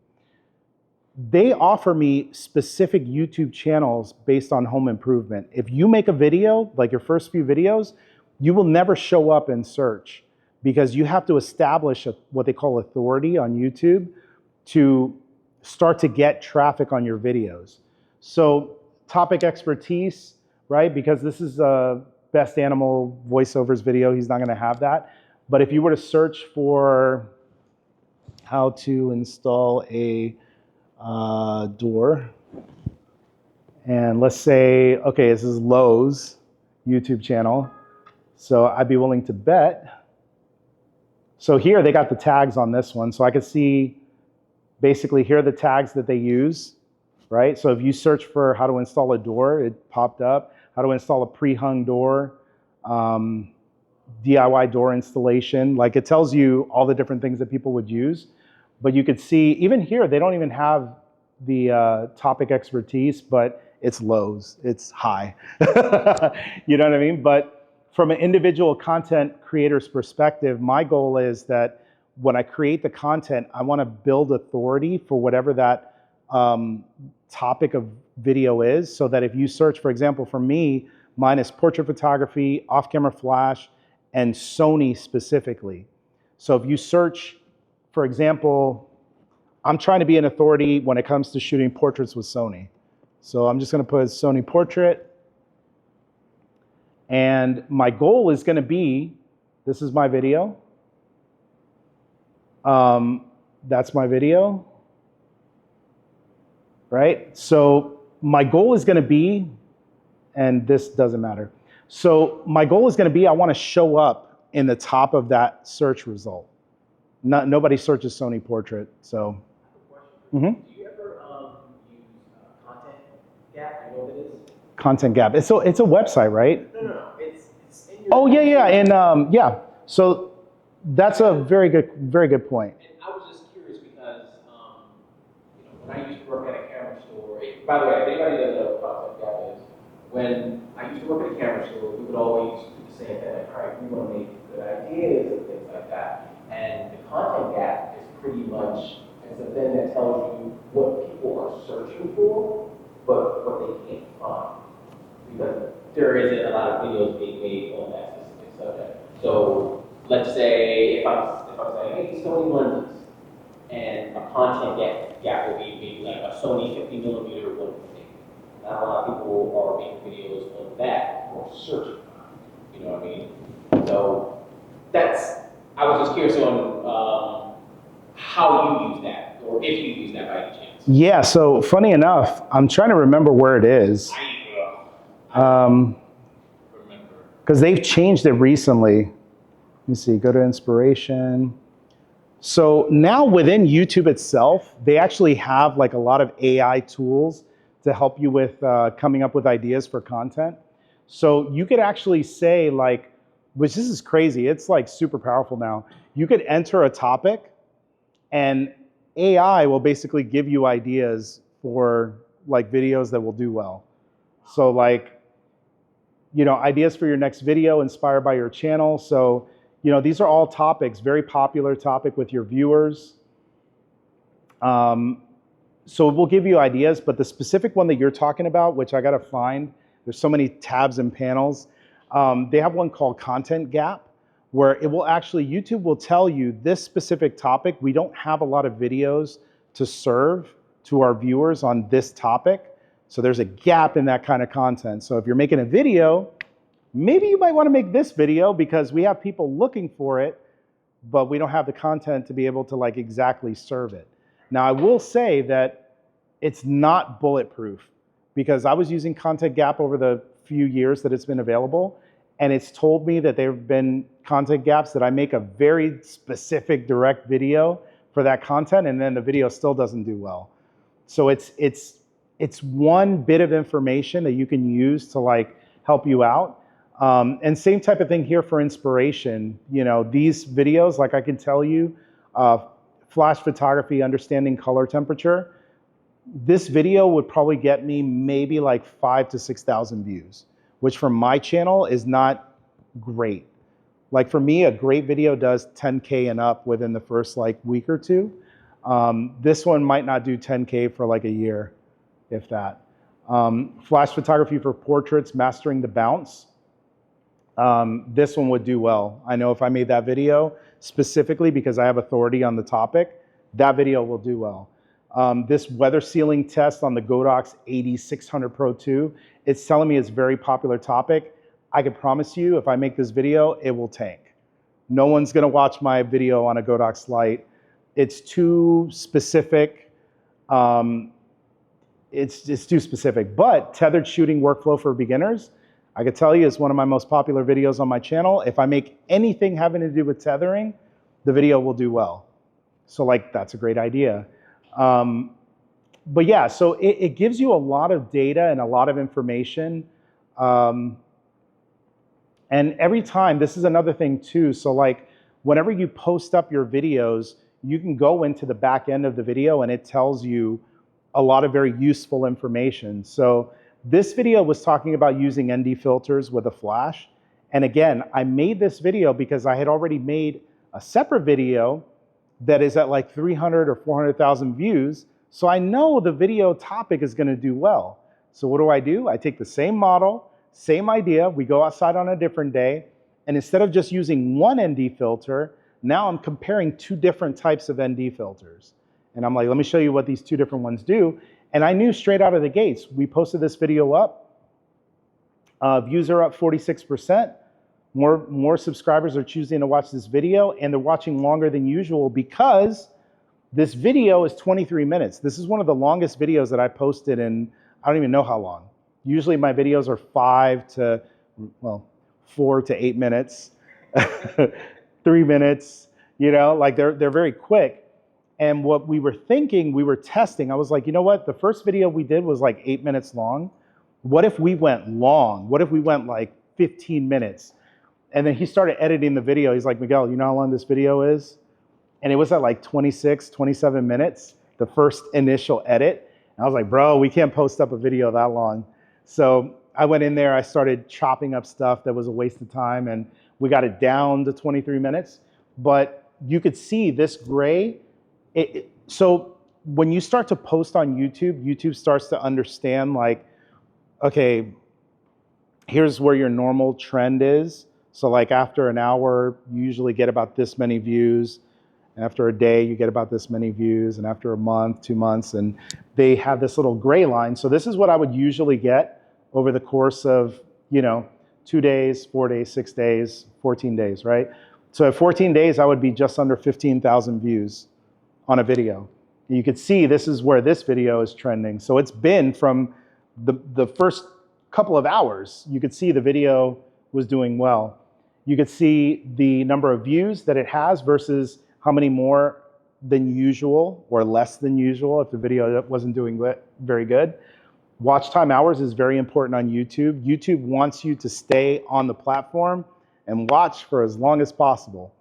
they offer me specific YouTube channels based on home improvement. If you make a video, like your first few videos, you will never show up in search because you have to establish what they call authority on YouTube to start to get traffic on your videos. So topic expertise, right? Because this is a best animal voiceovers video, he's not gonna have that. But if you were to search for how to install a door, and let's say, okay, this is Lowe's YouTube channel, so I'd be willing to bet. So here they got the tags on this one, so I could see basically here are the tags that they use, right? So if you search for how to install a door, it popped up. How to install a pre-hung door, DIY door installation. Like it tells you all the different things that people would use. But you could see, even here, they don't even have the topic expertise, but it's Lowe's, it's high. You know what I mean? But from an individual content creator's perspective, my goal is that when I create the content, I want to build authority for whatever that topic of video is, so that if you search, for example, for me, mine is portrait photography, off-camera flash, and Sony specifically. So if you search, for example, I'm trying to be an authority when it comes to shooting portraits with Sony. So I'm just going to put Sony portrait. And my goal is going to be, this is my video. That's my video. Right? So my goal is going to be, and this doesn't matter. So my goal is going to be, I want to show up in the top of that search result. Nobody searches Sony portrait, so. Do you ever use content gap? You know what it is? Content gap. It's a website, right? No. It's in your. Oh yeah, and yeah. So that's a very good point. And I was just curious because when I used to work at a camera store. By the way, if anybody doesn't know what content gap is, when I used to work at a camera store, we would always do the same thing. Like, all right, we want to make good ideas and things like that. And the content gap is pretty much it's a thing that tells you what people are searching for, but what they can't find. Because there isn't a lot of videos being made on that specific subject. So let's say if I'm saying, hey, Sony lenses, and a content gap will be maybe like a Sony 50mm 150. Not a lot of people are making videos on that or searching for it. You know what I mean? So I was just curious on how you use that, or if you use that by any chance. Yeah, so funny enough, I'm trying to remember where it is. I remember. Because they've changed it recently. Let me see, go to inspiration. So now within YouTube itself, they actually have like a lot of AI tools to help you with coming up with ideas for content. So you could actually say like, which this is crazy, it's like super powerful now. You could enter a topic and AI will basically give you ideas for like videos that will do well. So like, ideas for your next video inspired by your channel. So, these are all topics, very popular topic with your viewers. So it will give you ideas, but the specific one that you're talking about, which I gotta find, there's so many tabs and panels. They have one called Content Gap, where it will actually, YouTube will tell you this specific topic, we don't have a lot of videos to serve to our viewers on this topic. So there's a gap in that kind of content. So if you're making a video, maybe you might want to make this video because we have people looking for it, but we don't have the content to be able to like exactly serve it. Now I will say that it's not bulletproof because I was using Content Gap over the few years that it's been available, and it's told me that there have been content gaps that I make a very specific direct video for that content, and then the video still doesn't do well. So it's one bit of information that you can use to like help you out. And same type of thing here for inspiration. You know, these videos, like I can tell you, flash photography, understanding color temperature, this video would probably get me maybe like 5,000 to 6,000 views, which for my channel is not great. Like for me, a great video does 10K and up within the first like week or two. This one might not do 10K for like a year, if that. Flash photography for portraits, mastering the bounce. This one would do well. I know if I made that video specifically because I have authority on the topic, that video will do well. This weather sealing test on the Godox 8600 Pro 2, it's telling me it's a very popular topic. I can promise you if I make this video, it will tank. No one's gonna watch my video on a Godox Lite. It's too specific. It's too specific, but tethered shooting workflow for beginners, I could tell you is one of my most popular videos on my channel. If I make anything having to do with tethering, the video will do well. So like, that's a great idea. But yeah, so it gives you a lot of data and a lot of information. And every time, this is another thing too. So like, whenever you post up your videos, you can go into the back end of the video and it tells you a lot of very useful information. So this video was talking about using ND filters with a flash. And again, I made this video because I had already made a separate video that is at like 300 or 400,000 views. So I know the video topic is gonna do well. So what do? I take the same model, same idea, we go outside on a different day, and instead of just using one ND filter, now I'm comparing two different types of ND filters. And I'm like, let me show you what these two different ones do. And I knew straight out of the gates, we posted this video up, views are up 46%, more subscribers are choosing to watch this video, and they're watching longer than usual because this video is 23 minutes. This is one of the longest videos that I posted in, I don't even know how long. Usually my videos are 4 to 8 minutes, 3 minutes, you know, like they're very quick. And what we were thinking, we were testing, I was like, you know what? The first video we did was like 8 minutes long. What if we went long? What if we went like 15 minutes? And then he started editing the video. He's like, Miguel, you know how long this video is? And it was at like 26, 27 minutes, the first initial edit. And I was like, bro, we can't post up a video that long. So I went in there, I started chopping up stuff that was a waste of time, and we got it down to 23 minutes. But you could see this gray. So when you start to post on YouTube, YouTube starts to understand like, okay, here's where your normal trend is. So like after an hour, you usually get about this many views. After a day, you get about this many views. And after a month, 2 months, and they have this little gray line. So this is what I would usually get over the course of, 2 days, 4 days, 6 days, 14 days, right? So at 14 days, I would be just under 15,000 views on a video. And you could see this is where this video is trending. So it's been from the first couple of hours, you could see the video was doing well. You could see the number of views that it has versus how many more than usual or less than usual if the video wasn't doing very good. Watch time hours is very important on YouTube. YouTube wants you to stay on the platform and watch for as long as possible.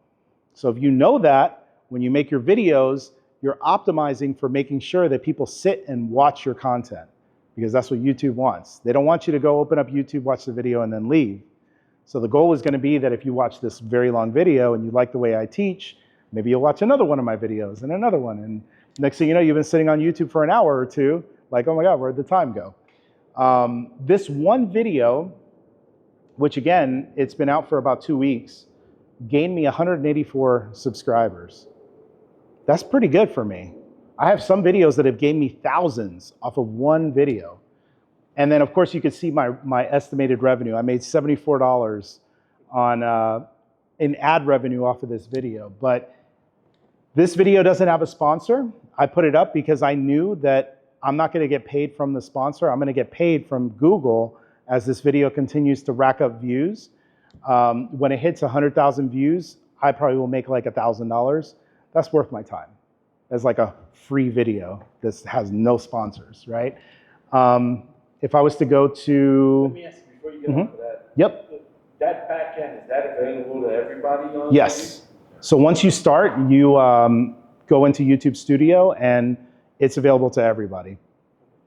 So if you know that, when you make your videos, you're optimizing for making sure that people sit and watch your content, because that's what YouTube wants. They don't want you to go open up YouTube, watch the video, and then leave. So the goal is going to be that if you watch this very long video and you like the way I teach, maybe you'll watch another one of my videos and another one. And Next thing you know, you've been sitting on YouTube for an hour or two, like, oh my God, where'd the time go? This one video, which again, it's been out for about 2 weeks, gained me 184 subscribers. That's pretty good for me. I have some videos that have gained me thousands off of one video. And then of course you can see my estimated revenue. I made $74 on in ad revenue off of this video. But this video doesn't have a sponsor. I put it up because I knew that I'm not gonna get paid from the sponsor. I'm gonna get paid from Google as this video continues to rack up views. When it hits 100,000 views, I probably will make like $1,000. That's worth my time. As like a free video. This has no sponsors, right? If I was to go to... Let me ask you before you get into that. Yep. That back end, is that available to everybody on Yes. So once you start, you go into YouTube Studio and it's available to everybody.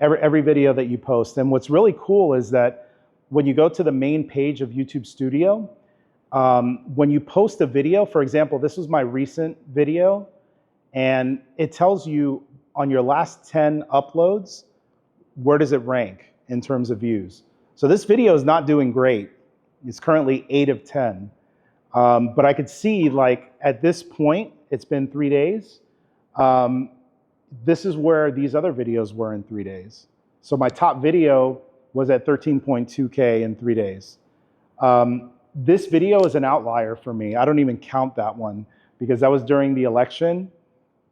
Every video that you post. And what's really cool is that when you go to the main page of YouTube Studio, when you post a video, for example, this was my recent video, and it tells you on your last 10 uploads, where does it rank in terms of views. So this video is not doing great. It's currently 8 of 10. But I could see, like, at this point, it's been 3 days. This is where these other videos were in 3 days. So my top video was at 13.2K in 3 days. This video is an outlier for me. I don't even count that one because that was during the election.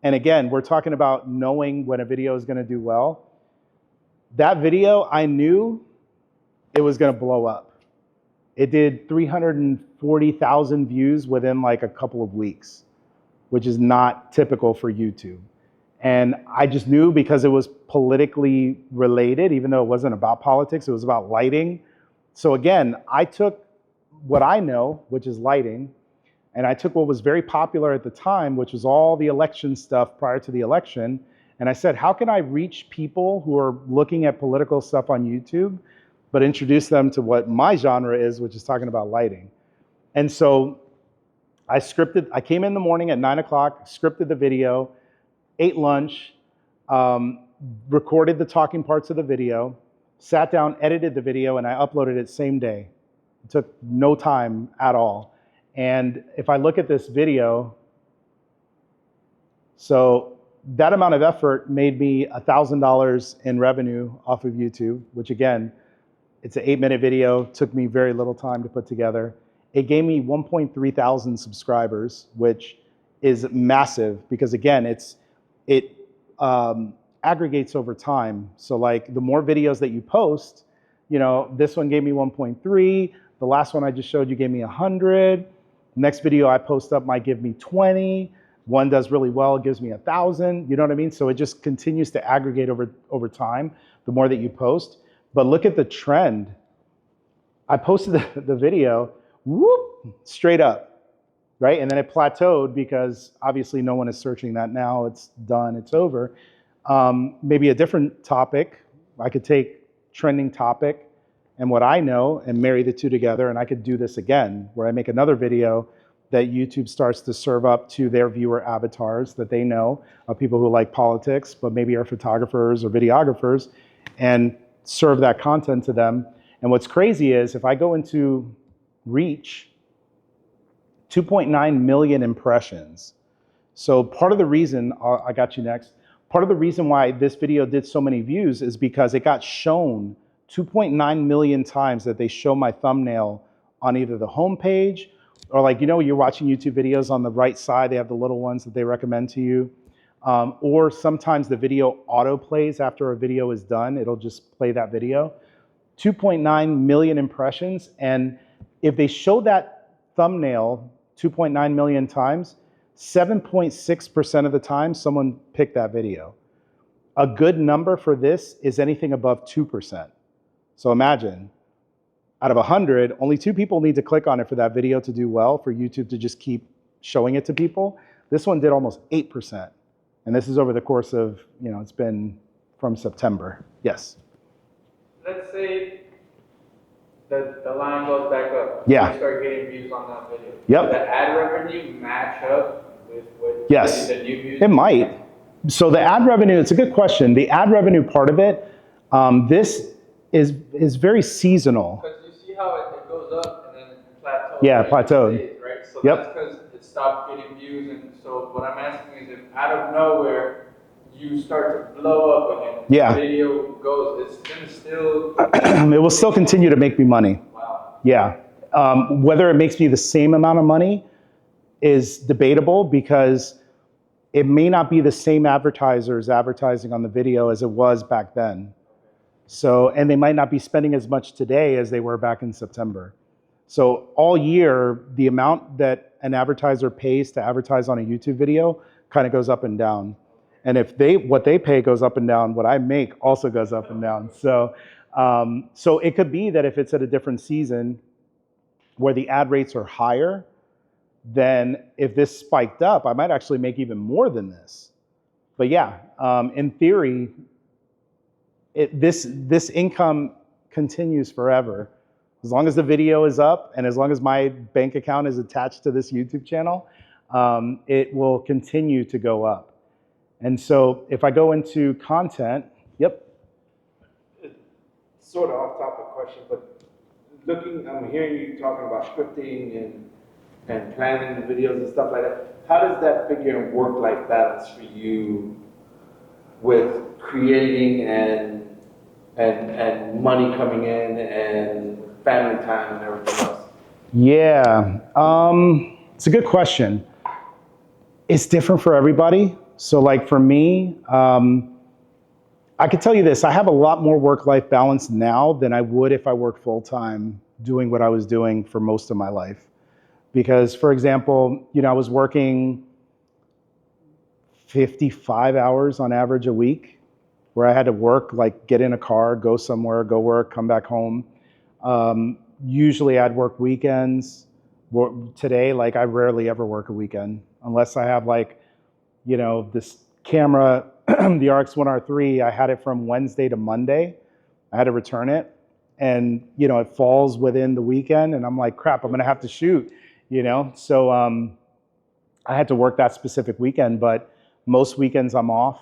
And again, we're talking about knowing when a video is gonna do well. That video, I knew it was gonna blow up. It did 340,000 views within like a couple of weeks, which is not typical for YouTube. And I just knew because it was politically related, even though it wasn't about politics, it was about lighting. So again, I took what I know, which is lighting, and I took what was very popular at the time, which was all the election stuff prior to the election, and I said, how can I reach people who are looking at political stuff on YouTube, but introduce them to what my genre is, which is talking about lighting. And so I came in the morning at 9 o'clock, scripted the video, ate lunch, recorded the talking parts of the video, sat down, edited the video, and I uploaded it same day. It took no time at all. And if I look at this video, so that amount of effort made me $1,000 in revenue off of YouTube, which again, it's an 8-minute video, took me very little time to put together. It gave me 1.3 thousand subscribers, which is massive because again, it aggregates over time. So like the more videos that you post, you know, this one gave me 1.3. The last one I just showed you gave me 100. Next video I post up might give me 20. One does really well, it gives me 1,000. You know what I mean? So it just continues to aggregate over time, the more that you post. But look at the trend. I posted the video, whoop, straight up, right? And then it plateaued because obviously no one is searching that now. It's done, it's over. Maybe a different topic. I could take trending topic and what I know and marry the two together, and I could do this again, where I make another video that YouTube starts to serve up to their viewer avatars that they know of people who like politics, but maybe are photographers or videographers, and serve that content to them. And what's crazy is if I go into reach, 2.9 million impressions. So part of the reason, I got you next, part of the reason why this video did so many views is because it got shown 2.9 million times that they show my thumbnail on either the home page or, like, you know, you're watching YouTube videos on the right side, they have the little ones that they recommend to you. Or sometimes the video auto plays after a video is done, it'll just play that video. 2.9 million impressions, and if they show that thumbnail 2.9 million times, 7.6% of the time someone picked that video. A good number for this is anything above 2%. So imagine, out of 100, only 2 people need to click on it for that video to do well, for YouTube to just keep showing it to people. This one did almost 8%. And this is over the course of, you know, it's been from September. Yes? Let's say the line goes back up. Yeah. You start getting views on that video. Yep. Does the ad revenue match up with what Yes. the new views? It might. So the ad revenue, it's a good question. The ad revenue part of it, this is very seasonal. Because you see how it goes up and then it plateaus. Yeah, right? plateaued. It stays, right? So Yep. that's because it stopped getting views. And so what I'm asking is if out of nowhere you start to blow up again, Yeah. the video goes, it's going to still, It will still continue to make me money. wow. Yeah. Whether it makes me the same amount of money is debatable because it may not be the same advertisers advertising on the video as it was back then. So, and they might not be spending as much today as they were back in September. So all year, the amount that an advertiser pays to advertise on a YouTube video kind of goes up and down. And if what they pay goes up and down, what I make also goes up and down. So, so it could be that if it's at a different season where the ad rates are higher, then if this spiked up, I might actually make even more than this. But yeah, in theory, this income continues forever. As long as the video is up and as long as my bank account is attached to this YouTube channel, it will continue to go up. And so if I go into content, yep. Sort of off-topic question, but I'm hearing you talking about scripting and planning the videos and stuff like that. How does that figure in work-life balance for you with creating and money coming in and family time and everything else? Yeah, it's a good question. It's different for everybody. So like for me, I could tell you this, I have a lot more work-life balance now than I would if I worked full-time doing what I was doing for most of my life. Because, for example, I was working 55 hours on average a week, where I had to work, like get in a car, go somewhere, go work, come back home. Usually I'd work weekends. Today, like I rarely ever work a weekend, unless I have like, this camera, the RX1R3, I had it from Wednesday to Monday. I had to return it. And, it falls within the weekend and I'm like, crap, I'm gonna have to shoot. So I had to work that specific weekend, but most weekends I'm off.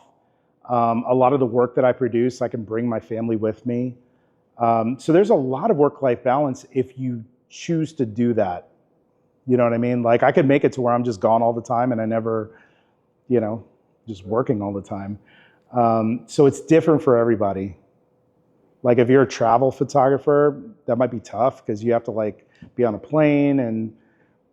A lot of the work that I produce, I can bring my family with me. So there's a lot of work-life balance if you choose to do that. You know what I mean? Like I could make it to where I'm just gone all the time and I never, just working all the time. So it's different for everybody. Like if you're a travel photographer, that might be tough because you have to like be on a plane and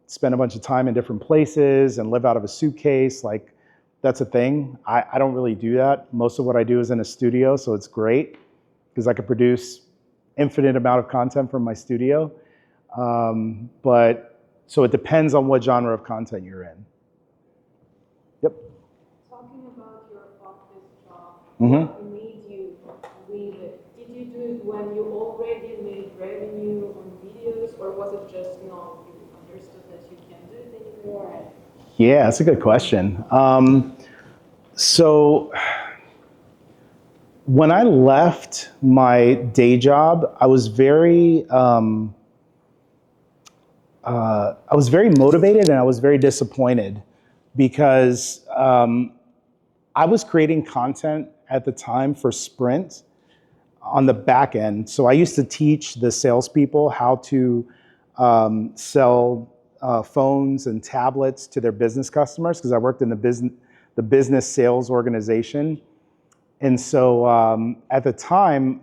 spend a bunch of time in different places and live out of a suitcase. Like that's a thing. I don't really do that. Most of what I do is in a studio, so it's great because I could produce infinite amount of content from my studio. But so it depends on what genre of content you're in. Yep. Talking about your office job, Mm-hmm. what made you leave it? Did you do it when you already made revenue on videos, or was it just, you understood that you can't do it anymore? Yeah, that's a good question. So when I left my day job, I was very motivated and I was very disappointed because I was creating content at the time for Sprint on the back end. So I used to teach the salespeople how to sell phones and tablets to their business customers because I worked in the business sales organization. And so at the time,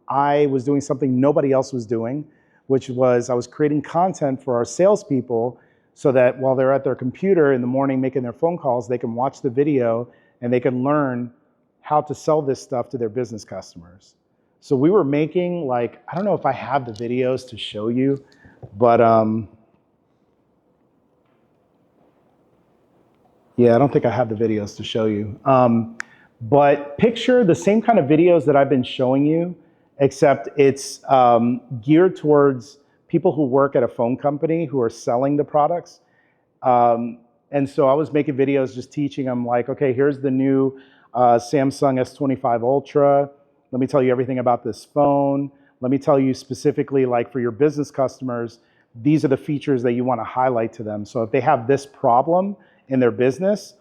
I was doing something nobody else was doing, which was I was creating content for our salespeople so that while they're at their computer in the morning making their phone calls, they can watch the video and they can learn how to sell this stuff to their business customers. So we were making like, I don't know if I have the videos to show you, but yeah, I don't think I have the videos to show you. But picture the same kind of videos that I've been showing you, except it's geared towards people who work at a phone company who are selling the products. And so I was making videos just teaching them like, okay, here's the new Samsung S25 Ultra. Let me tell you everything about this phone. Let me tell you specifically, like for your business customers, these are the features that you want to highlight to them. So if they have this problem in their business,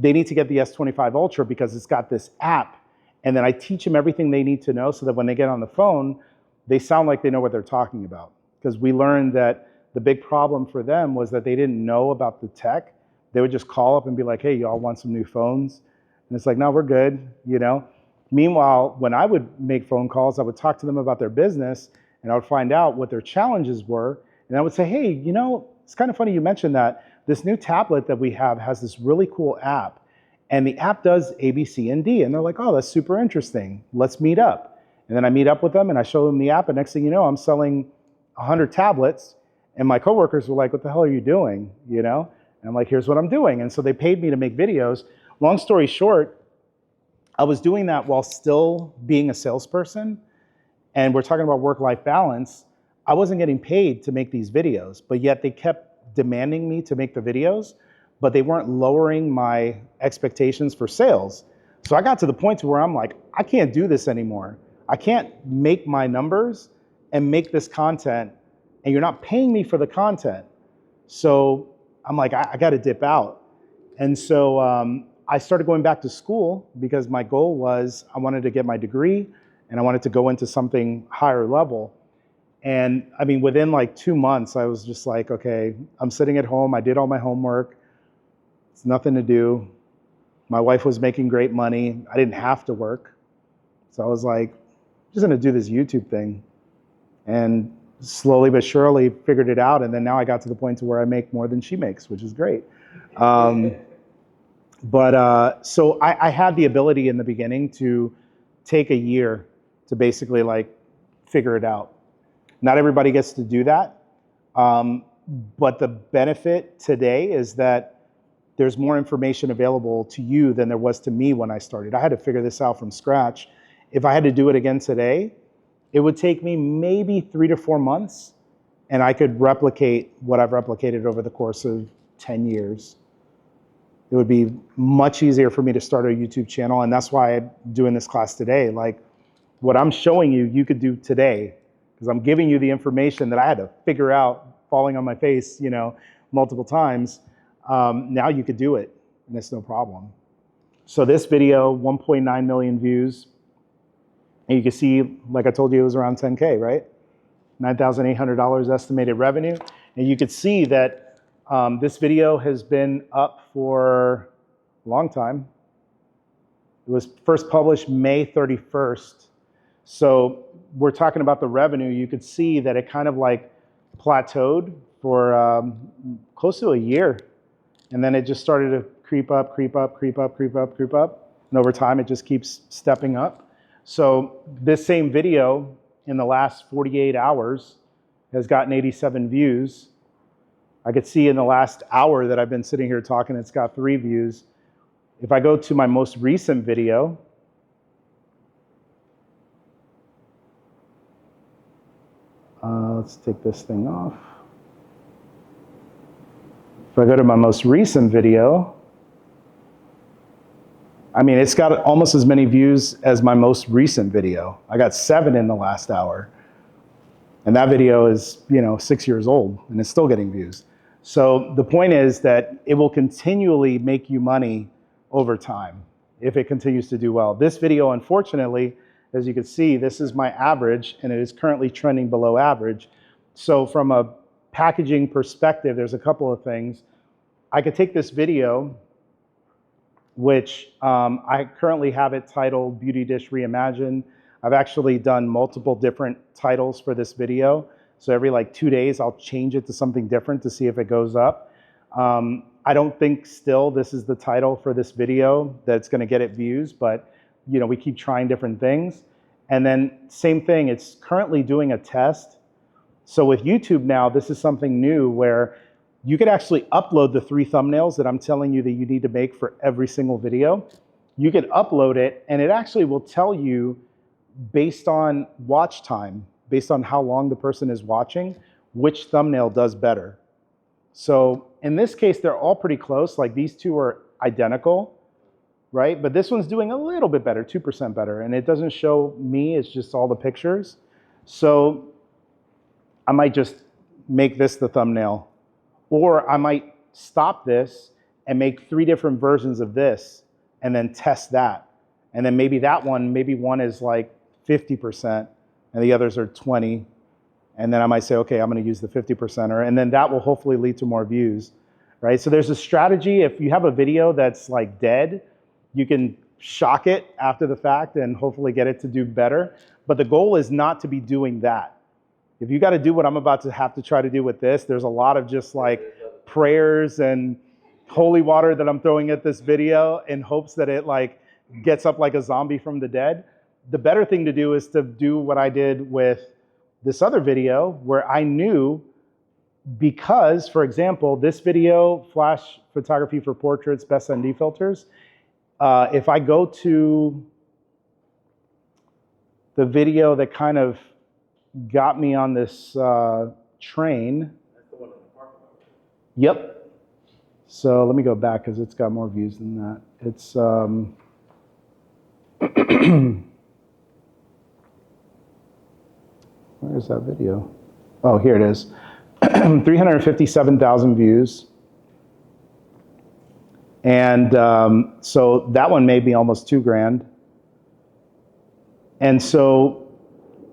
they need to get the S25 Ultra because it's got this app. And then I teach them everything they need to know so that when they get on the phone, they sound like they know what they're talking about. Because we learned that the big problem for them was that they didn't know about the tech. They would just call up and be like, hey, y'all want some new phones? And it's like, no, we're good, you know? Meanwhile, when I would make phone calls, I would talk to them about their business and I would find out what their challenges were. And I would say, hey, you know, it's kind of funny you mentioned that. This new tablet that we have has this really cool app. And the app does A, B, C, and D. And they're like, oh, that's super interesting. Let's meet up. And then I meet up with them and I show them the app. And next thing you know, I'm selling 100 tablets. And my coworkers were like, what the hell are you doing? You know? And I'm like, here's what I'm doing. And so they paid me to make videos. Long story short, I was doing that while still being a salesperson. And we're talking about work-life balance. I wasn't getting paid to make these videos, but yet they kept demanding me to make the videos, but they weren't lowering my expectations for sales. So I got to the point to where I'm like, I can't do this anymore. I can't make my numbers and make this content, and you're not paying me for the content. So I'm like, I got to dip out. And so I started going back to school because my goal was I wanted to get my degree and I wanted to go into something higher level. And I mean, within like 2 months, I was just like, okay, I'm sitting at home. I did all my homework. It's nothing to do. My wife was making great money. I didn't have to work. So I was like, I'm just gonna do this YouTube thing. And slowly but surely figured it out. And then now I got to the point to where I make more than she makes, which is great. So I had the ability in the beginning to take a year to basically like figure it out. Not everybody gets to do that. But the benefit today is that there's more information available to you than there was to me when I started. I had to figure this out from scratch. If I had to do it again today, it would take me maybe 3 to 4 months, and I could replicate what I've replicated over the course of 10 years. It would be much easier for me to start a YouTube channel, and that's why I'm doing this class today. Like, what I'm showing you, you could do today, because I'm giving you the information that I had to figure out falling on my face, you know, multiple times. Now you could do it, and it's no problem. So this video, 1.9 million views. And you can see, like I told you, it was around 10K, right? $9,800 estimated revenue. And you could see that this video has been up for a long time. It was first published May 31st. So we're talking about the revenue. You could see that it kind of like plateaued for close to a year. And then it just started to creep up, creep up, creep up, creep up, creep up. And over time, it just keeps stepping up. So this same video in the last 48 hours has gotten 87 views. I could see in the last hour that I've been sitting here talking, it's got 3 views. If I go to my most recent video, let's take this thing off. If I go to my most recent video, I mean, it's got almost as many views as my most recent video. I got 7 in the last hour. And that video is, 6 years old, and it's still getting views. So the point is that it will continually make you money over time if it continues to do well. This video, unfortunately, as you can see, this is my average, and it is currently trending below average. So from a packaging perspective, there's a couple of things. I could take this video, which I currently have it titled Beauty Dish Reimagined. I've actually done multiple different titles for this video. So every like 2 days, I'll change it to something different to see if it goes up. I don't think still this is the title for this video that's gonna get it views, but we keep trying different things. And then same thing, it's currently doing a test. So with YouTube now, this is something new where you could actually upload the 3 thumbnails that I'm telling you that you need to make for every single video. You could upload it, and it actually will tell you based on watch time, based on how long the person is watching, which thumbnail does better. So in this case, they're all pretty close. Like these 2 are identical, right? But this one's doing a little bit better, 2% better. And it doesn't show me, it's just all the pictures. So I might just make this the thumbnail. Or I might stop this and make 3 different versions of this and then test that. And then maybe one is like 50% and the others are 20. And then I might say, okay, I'm going to use the 50%er, and then that will hopefully lead to more views, right? So there's a strategy. If you have a video that's like dead, you can shock it after the fact and hopefully get it to do better. But the goal is not to be doing that. If you got to do what I'm about to have to try to do with this, there's a lot of just like prayers and holy water that I'm throwing at this video in hopes that it like gets up like a zombie from the dead. The better thing to do is to do what I did with this other video where I knew, because, for example, this video, flash photography for portraits, best ND filters, if I go to the video that kind of got me on this train. That's the one in the parking lot. Yep. So let me go back because it's got more views than that. It's where's that video? Oh, here it is. 357,000 views. And so that one made me almost $2,000. And so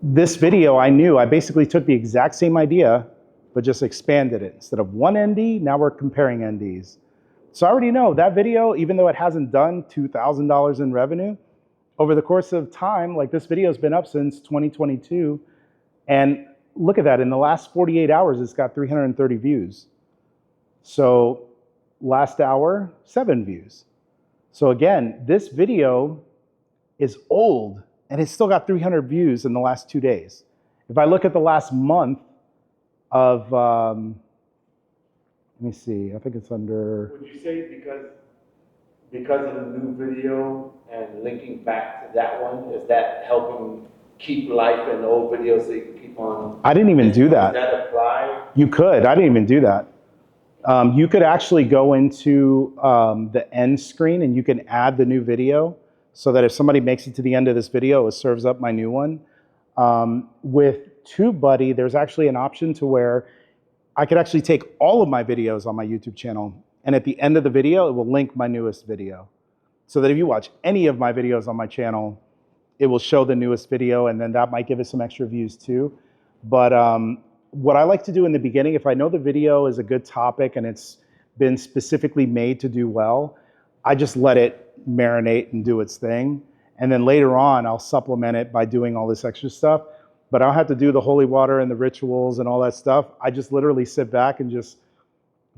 this video, I basically took the exact same idea, but just expanded it. Instead of one ND, now we're comparing NDs. So I already know that video, even though it hasn't done $2,000 in revenue, over the course of time, like this video has been up since 2022. And look at that, in the last 48 hours, it's got 330 views. So last hour, 7 views. So again, this video is old and it's still got 300 views in the last 2 days. If I look at the last month of, let me see, I think it's under. Would you say because of the new video and linking back to that one, is that helping keep life in the old videos so you can keep on? I didn't even do that. Does that apply? You could, I didn't even do that. You could actually go into the end screen and you can add the new video so that if somebody makes it to the end of this video, it serves up my new one. With TubeBuddy, there's actually an option to where I could actually take all of my videos on my YouTube channel, and at the end of the video, it will link my newest video. So that if you watch any of my videos on my channel, it will show the newest video, and then that might give it some extra views too. But what I like to do in the beginning, if I know the video is a good topic and it's been specifically made to do well, I just let it marinate and do its thing. And then later on, I'll supplement it by doing all this extra stuff. But I don't have to do the holy water and the rituals and all that stuff. I just literally sit back and just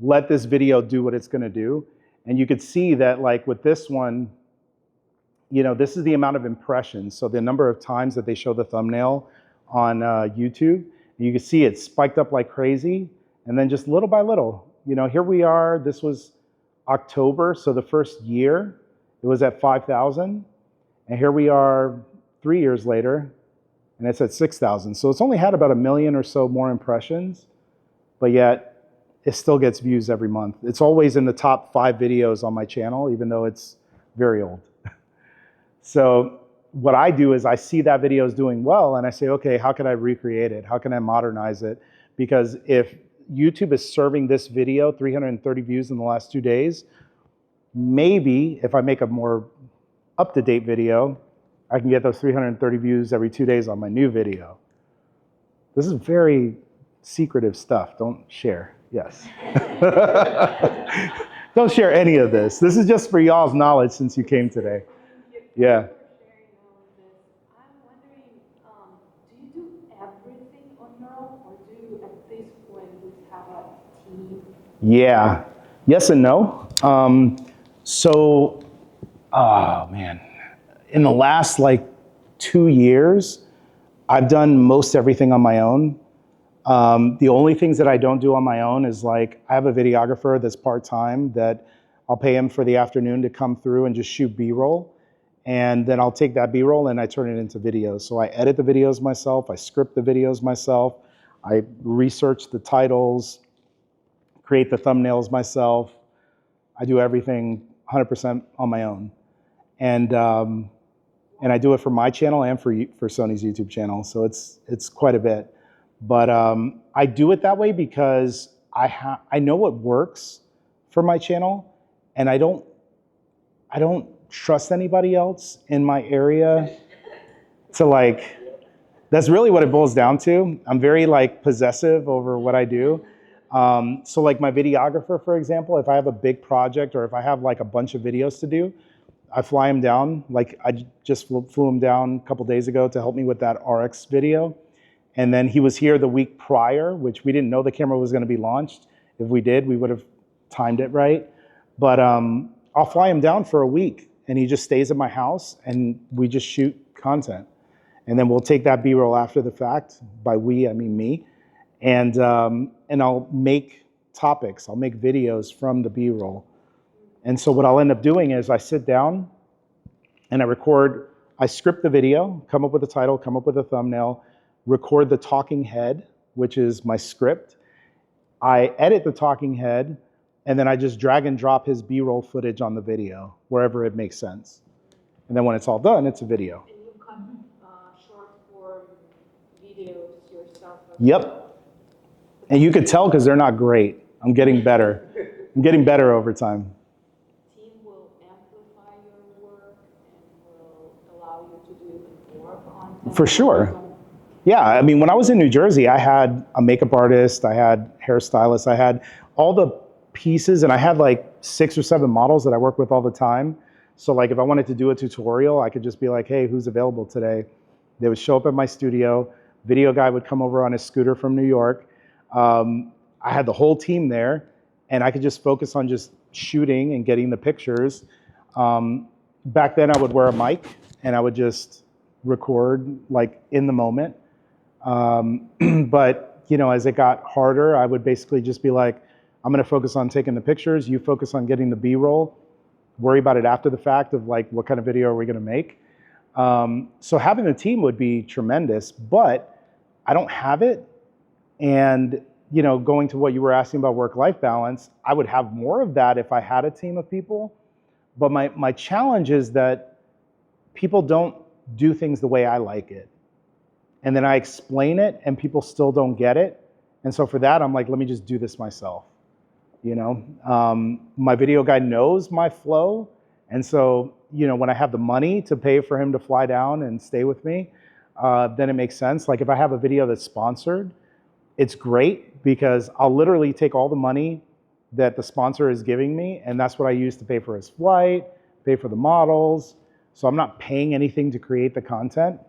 let this video do what it's gonna do. And you could see that like with this one, you know, this is the amount of impressions. So the number of times that they show the thumbnail on YouTube, you can see it spiked up like crazy. And then just little by little, you know, here we are, this was October. So the first year it was at 5,000. And here we are 3 years later and it's at 6,000. So it's only had about 1 million or so more impressions, but yet it still gets views every month. It's always in the top 5 videos on my channel, even though it's very old. So what I do is I see that video is doing well and I say, okay, how can I recreate it? How can I modernize it? Because if YouTube is serving this video 330 views in the last 2 days, maybe if I make a more up-to-date video, I can get those 330 views every 2 days on my new video. This is very secretive stuff. Don't share. Yes. Don't share any of this. This is just for y'all's knowledge since you came today. Yeah. I'm wondering, do you do everything on your own, or do you at this point have a team? Yeah. Yes and no. Oh man, in the last like 2 years, I've done most everything on my own. The only things that I don't do on my own is like, I have a videographer that's part-time that I'll pay him for the afternoon to come through and just shoot B-roll. And then I'll take that B-roll and I turn it into videos. So I edit the videos myself, I script the videos myself, I research the titles, create the thumbnails myself. I do everything 100% on my own. And I do it for my channel and for Sony's YouTube channel. So it's quite a bit. But I do it that way because I know what works for my channel. and I don't trust anybody else in my area to like, that's really what it boils down to. I'm very like possessive over what I do. So like my videographer, for example, if I have a big project or if I have like a bunch of videos to do, I fly him down. Like I just flew him down a couple days ago to help me with that RX video. And then he was here the week prior, which we didn't know the camera was going to be launched. If we did, we would have timed it right. But I'll fly him down for a week and he just stays at my house and we just shoot content. And then we'll take that B-roll after the fact. By we, I mean me. And I'll make topics. I'll make videos from the B-roll. And so what I'll end up doing is I sit down and I script the video, come up with a title, come up with a thumbnail, record the talking head, which is my script. I edit the talking head, and then I just drag and drop his B-roll footage on the video, wherever it makes sense. And then when it's all done, it's a video. And you cut short form videos yourself? Yep. And you could tell because they're not great. I'm getting better. I'm getting better over time. Team will amplify your work and will allow you to do even more content? For sure. Yeah, I mean, when I was in New Jersey, I had a makeup artist, I had hairstylist, I had all the pieces, and I had like 6 or 7 models that I work with all the time. So like if I wanted to do a tutorial, I could just be like, hey, who's available today? They would show up at my studio. Video guy would come over on his scooter from New York. I had the whole team there, and I could just focus on just shooting and getting the pictures. Back then I would wear a mic and I would just record like in the moment. But you know, as it got harder, I would basically just be like, I'm going to focus on taking the pictures. You focus on getting the B-roll. Worry about it after the fact of like, what kind of video are we going to make? So having a team would be tremendous, but I don't have it. And you know, going to what you were asking about work-life balance, I would have more of that if I had a team of people. But my challenge is that people don't do things the way I like it. And then I explain it and people still don't get it. And so for that, I'm like, let me just do this myself. You know, my video guy knows my flow. And so, you know, when I have the money to pay for him to fly down and stay with me, then it makes sense. Like if I have a video that's sponsored, it's great because I'll literally take all the money that the sponsor is giving me, and that's what I use to pay for his flight, pay for the models. So I'm not paying anything to create the content.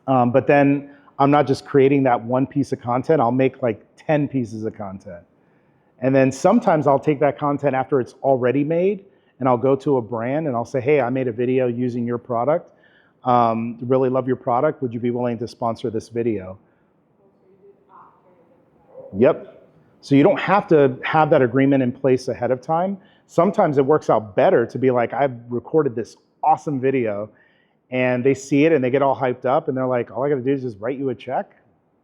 But then I'm not just creating that one piece of content, I'll make like 10 pieces of content. And then sometimes I'll take that content after it's already made, and I'll go to a brand and I'll say, hey, I made a video using your product. Really love your product. Would you be willing to sponsor this video? Yep. So you don't have to have that agreement in place ahead of time. Sometimes it works out better to be like, I've recorded this awesome video, and they see it and they get all hyped up and they're like, all I gotta do is just write you a check.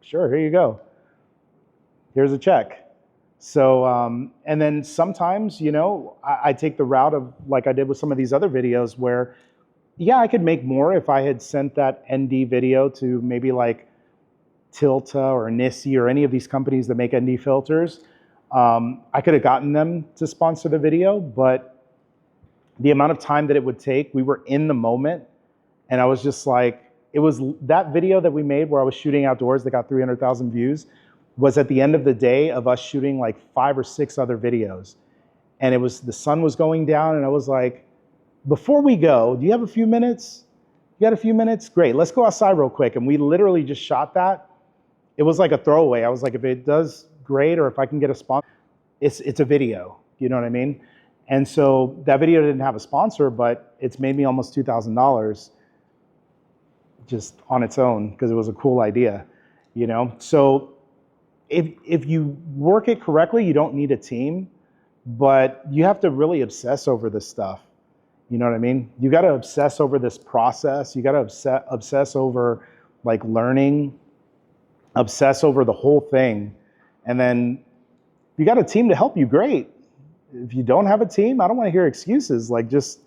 Sure, here you go. Here's a check. So, and then sometimes, you know, I take the route of like I did with some of these other videos where, yeah, I could make more if I had sent that ND video to maybe like Tilta or Nissi or any of these companies that make ND filters. I could have gotten them to sponsor the video, but the amount of time that it would take, we were in the moment, and I was just like, it was that video that we made where I was shooting outdoors that got 300,000 views was at the end of the day of us shooting like 5 or 6 other videos. And it was, the sun was going down, and I was like, before we go, do you have a few minutes? You got a few minutes? Great, let's go outside real quick. And we literally just shot that. It was like a throwaway. I was like, if it does great, or if I can get a sponsor, it's a video, you know what I mean? And so that video didn't have a sponsor, but it's made me almost $2,000 just on its own because it was a cool idea, you know? So if you work it correctly, you don't need a team, but you have to really obsess over this stuff. You know what I mean? You got to obsess over this process. You got to obsess over like learning, obsess over the whole thing. And then if you got a team to help you, great. If you don't have a team, I don't want to hear excuses. Like, just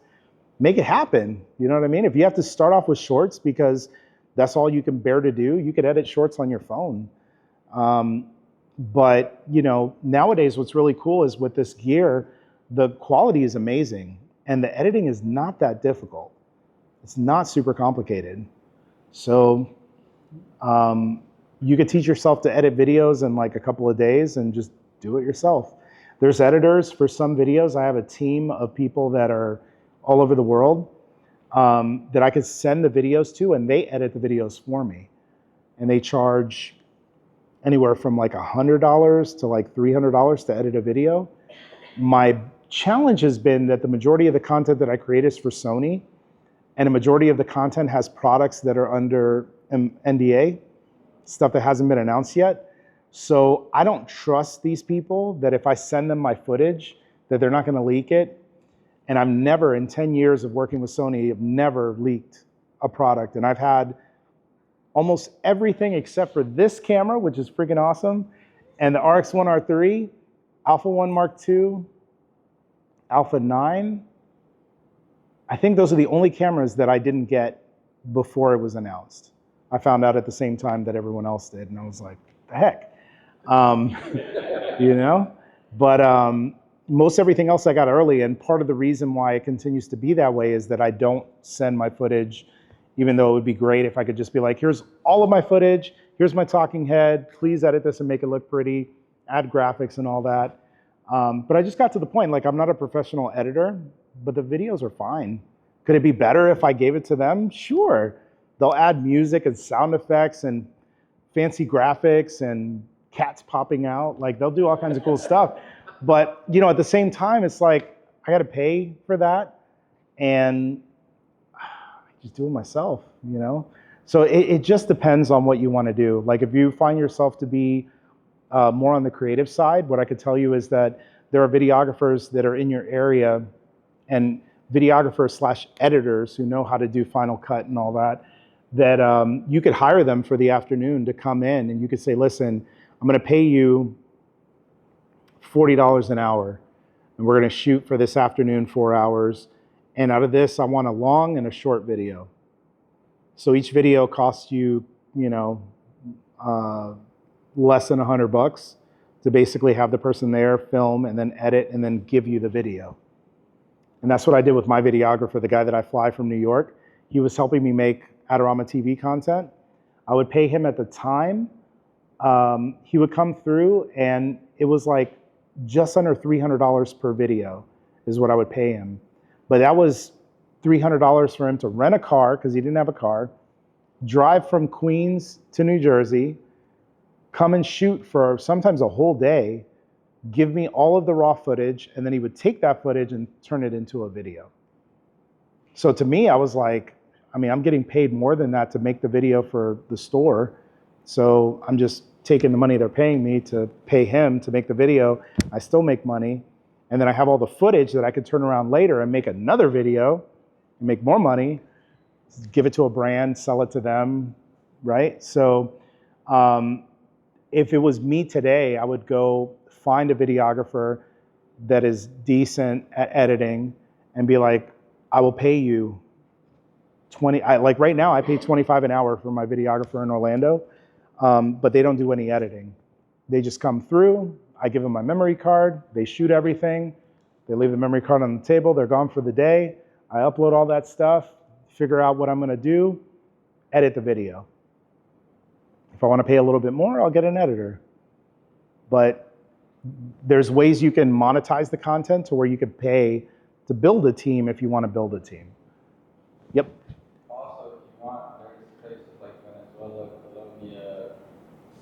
make it happen. You know what I mean? If you have to start off with shorts because that's all you can bear to do, you could edit shorts on your phone. But you know, nowadays what's really cool is with this gear, the quality is amazing, and the editing is not that difficult. It's not super complicated. So you could teach yourself to edit videos in like a couple of days and just do it yourself. There's editors for some videos. I have a team of people that are all over the world that I could send the videos to, and they edit the videos for me. And they charge anywhere from like $100 to like $300 to edit a video. My challenge has been that the majority of the content that I create is for Sony, and a majority of the content has products that are under NDA, stuff that hasn't been announced yet. So I don't trust these people that if I send them my footage, that they're not gonna leak it. And I've never, in 10 years of working with Sony, I've never leaked a product. And I've had almost everything except for this camera, which is freaking awesome, and the RX1 R3, Alpha 1 Mark II, Alpha 9. I think those are the only cameras that I didn't get before it was announced. I found out at the same time that everyone else did, and I was like, the heck? You know? But most everything else I got early, and part of the reason why it continues to be that way is that I don't send my footage, even though it would be great if I could just be like, here's all of my footage, here's my talking head, please edit this and make it look pretty, add graphics and all that. But I just got to the point, like I'm not a professional editor, but the videos are fine. Could it be better if I gave it to them? Sure. They'll add music and sound effects and fancy graphics and cats popping out. Like they'll do all kinds of cool stuff. But you know, at the same time, it's like, I gotta pay for that. And I just do it myself, you know? So it just depends on what you wanna do. Like if you find yourself to be more on the creative side, what I could tell you is that there are videographers that are in your area and videographers / editors who know how to do Final Cut and all that, that you could hire them for the afternoon to come in and you could say, listen, I'm gonna pay you $40 an hour and we're gonna shoot for this afternoon 4 hours. And out of this, I want a long and a short video. So each video costs you, you know, less than $100 to basically have the person there film and then edit and then give you the video. And that's what I did with my videographer, the guy that I fly from New York. He was helping me make Adorama TV content. I would pay him at the time. He would come through and it was like just under $300 per video is what I would pay him. But that was $300 for him to rent a car because he didn't have a car, drive from Queens to New Jersey, come and shoot for sometimes a whole day, give me all of the raw footage, and then he would take that footage and turn it into a video. So to me, I was like, I mean, I'm getting paid more than that to make the video for the store. So I'm just taking the money they're paying me to pay him to make the video. I still make money. And then I have all the footage that I could turn around later and make another video and make more money, give it to a brand, sell it to them, right? So if it was me today, I would go find a videographer that is decent at editing and be like, I will pay you 20, like right now I pay $25 an hour for my videographer in Orlando, but they don't do any editing. They just come through, I give them my memory card, they shoot everything, they leave the memory card on the table, they're gone for the day, I upload all that stuff, figure out what I'm gonna do, edit the video. If I wanna pay a little bit more, I'll get an editor. But there's ways you can monetize the content to where you could pay to build a team if you wanna build a team. Yep. Also, if you want, there's places like Venezuela, Colombia,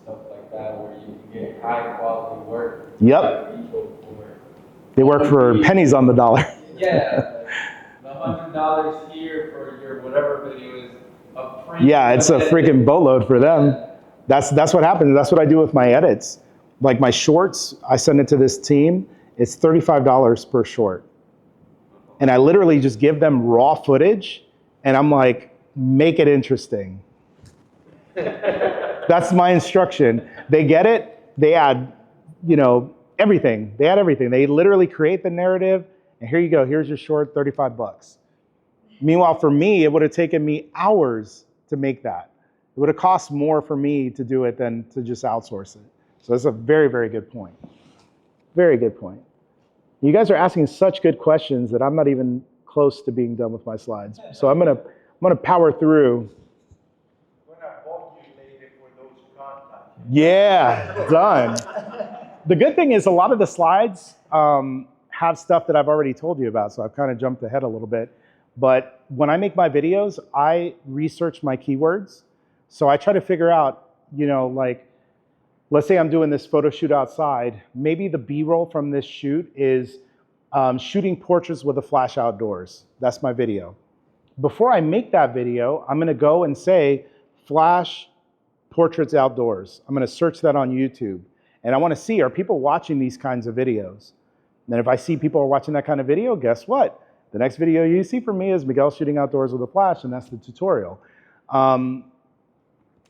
stuff like that, where you can get high quality work. Yep. People for They work for pennies on the dollar. yeah, like the $100 here for your whatever video is a premium. Yeah, it's a freaking boatload for them. That's what happens. That's what I do with my edits. Like my shorts, I send it to this team. It's $35 per short. And I literally just give them raw footage and I'm like, make it interesting. That's my instruction. They get it, they add, you know, everything. They add everything. They literally create the narrative and here you go, here's your short, $35. Meanwhile, for me, it would have taken me hours to make that. It would have cost more for me to do it than to just outsource it. So that's a very, very good point. Very good point. You guys are asking such good questions that I'm not even close to being done with my slides. So I'm gonna power through. When I bought you later for those contacts. Yeah, done. The good thing is a lot of the slides have stuff that I've already told you about, so I've kind of jumped ahead a little bit. But when I make my videos, I research my keywords. So I try to figure out, you know, like, let's say I'm doing this photo shoot outside. Maybe the B-roll from this shoot is shooting portraits with a flash outdoors. That's my video. Before I make that video, I'm gonna go and say, flash portraits outdoors. I'm gonna search that on YouTube. And I wanna see, are people watching these kinds of videos? And then if I see people are watching that kind of video, guess what? The next video you see from me is Miguel shooting outdoors with a flash, and that's the tutorial.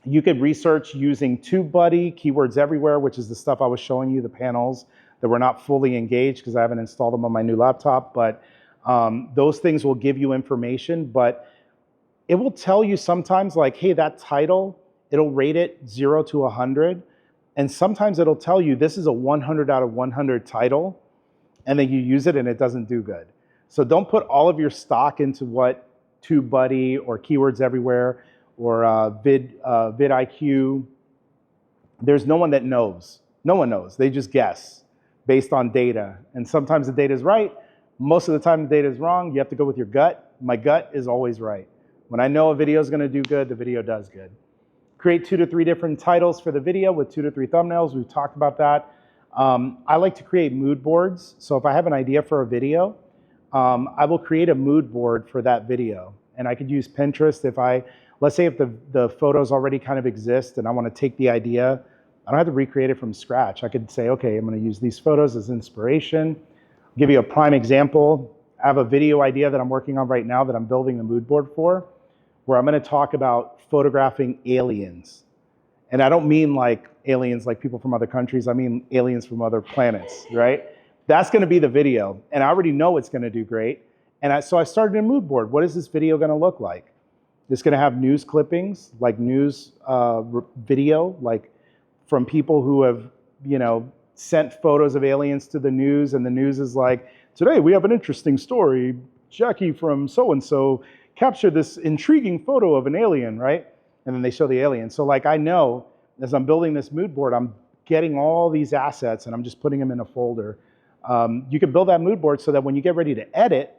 You could research using TubeBuddy, Keywords Everywhere, which is the stuff I was showing you, the panels that were not fully engaged because I haven't installed them on my new laptop. But those things will give you information, but it will tell you sometimes like, hey, that title, it'll rate it 0 to 100. And sometimes it'll tell you this is a 100 out of 100 title, and then you use it and it doesn't do good. So don't put all of your stock into what TubeBuddy or Keywords Everywhere or vidIQ. There's no one that knows. No one knows. They just guess based on data. And sometimes the data is right. Most of the time the data is wrong. You have to go with your gut. My gut is always right. When I know a video is going to do good, the video does good. Create 2 to 3 different titles for the video with 2 to 3 thumbnails. We've talked about that. I like to create mood boards. So if I have an idea for a video, I will create a mood board for that video. And I could use Pinterest if let's say if the photos already kind of exist and I want to take the idea, I don't have to recreate it from scratch. I could say, okay, I'm going to use these photos as inspiration. I'll give you a prime example. I have a video idea that I'm working on right now that I'm building the mood board for, where I'm going to talk about photographing aliens. And I don't mean like aliens like people from other countries. I mean aliens from other planets, right? That's going to be the video. And I already know it's going to do great. And so I started a mood board. What is this video going to look like? It's going to have news clippings, like news video, like from people who have, you know, sent photos of aliens to the news. And the news is like, today we have an interesting story. Jackie from so-and-so captured this intriguing photo of an alien, right? And then they show the alien. So like I know as I'm building this mood board, I'm getting all these assets and I'm just putting them in a folder. You can build that mood board so that when you get ready to edit,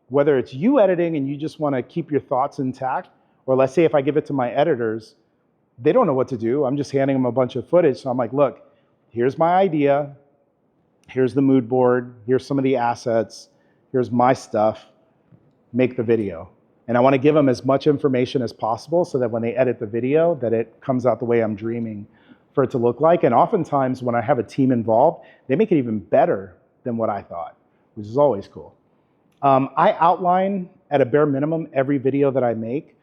whether it's you editing and you just want to keep your thoughts intact, or let's say if I give it to my editors, they don't know what to do. I'm just handing them a bunch of footage. So I'm like, look, here's my idea. Here's the mood board. Here's some of the assets. Here's my stuff. Make the video. And I want to give them as much information as possible so that when they edit the video, that it comes out the way I'm dreaming for it to look like. And oftentimes when I have a team involved, they make it even better than what I thought, which is always cool. I outline at a bare minimum every video that I make.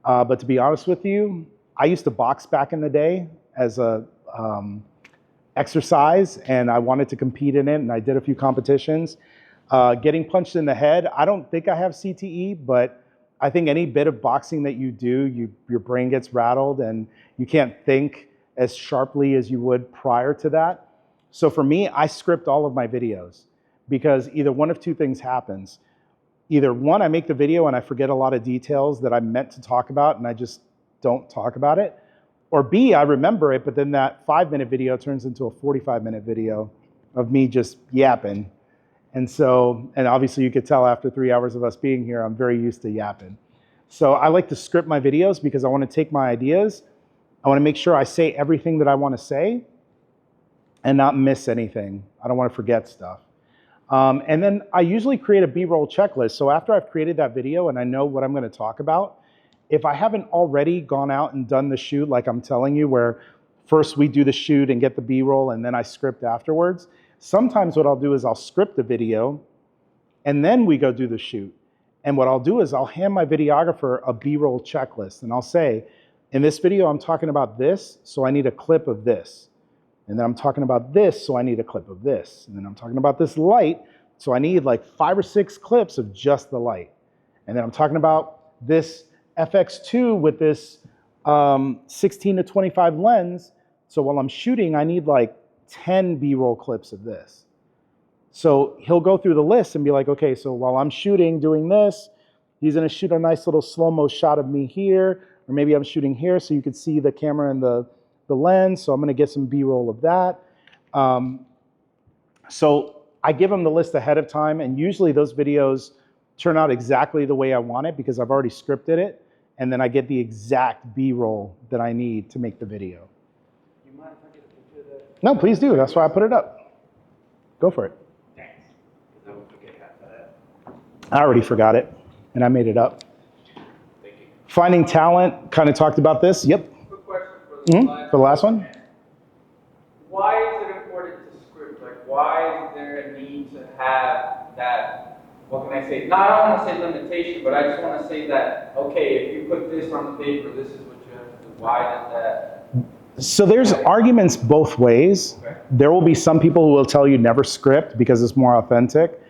But to be honest with you, I used to box back in the day as a exercise, and I wanted to compete in it, and I did a few competitions. Getting punched in the head, I don't think I have CTE, but I think any bit of boxing that you do, your brain gets rattled, and you can't think as sharply as you would prior to that. So for me, I script all of my videos because either one of two things happens. Either one, I make the video and I forget a lot of details that I meant to talk about and I just don't talk about it. Or B, I remember it, but then that 5-minute video turns into a 45-minute video of me just yapping. And so, and obviously you could tell after 3 hours of us being here, I'm very used to yapping. So I like to script my videos because I want to take my ideas. I want to make sure I say everything that I want to say and not miss anything. I don't want to forget stuff. And then I usually create a B-roll checklist. So after I've created that video and I know what I'm going to talk about, if I haven't already gone out and done the shoot, like I'm telling you, where first we do the shoot and get the B-roll and then I script afterwards, sometimes what I'll do is I'll script the video and then we go do the shoot. And what I'll do is I'll hand my videographer a B-roll checklist and I'll say, in this video, I'm talking about this, so I need a clip of this. And then I'm talking about this, so I need a clip of this. And then I'm talking about this light, so I need like 5 or 6 clips of just the light. And then I'm talking about this FX2 with this 16 to 25 lens. So while I'm shooting, I need like 10 B-roll clips of this. So he'll go through the list and be like, okay, so while I'm shooting, doing this, he's gonna shoot a nice little slow-mo shot of me here, or maybe I'm shooting here so you can see the camera and the lens, so I'm gonna get some B-roll of that. So I give him the list ahead of time, and usually those videos turn out exactly the way I want it because I've already scripted it, and then I get the exact B-roll that I need to make the video. You mind if I get a picture of that? No, please do. That's why I put it up. Go for it. Thanks. Because I would forget half of that. I already forgot it, and I made it up. Thank you. Finding talent, kind of talked about this. Yep. Quick question for the For the last one? Why is it important to script? Like, why is there a need to have that, what can I say? No, I don't want to say limitation, but I just want to say that, okay, if you put this on the paper, this is what you have to do. Why does that? So there's arguments both ways. Okay. There will be some people who will tell you never script because it's more authentic.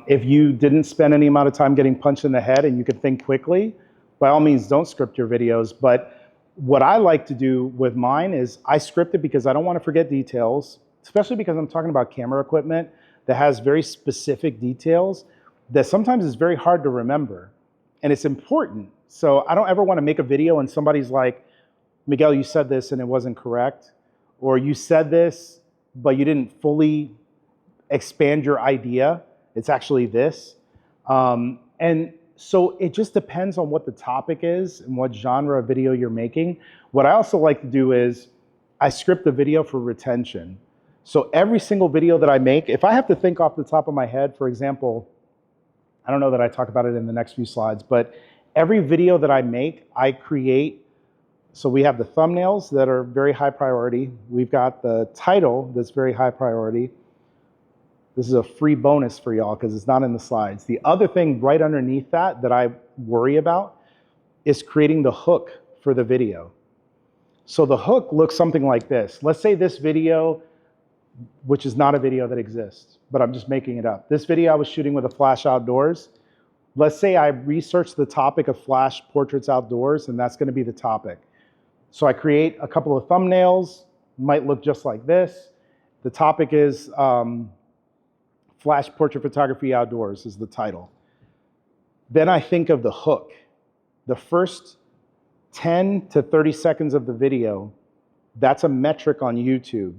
If you didn't spend any amount of time getting punched in the head and you could think quickly, by all means, don't script your videos. But what I like to do with mine is I script it because I don't want to forget details, especially because I'm talking about camera equipment that has very specific details that sometimes is very hard to remember. And it's important. So I don't ever want to make a video and somebody's like, Miguel, you said this and it wasn't correct. Or you said this, but you didn't fully expand your idea. It's actually this. And so it just depends on what the topic is and what genre of video you're making. What I also like to do is I script the video for retention. So every single video that I make, if I have to think off the top of my head, for example, I don't know that I talk about it in the next few slides, but every video that I make, I create. So we have the thumbnails that are very high priority. We've got the title that's very high priority. This is a free bonus for y'all because it's not in the slides. The other thing right underneath that I worry about is creating the hook for the video. So the hook looks something like this. Let's say this video, which is not a video that exists, but I'm just making it up. This video I was shooting with a flash outdoors. Let's say I researched the topic of flash portraits outdoors, and that's gonna be the topic. So I create a couple of thumbnails, might look just like this. The topic is Flash Portrait Photography Outdoors is the title. Then I think of the hook. The first 10 to 30 seconds of the video, that's a metric on YouTube.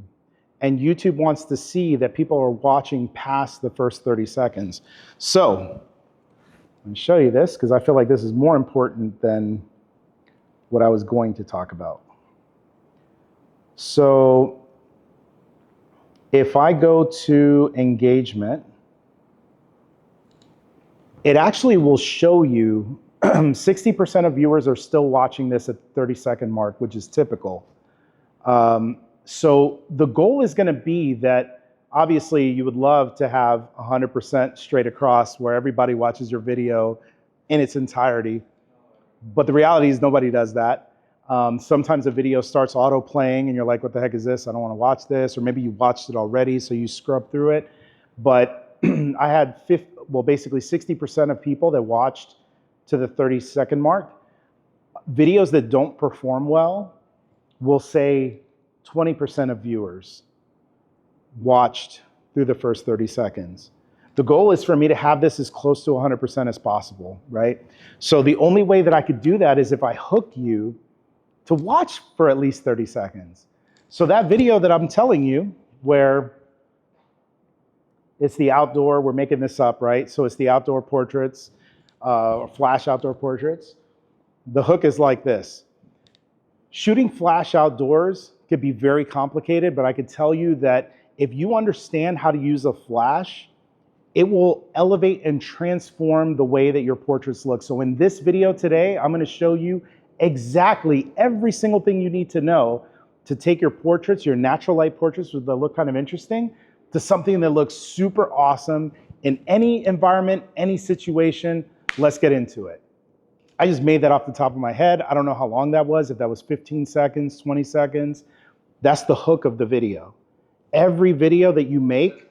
And YouTube wants to see that people are watching past the first 30 seconds. So, let me show you this because I feel like this is more important than what I was going to talk about. So, if I go to engagement, it actually will show you 60% of viewers are still watching this at the 30-second mark, which is typical. So the goal is going to be that obviously you would love to have 100% straight across where everybody watches your video in its entirety. But the reality is nobody does that. Sometimes a video starts auto playing and you're like, what the heck is this? I don't want to watch this. Or maybe you watched it already, so you scrub through it. But I had basically 60% of people that watched to the 30-second mark. Videos that don't perform well will say 20% of viewers watched through the first 30 seconds. The goal is for me to have this as close to 100% as possible, right? So the only way that I could do that is if I hook you to watch for at least 30 seconds. So that video that I'm telling you, where it's the outdoor, we're making this up, right? So it's the outdoor portraits, flash outdoor portraits. The hook is like this. Shooting flash outdoors could be very complicated, but I could tell you that if you understand how to use a flash, it will elevate and transform the way that your portraits look. So in this video today, I'm gonna show you exactly every single thing you need to know to take your portraits, your natural light portraits that look kind of interesting, to something that looks super awesome in any environment, any situation. Let's get into it. I just made that off the top of my head. I don't know how long that was, if that was 15 seconds, 20 seconds. That's the hook of the video. Every video that you make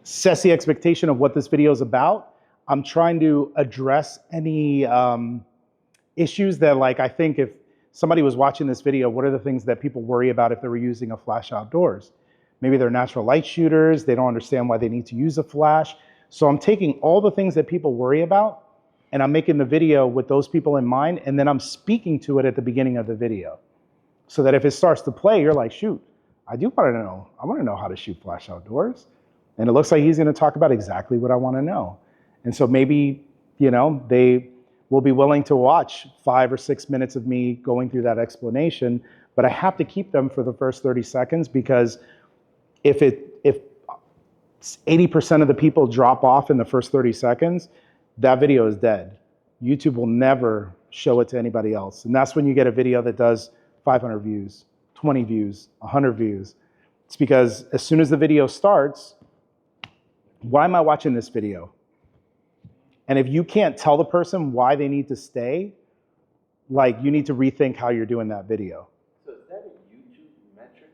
sets the expectation of what this video is about. I'm trying to address any issues that, like, I think if somebody was watching this video, what are the things that people worry about if they were using a flash outdoors? Maybe they're natural light shooters. They don't understand why they need to use a flash. So I'm taking all the things that people worry about and I'm making the video with those people in mind, and then I'm speaking to it at the beginning of the video. So that if it starts to play, you're like, shoot, I want to know how to shoot flash outdoors. And it looks like he's going to talk about exactly what I want to know. And so maybe, they will be willing to watch 5 or 6 minutes of me going through that explanation, but I have to keep them for the first 30 seconds because if 80% of the people drop off in the first 30 seconds, that video is dead. YouTube will never show it to anybody else. And that's when you get a video that does 500 views, 20 views, 100 views. It's because as soon as the video starts, why am I watching this video? And if you can't tell the person why they need to stay, you need to rethink how you're doing that video. So is that a YouTube metric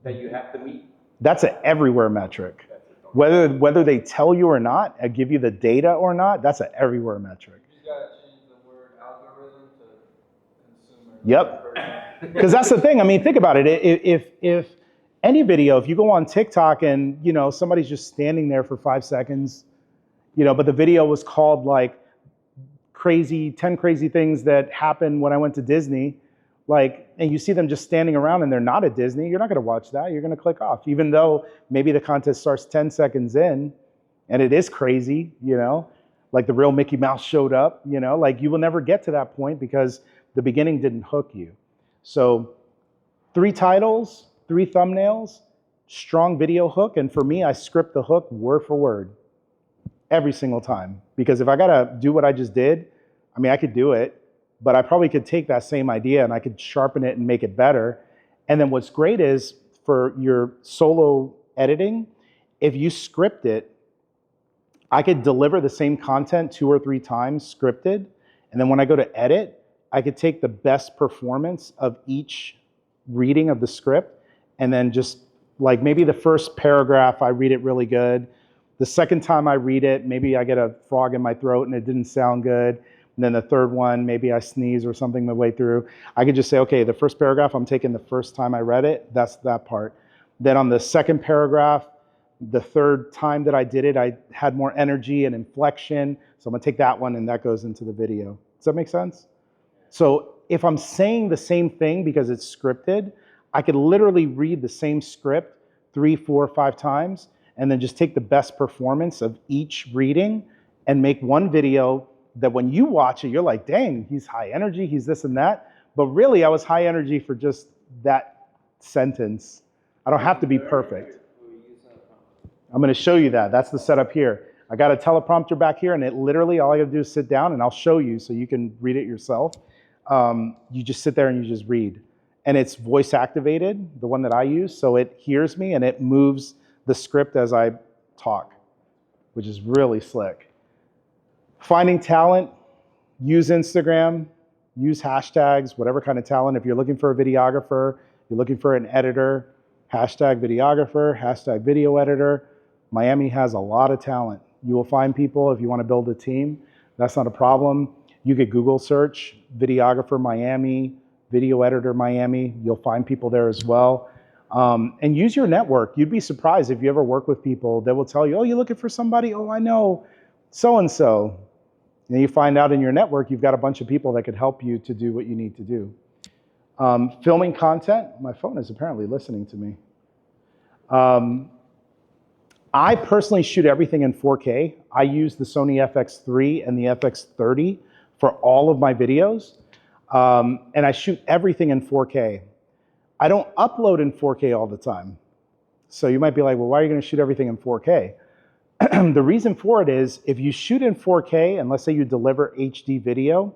that you have to meet? That's an everywhere metric. Whether they tell you or not, give you the data or not, that's an everywhere metric. You just gotta change the word algorithm to consumer. Yep. Because that's the thing. I mean, think about it. If any video, if you go on TikTok and somebody's just standing there for 5 seconds, but the video was called 10 crazy things that happened when I went to Disney, and you see them just standing around and they're not at Disney, you're not going to watch that. You're going to click off, even though maybe the contest starts 10 seconds in and it is crazy, like the real Mickey Mouse showed up, you will never get to that point because the beginning didn't hook you. So 3 titles, 3 thumbnails, strong video hook. And for me, I script the hook word for word every single time. Because if I got to do what I just did, I could do it. But I probably could take that same idea and I could sharpen it and make it better. And then what's great is for your solo editing, if you script it, I could deliver the same content 2 or 3 times scripted. And then when I go to edit, I could take the best performance of each reading of the script. And then just maybe the first paragraph, I read it really good. The second time I read it, maybe I get a frog in my throat and it didn't sound good. And then the third one, maybe I sneeze or something midway through. I could just say, okay, the first paragraph, I'm taking the first time I read it. That's that part. Then on the second paragraph, the third time that I did it, I had more energy and inflection. So I'm going to take that one and that goes into the video. Does that make sense? So if I'm saying the same thing because it's scripted, I could literally read the same script 3, 4, 5 times and then just take the best performance of each reading and make one video that when you watch it, you're like, dang, he's high energy, he's this and that. But really, I was high energy for just that sentence. I don't have to be perfect. I'm going to show you that. That's the setup here. I got a teleprompter back here, and it literally, all I got to do is sit down, and I'll show you so you can read it yourself. You just sit there and you just read. And it's voice activated, the one that I use, so it hears me, and it moves the script as I talk, which is really slick. Finding talent, use Instagram, use hashtags, whatever kind of talent. If you're looking for a videographer, you're looking for an editor, hashtag videographer, hashtag video editor. Miami has a lot of talent. You will find people if you want to build a team. That's not a problem. You could Google search videographer Miami, video editor Miami. You'll find people there as well. And use your network. You'd be surprised if you ever work with people that will tell you, oh, you're looking for somebody? Oh, I know so-and-so. And then you find out in your network, you've got a bunch of people that could help you to do what you need to do. Filming content. My phone is apparently listening to me. I personally shoot everything in 4K. I use the Sony FX3 and the FX30 for all of my videos. And I shoot everything in 4K. I don't upload in 4K all the time. So you might be like, well, why are you going to shoot everything in 4K? The reason for it is if you shoot in 4K and let's say you deliver HD video,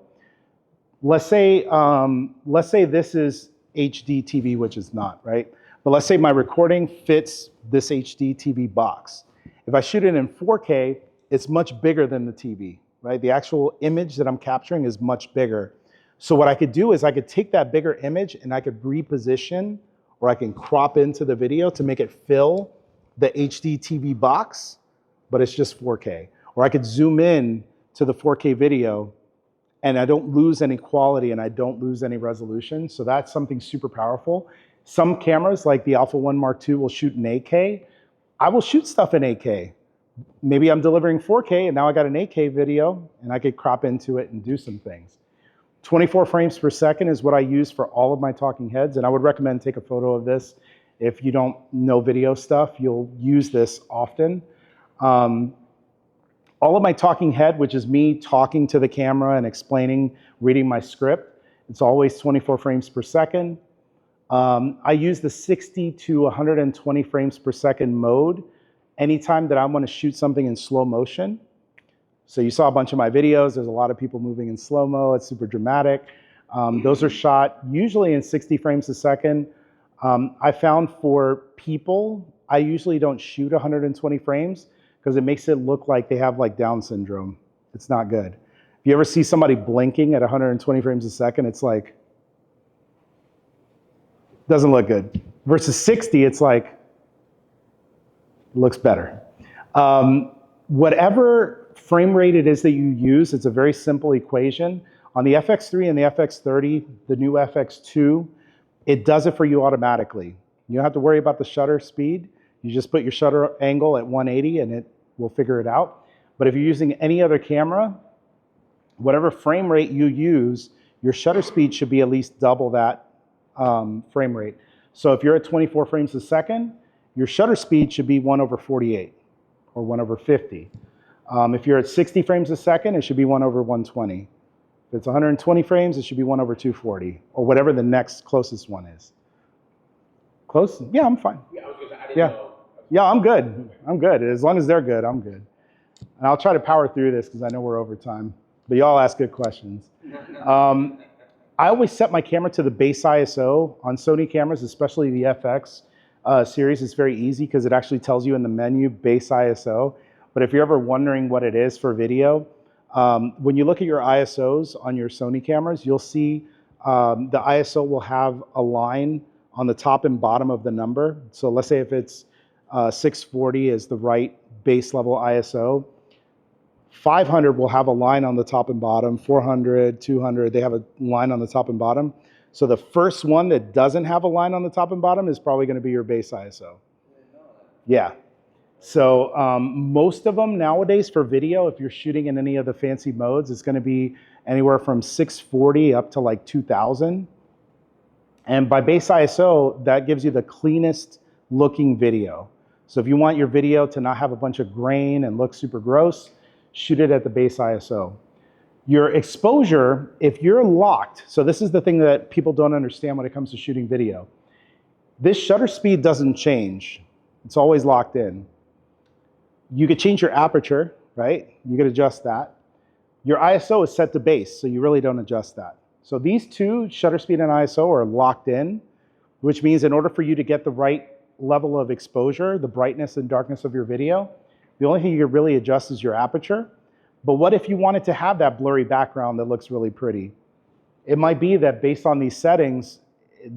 let's say this is HD TV, which is not, right? But let's say my recording fits this HD TV box. If I shoot it in 4K, it's much bigger than the TV, right? The actual image that I'm capturing is much bigger. So what I could do is I could take that bigger image and I could reposition or I can crop into the video to make it fill the HD TV box, but it's just 4K. Or I could zoom in to the 4K video and I don't lose any quality and I don't lose any resolution. So that's something super powerful. Some cameras, like the Alpha 1 Mark II, will shoot in 8K. I will shoot stuff in 8K. Maybe I'm delivering 4K, and now I got an 8K video, and I could crop into it and do some things. 24 frames per second is what I use for all of my talking heads, and I would recommend take a photo of this. If you don't know video stuff, you'll use this often. All of my talking head, which is me talking to the camera and explaining, reading my script, it's always 24 frames per second. I use the 60 to 120 frames per second mode anytime that I want to shoot something in slow motion. So you saw a bunch of my videos. There's a lot of people moving in slow-mo. It's super dramatic. Those are shot usually in 60 frames a second. I found for people, I usually don't shoot 120 frames because it makes it look like they have like Down syndrome. It's not good. If you ever see somebody blinking at 120 frames a second, it's like, doesn't look good. Versus 60, it's like, looks better. Whatever frame rate it is that you use, it's a very simple equation. On the FX3 and the FX30, the new FX2, it does it for you automatically. You don't have to worry about the shutter speed. You just put your shutter angle at 180 and it will figure it out. But if you're using any other camera, whatever frame rate you use, your shutter speed should be at least double that frame rate. So if you're at 24 frames a second, your shutter speed should be 1/48 or 1/50. If you're at 60 frames a second, it should be 1/120. If it's 120 frames, it should be 1/240 or whatever the next closest one is. Close? Yeah, I'm fine. Yeah, I was gonna say, I didn't Yeah. know. Yeah, I'm good. I'm good. As long as they're good, I'm good. And I'll try to power through this because I know we're over time. But y'all ask good questions. I always set my camera to the base ISO on Sony cameras, especially the FX series. It's very easy because it actually tells you in the menu base ISO. But if you're ever wondering what it is for video, when you look at your ISOs on your Sony cameras, you'll see the ISO will have a line on the top and bottom of the number. So let's say if it's 640 is the right base level ISO. 500 will have a line on the top and bottom. 400, 200, they have a line on the top and bottom. So the first one that doesn't have a line on the top and bottom is probably going to be your base ISO. Yeah. So most of them nowadays for video, if you're shooting in any of the fancy modes, it's going to be anywhere from 640 up to like 2000. And by base ISO, that gives you the cleanest looking video. So if you want your video to not have a bunch of grain and look super gross, shoot it at the base ISO. Your exposure, if you're locked, so this is the thing that people don't understand when it comes to shooting video. This shutter speed doesn't change. It's always locked in. You could change your aperture, right? You could adjust that. Your ISO is set to base, so you really don't adjust that. So these two, shutter speed and ISO, are locked in, which means in order for you to get the right level of exposure, the brightness and darkness of your video, the only thing you can really adjust is your aperture. But what if you wanted to have that blurry background that looks really pretty? It might be that based on these settings,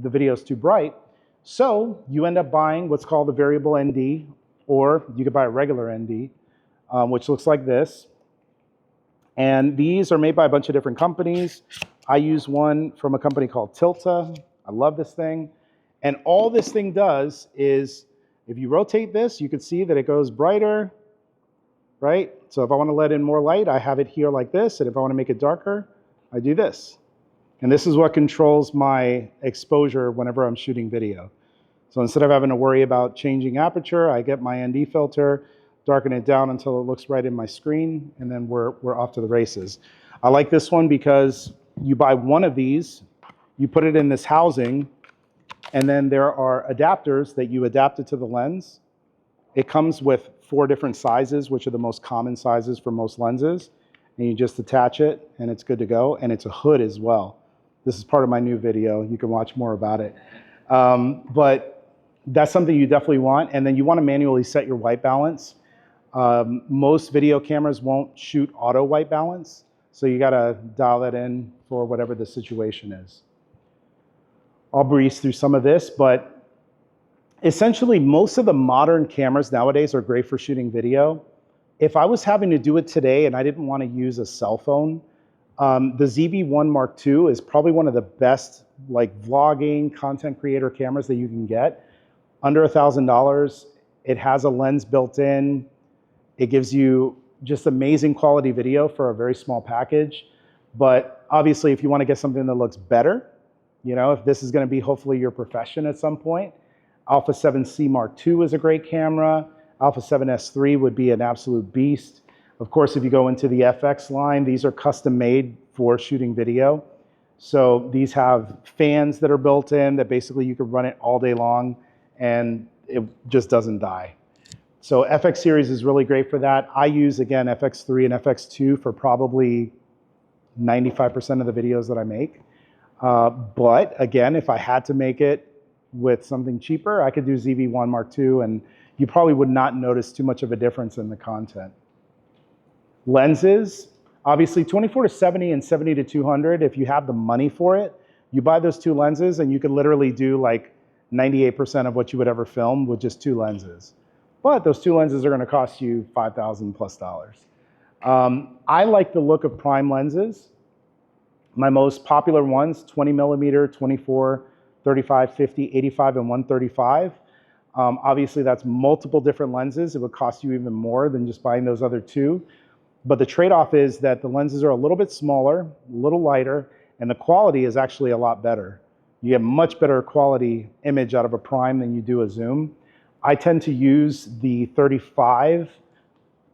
the video is too bright. So you end up buying what's called a variable ND, or you could buy a regular ND, which looks like this. And these are made by a bunch of different companies. I use one from a company called Tilta. I love this thing. And all this thing does is, if you rotate this, you can see that it goes brighter, right? So if I want to let in more light, I have it here like this. And if I want to make it darker, I do this. And this is what controls my exposure whenever I'm shooting video. So instead of having to worry about changing aperture, I get my ND filter, darken it down until it looks right in my screen, and then we're off to the races. I like this one because you buy one of these, you put it in this housing, and then there are adapters that you adapt it to the lens. It comes with 4 different sizes, which are the most common sizes for most lenses. And you just attach it, and it's good to go. And it's a hood as well. This is part of my new video. You can watch more about it. But that's something you definitely want. And then you want to manually set your white balance. Most video cameras won't shoot auto white balance. So you got to dial that in for whatever the situation is. I'll breeze through some of this, but essentially most of the modern cameras nowadays are great for shooting video. If I was having to do it today and I didn't want to use a cell phone, The ZV-1 Mark II is probably one of the best like vlogging, content creator cameras that you can get. Under $1,000. It has a lens built in. It gives you just amazing quality video for a very small package. But obviously, if you want to get something that looks better, you know, if this is going to be hopefully your profession at some point, Alpha 7C Mark II is a great camera. Alpha 7S III would be an absolute beast. Of course, if you go into the FX line, these are custom made for shooting video. So these have fans that are built in that basically you could run it all day long and it just doesn't die. So FX series is really great for that. I use, again, FX3 and FX2 for probably 95% of the videos that I make. But again, if I had to make it with something cheaper, I could do ZV-1 Mark II, and you probably would not notice too much of a difference in the content. Lenses, obviously 24-70 and 70-200, if you have the money for it, you buy those two lenses and you can literally do like 98% of what you would ever film with just two lenses. But those two lenses are going to cost you $5,000 plus. I like the look of prime lenses. My most popular ones, 20 millimeter, 24, 35, 50, 85, and 135. Obviously, that's multiple different lenses. It would cost you even more than just buying those other two. But the trade-off is that the lenses are a little bit smaller, a little lighter, and the quality is actually a lot better. You get much better quality image out of a prime than you do a zoom. I tend to use the 35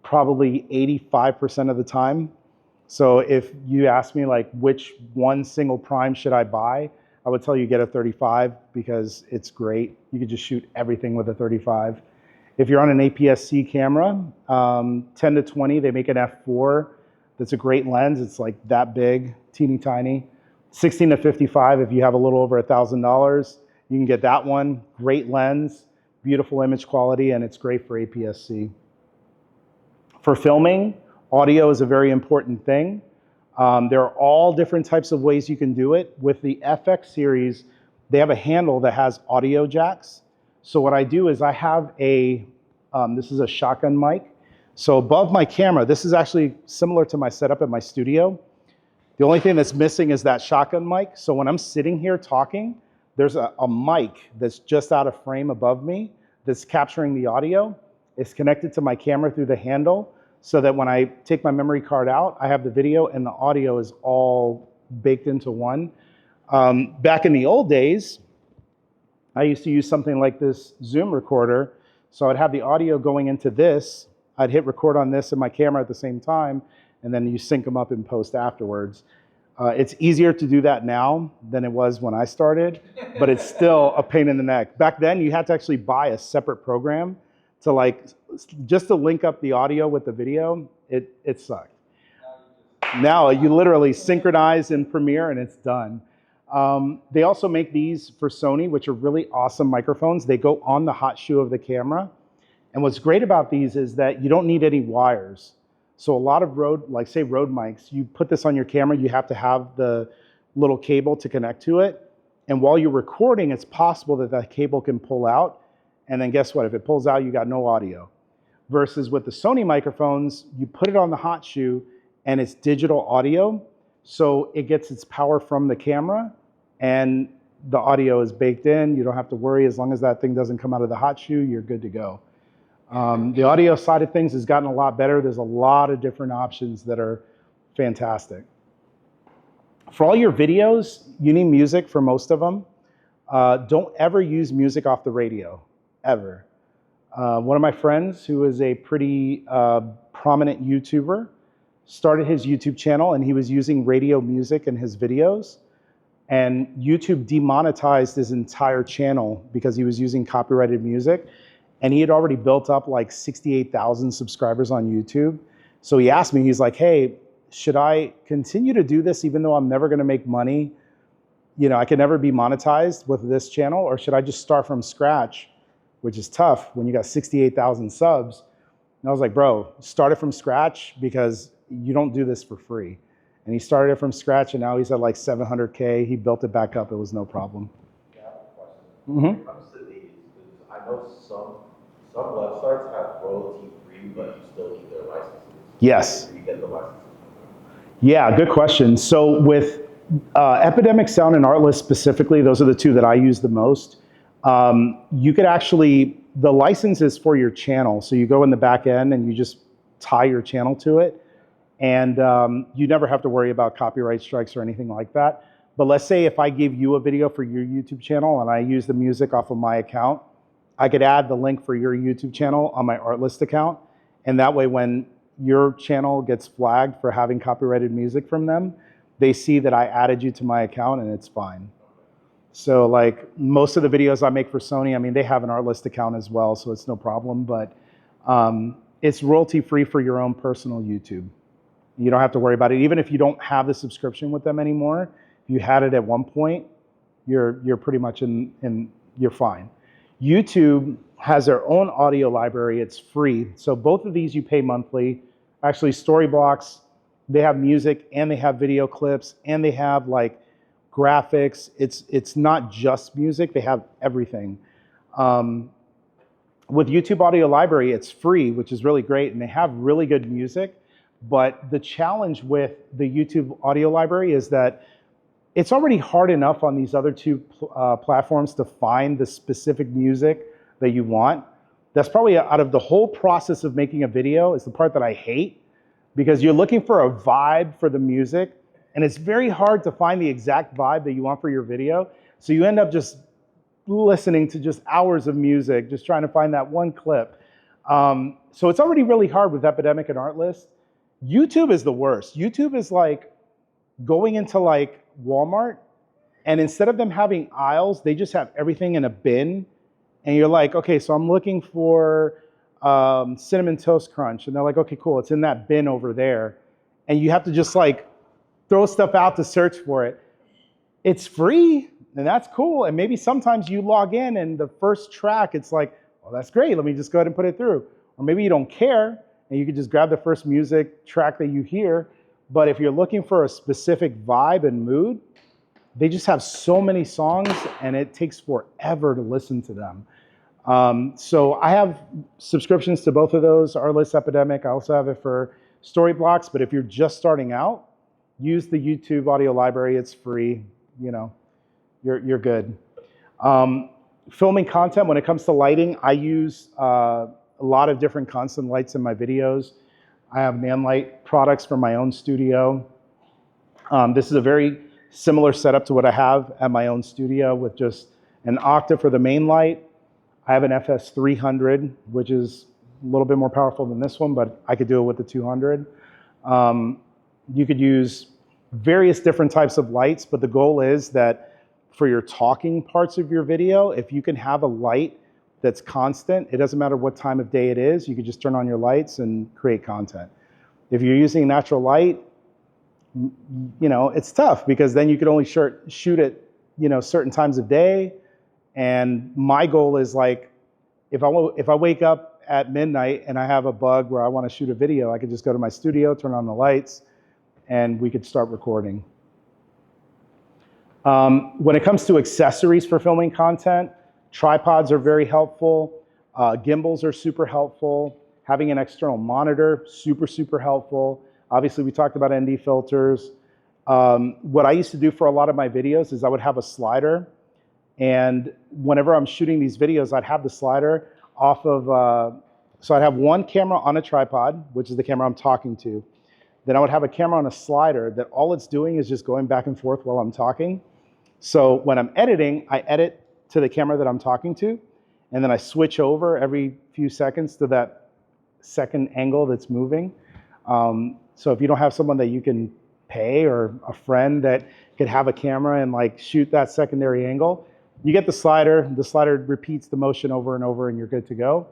probably 85% of the time. So if you ask me like which one single prime should I buy, I would tell you get a 35 because it's great. You could just shoot everything with a 35. If you're on an APS-C camera, 10-20, they make an f4. That's a great lens. It's like that big, teeny tiny. 16-55, if you have a little over $1,000, you can get that one. Great lens, beautiful image quality, and it's great for APS-C. For filming, audio is a very important thing. There are all different types of ways you can do it. With the FX series, they have a handle that has audio jacks. So what I do is I have this is a shotgun mic. So above my camera, this is actually similar to my setup at my studio. The only thing that's missing is that shotgun mic. So when I'm sitting here talking, there's a mic that's just out of frame above me that's capturing the audio. It's connected to my camera through the handle so that when I take my memory card out, I have the video and the audio is all baked into one. Back in the old days, I used to use something like this Zoom recorder. So I'd have the audio going into this. I'd hit record on this and my camera at the same time, and then you sync them up in post afterwards. It's easier to do that now than it was when I started, but it's still a pain in the neck. Back then, you had to actually buy a separate program to just to link up the audio with the video. It sucked. Now you literally synchronize in Premiere and it's done. They also make these for Sony, which are really awesome microphones. They go on the hot shoe of the camera. And what's great about these is that you don't need any wires. So a lot of road mics, you put this on your camera, you have to have the little cable to connect to it. And while you're recording, it's possible that that cable can pull out. And then guess what? If it pulls out, you got no audio. Versus with the Sony microphones, you put it on the hot shoe and it's digital audio. So it gets its power from the camera and the audio is baked in. You don't have to worry. As long as that thing doesn't come out of the hot shoe, you're good to go. The audio side of things has gotten a lot better. There's a lot of different options that are fantastic. For all your videos, you need music for most of them. Don't ever use music off the radio, ever. One of my friends, who is a pretty prominent YouTuber, started his YouTube channel and he was using radio music in his videos. And YouTube demonetized his entire channel because he was using copyrighted music. And he had already built up like 68,000 subscribers on YouTube. So he asked me, he's like, hey, should I continue to do this even though I'm never gonna make money? You know, I can never be monetized with this channel, or should I just start from scratch, which is tough when you got 68,000 subs. And I was like, bro, start it from scratch because you don't do this for free. And he started it from scratch and now he's at like 700K. He built it back up, it was no problem. Yeah, I have a question. When it comes to these, I know some websites have royalty free, but you still need their licenses. Yes. You get the licenses. Yeah, good question. So with Epidemic Sound and Artlist specifically, those are the two that I use the most. You could actually, the license is for your channel. So you go in the back end and you just tie your channel to it. And you never have to worry about copyright strikes or anything like that. But let's say if I give you a video for your YouTube channel and I use the music off of my account, I could add the link for your YouTube channel on my Artlist account. And that way when your channel gets flagged for having copyrighted music from them, they see that I added you to my account and it's fine. So like most of the videos I make for Sony, I mean, they have an Artlist account as well, so it's no problem, but it's royalty free for your own personal YouTube. You don't have to worry about it. Even if you don't have the subscription with them anymore, if you had it at one point, you're pretty much you're fine. YouTube has their own audio library. It's free. So both of these you pay monthly. Actually, Storyblocks, they have music and they have video clips and they have like graphics. It's not just music. They have everything. With YouTube Audio Library, it's free, which is really great, and they have really good music. But the challenge with the YouTube Audio Library is that it's already hard enough on these other two platforms to find the specific music that you want. That's probably out of the whole process of making a video is the part that I hate, because you're looking for a vibe for the music and it's very hard to find the exact vibe that you want for your video. So you end up just listening to just hours of music, just trying to find that one clip. So it's already really hard with Epidemic and Artlist. YouTube is the worst. YouTube is like going into like Walmart, and instead of them having aisles, they just have everything in a bin. And you're like, okay, so I'm looking for Cinnamon Toast Crunch. And they're like, okay, cool, it's in that bin over there. And you have to just like throw stuff out to search for it. It's free, and that's cool. And maybe sometimes you log in and the first track, it's like, well, that's great, let me just go ahead and put it through. Or maybe you don't care, and you could just grab the first music track that you hear. But if you're looking for a specific vibe and mood, they just have so many songs, and it takes forever to listen to them. So I have subscriptions to both of those, Artlist, Epidemic. I also have it for Storyblocks. But if you're just starting out, use the YouTube Audio Library. It's free. You know, you're good. Filming content, when it comes to lighting, I use a lot of different constant lights in my videos. I have Nanlite products from my own studio. This is a very similar setup to what I have at my own studio with just an octave for the main light. I have an FS300, which is a little bit more powerful than this one, but I could do it with the 200. You could use various different types of lights, but the goal is that for your talking parts of your video, if you can have a light that's constant, it doesn't matter what time of day it is, you could just turn on your lights and create content. If you're using natural light, you know, it's tough because then you could only shoot at, you know, certain times of day. And my goal is like, if I wake up at midnight and I have a bug where I want to shoot a video, I could just go to my studio, turn on the lights, and we could start recording. When it comes to accessories for filming content, tripods are very helpful. Gimbals are super helpful. Having an external monitor, super, super helpful. Obviously, we talked about ND filters. What I used to do for a lot of my videos is I would have a slider, and whenever I'm shooting these videos, I'd have the slider off of, so I'd have one camera on a tripod, which is the camera I'm talking to. Then I would have a camera on a slider that all it's doing is just going back and forth while I'm talking. So when I'm editing, I edit to the camera that I'm talking to, and then I switch over every few seconds to that second angle that's moving. So if you don't have someone that you can pay or a friend that could have a camera and like shoot that secondary angle, you get the slider repeats the motion over and over and you're good to go.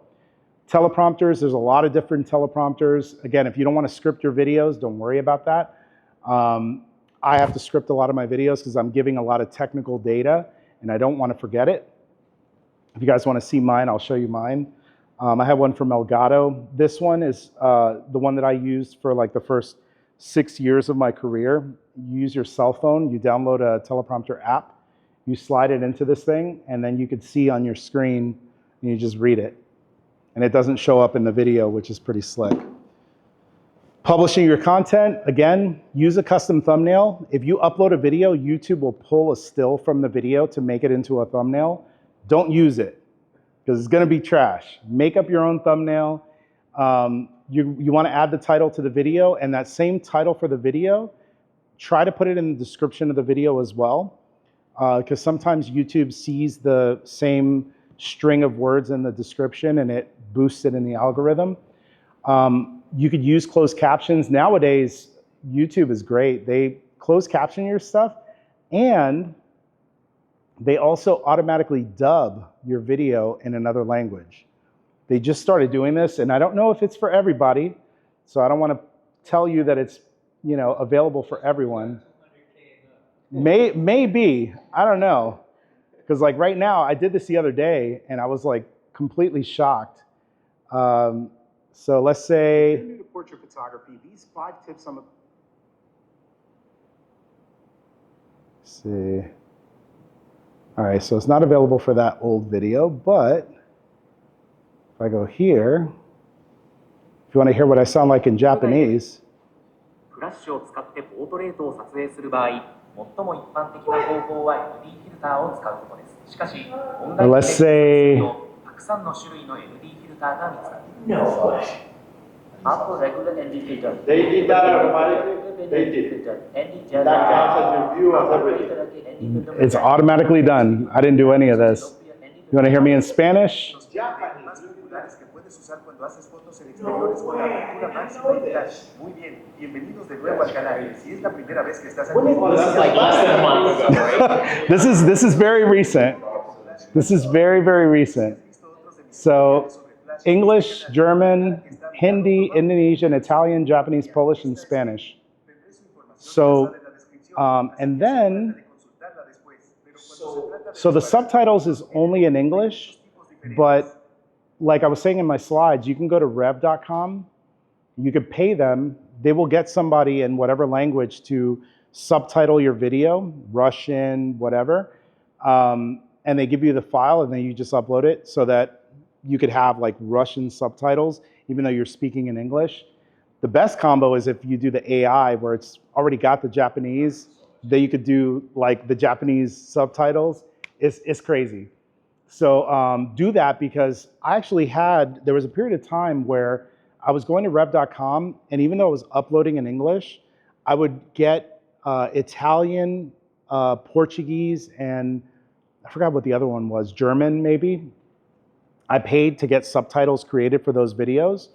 Teleprompters, there's a lot of different teleprompters. Again, if you don't want to script your videos, don't worry about that. I have to script a lot of my videos because I'm giving a lot of technical data and I don't want to forget it. If you guys want to see mine, I'll show you mine. I have one from Elgato. This one is the one that I used for like the first 6 years of my career. You use your cell phone, you download a teleprompter app, you slide it into this thing, and then you could see on your screen and you just read it. And it doesn't show up in the video, which is pretty slick. Publishing your content, again, use a custom thumbnail. If you upload a video, YouTube will pull a still from the video to make it into a thumbnail. Don't use it, because it's gonna be trash. Make up your own thumbnail. You wanna add the title to the video, and that same title for the video, try to put it in the description of the video as well, because sometimes YouTube sees the same string of words in the description and it boosts it in the algorithm. You could use closed captions. Nowadays, YouTube is great. They close caption your stuff, and they also automatically dub your video in another language. They just started doing this, and I don't know if it's for everybody, so I don't want to tell you that it's, you know, available for everyone. Maybe, I don't know. Because like right now, I did this the other day, and I was like completely shocked. So let's say, New to portrait photography, these 5 tips on the. let's see. All right, so it's not available for that old video, but if I go here, if you want to hear what I sound like in Japanese. フラッシュを使ってポートレートを撮影する場合、最も一般的な方法は ND フィルターを使うことです。しかし、音楽 Let's say たくさんの種類の ND フィルターが見つかる。 No way. After regular ND filter, They did that automatically? They did. That counts as review of everything. It's automatically done. I didn't do any of this. You want to hear me in Spanish? Más populares que puedes usar cuando haces fotos en exteriores con la apertura máxima ideal. Muy bien, bienvenidos de nuevo al canal. Si es la primera vez que estás aquí, This is very recent. This is very, very recent. So English, German, Hindi, Indonesian, Italian, Japanese, Polish, and Spanish. So, and then, so the subtitles is only in English, but like I was saying in my slides, you can go to rev.com, you could pay them, they will get somebody in whatever language to subtitle your video, Russian, whatever, and they give you the file and then you just upload it so that you could have like Russian subtitles, even though you're speaking in English. The best combo is if you do the AI where it's already got the Japanese, then you could do like the Japanese subtitles. It's crazy. So do that, because I actually there was a period of time where I was going to rev.com, and even though I was uploading in English, I would get Italian, Portuguese, and I forgot what the other one was, German maybe. I paid to get subtitles created for those videos.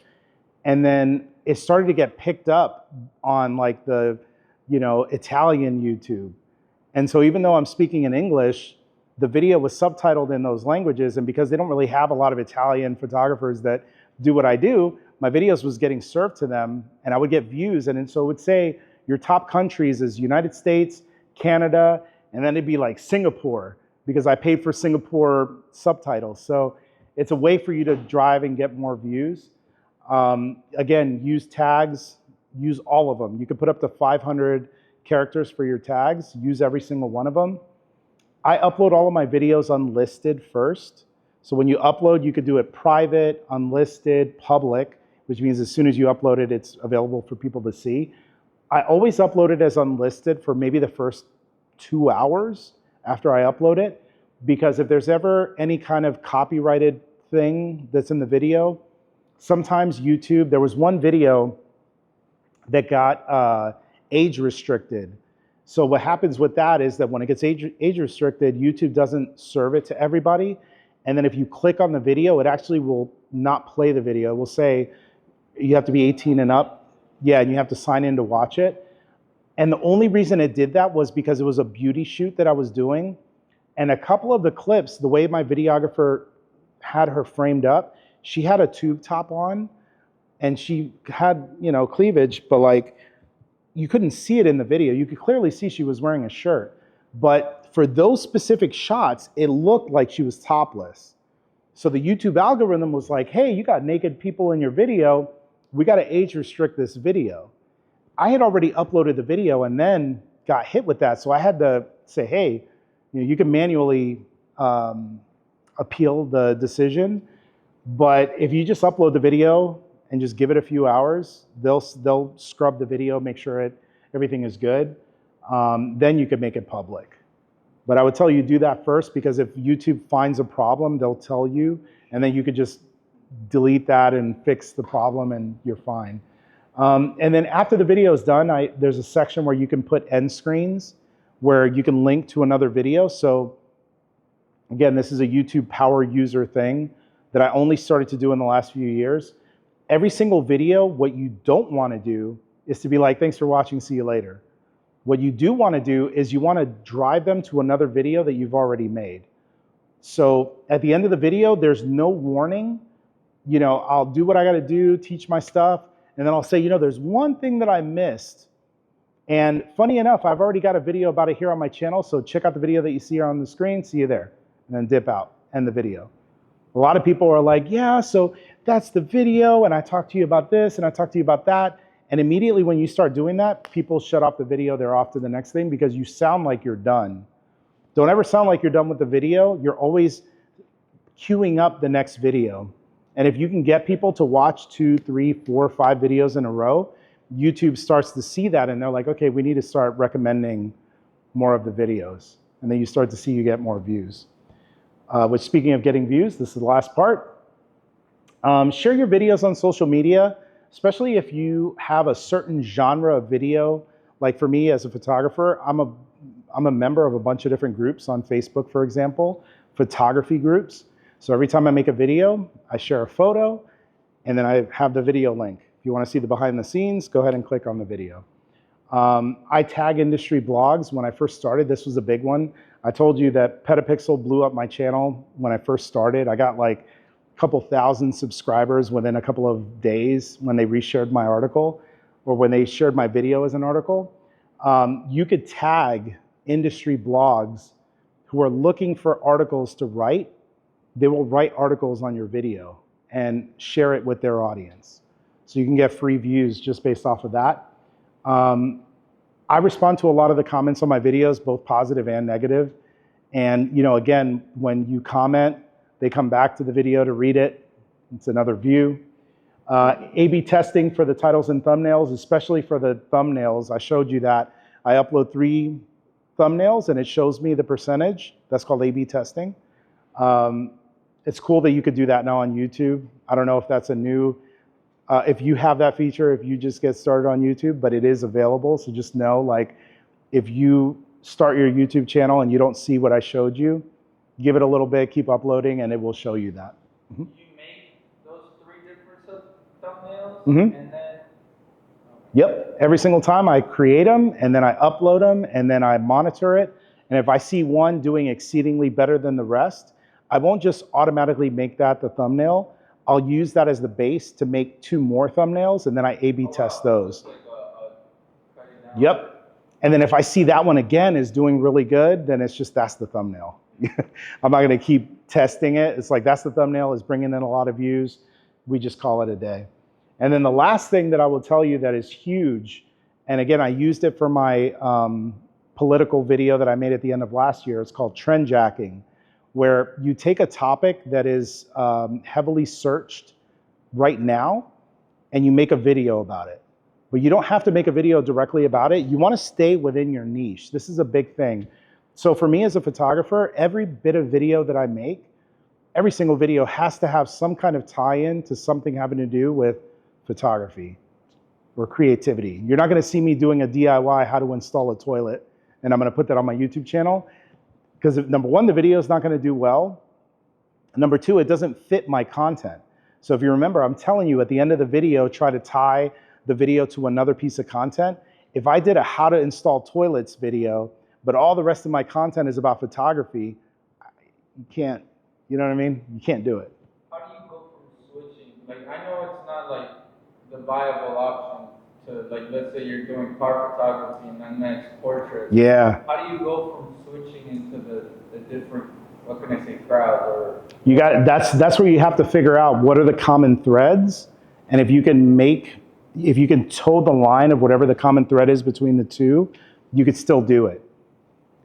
And then it started to get picked up on like the, you know, Italian YouTube. And so even though I'm speaking in English, the video was subtitled in those languages. And because they don't really have a lot of Italian photographers that do what I do, my videos was getting served to them and I would get views. And so it would say your top countries is United States, Canada, and then it'd be like Singapore, because I paid for Singapore subtitles. So it's a way for you to drive and get more views. Again, use tags, use all of them. You can put up to 500 characters for your tags, use every single one of them. I upload all of my videos unlisted first. So when you upload, you could do it private, unlisted, public, which means as soon as you upload it, it's available for people to see. I always upload it as unlisted for maybe the first 2 hours after I upload it, because if there's ever any kind of copyrighted thing that's in the video, sometimes YouTube, there was one video that got age restricted. So what happens with that is that when it gets age restricted, YouTube doesn't serve it to everybody. And then if you click on the video, it actually will not play the video. It will say you have to be 18 and up. Yeah, and you have to sign in to watch it. And the only reason it did that was because it was a beauty shoot that I was doing. And a couple of the clips, the way my videographer had her framed up, she had a tube top on and she had, you know, cleavage, but like you couldn't see it in the video. You could clearly see she was wearing a shirt. But for those specific shots, it looked like she was topless. So the YouTube algorithm was like, hey, you got naked people in your video. We got to age restrict this video. I had already uploaded the video and then got hit with that. So I had to say, hey, you know, you can manually appeal the decision. But if you just upload the video and just give it a few hours. They'll scrub the video, make sure everything is good. Then you can make it public. But I would tell you do that first, because if YouTube finds a problem, they'll tell you, and then you could just delete that and fix the problem and you're fine. And then after the video is done, there's a section where you can put end screens where you can link to another video. So again, this is a YouTube power user thing that I only started to do in the last few years. Every single video, what you don't want to do is to be like, thanks for watching, see you later. What you do want to do is you want to drive them to another video that you've already made. So at the end of the video, there's no warning. You know, I'll do what I got to do, teach my stuff, and then I'll say, you know, there's one thing that I missed. And funny enough, I've already got a video about it here on my channel, so check out the video that you see on the screen, see you there, and then dip out, end the video. A lot of people are like, yeah, so that's the video, and I talked to you about this, and I talked to you about that. And immediately when you start doing that, people shut off the video, they're off to the next thing, because you sound like you're done. Don't ever sound like you're done with the video. You're always queuing up the next video. And if you can get people to watch 2, 3, 4, 5 videos in a row, YouTube starts to see that and they're like, okay, we need to start recommending more of the videos. And then you start to see you get more views. Which, speaking of getting views, this is the last part. Share your videos on social media, especially if you have a certain genre of video. Like for me as a photographer, I'm a member of a bunch of different groups on Facebook, for example, photography groups. So every time I make a video, I share a photo, and then I have the video link. If you want to see the behind the scenes, go ahead and click on the video. I tag industry blogs. When I first started, this was a big one. I told you that Petapixel blew up my channel when I first started. I got like a couple thousand subscribers within a couple of days when they reshared my article, or when they shared my video as an article. You could tag industry blogs who are looking for articles to write. They will write articles on your video and share it with their audience. So you can get free views just based off of that. I respond to a lot of the comments on my videos, both positive and negative. And you know, again, when you comment, they come back to the video to read it. It's another view. A/B testing for the titles and thumbnails, especially for the thumbnails. I showed you that. I upload 3 thumbnails and it shows me the percentage. That's called A/B testing. It's cool that you could do that now on YouTube. I don't know if that's a new, if you have that feature, if you just get started on YouTube, but it is available. So just know, like, if you start your YouTube channel and you don't see what I showed you, give it a little bit, keep uploading, and it will show you that. Mm-hmm. You make those 3 different thumbnails, Mm-hmm. and then... Yep, every single time I create them, and then I upload them, and then I monitor it. And if I see one doing exceedingly better than the rest, I won't just automatically make that the thumbnail. I'll use that as the base to make 2 more thumbnails, and then I A/B test those. Yep. And then if I see that one again is doing really good, then it's just, that's the thumbnail. I'm not gonna keep testing it. It's like, that's the thumbnail, it's bringing in a lot of views. We just call it a day. And then the last thing that I will tell you that is huge, and again, I used it for my political video that I made at the end of last year. It's called trend jacking, where you take a topic that is heavily searched right now and you make a video about it. But you don't have to make a video directly about it. You want to stay within your niche. This is a big thing. So for me as a photographer, every bit of video that I make, every single video has to have some kind of tie-in to something having to do with photography or creativity. You're not going to see me doing a DIY how to install a toilet, and I'm going to put that on my YouTube channel. Because number 1, the video is not going to do well. Number 2, it doesn't fit my content. So if you remember, I'm telling you at the end of the video, try to tie the video to another piece of content. If I did a how to install toilets video, but all the rest of my content is about photography, you can't, you know what I mean? You can't do it. How do you go from switching? Like, I know it's not like the viable option to, like, let's say you're doing car photography and then next portrait. Yeah. How do you go from switching into the different, what can I say, crowds or? You got, that's where you have to figure out what are the common threads, and if you can toe the line of whatever the common thread is between the two, you could still do it.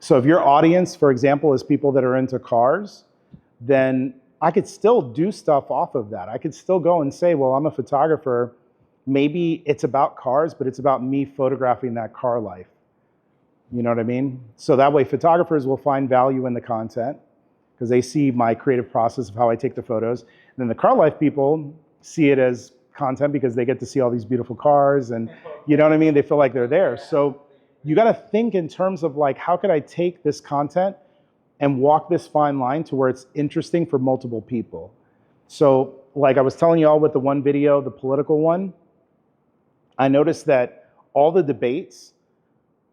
So if your audience, for example, is people that are into cars, then I could still do stuff off of that. I could still go and say, well, I'm a photographer. Maybe it's about cars, but it's about me photographing that car life. You know what I mean? So that way photographers will find value in the content because they see my creative process of how I take the photos. And then the car life people see it as content because they get to see all these beautiful cars and you know what I mean? They feel like they're there. So you got to think in terms of like, how could I take this content and walk this fine line to where it's interesting for multiple people? So like I was telling you all with the one video, the political one, I noticed that all the debates,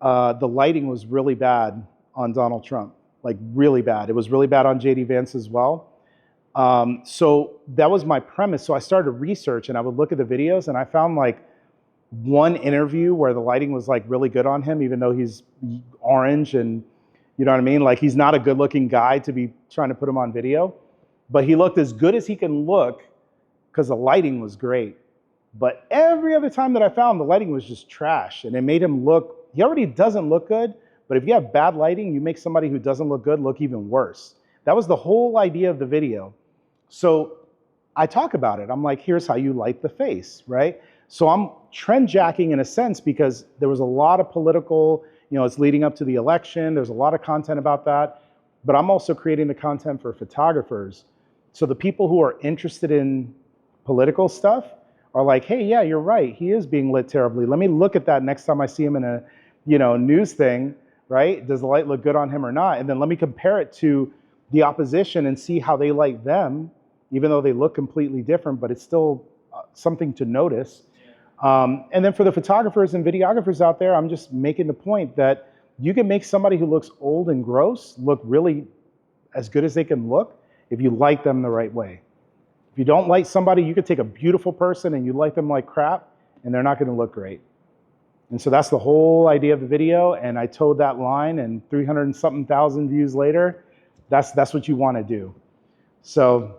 the lighting was really bad on Donald Trump, like really bad. It was really bad on JD Vance as well. So that was my premise. So I started to research and I would look at the videos and I found like one interview where the lighting was like really good on him, even though he's orange and you know what I mean? Like he's not a good looking guy to be trying to put him on video, but he looked as good as he can look because the lighting was great. But every other time that I found, the lighting was just trash and it made him look, he already doesn't look good, but if you have bad lighting, you make somebody who doesn't look good look even worse. That was the whole idea of the video. So I talk about it. I'm like, here's how you light the face, right? So I'm trend jacking in a sense because there was a lot of political, you know, it's leading up to the election. There's a lot of content about that, but I'm also creating the content for photographers. So the people who are interested in political stuff are like, hey, yeah, you're right. He is being lit terribly. Let me look at that next time I see him in a, you know, news thing, right? Does the light look good on him or not? And then let me compare it to the opposition and see how they light them, even though they look completely different, but it's still something to notice. And then for the photographers and videographers out there, I'm just making the point that you can make somebody who looks old and gross look really as good as they can look if you light them the right way. If you don't light somebody, you could take a beautiful person and you light them like crap and they're not going to look great. And so that's the whole idea of the video. And I towed that line and 300 and something thousand views later, that's what you want to do. So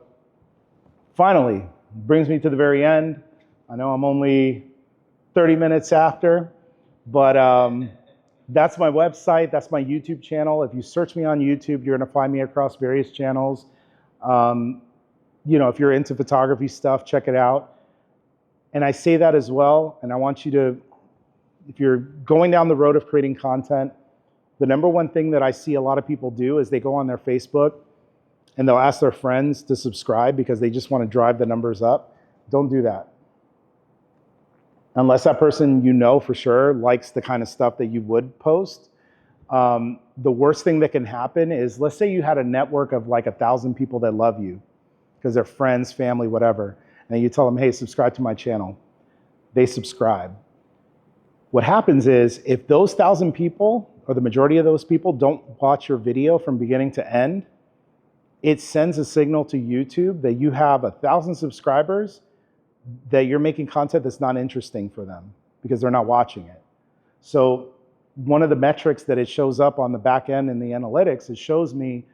finally, brings me to the very end. I know I'm only 30 minutes after, but that's my website. That's my YouTube channel. If you search me on YouTube, you're going to find me across various channels. You know, if you're into photography stuff, check it out. And I say that as well. And I want you to, if you're going down the road of creating content, the number one thing that I see a lot of people do is they go on their Facebook and they'll ask their friends to subscribe because they just want to drive the numbers up. Don't do that. Unless that person you know for sure likes the kind of stuff that you would post. The worst thing that can happen is, let's say you had a network of like 1,000 people that love you because they're friends, family, whatever. And you tell them, hey, subscribe to my channel. They subscribe. What happens is if those 1,000 people, or the majority of those people, don't watch your video from beginning to end, it sends a signal to YouTube that you have 1,000 subscribers that you're making content that's not interesting for them because they're not watching it. So one of the metrics that it shows up on the back end in the analytics, it shows me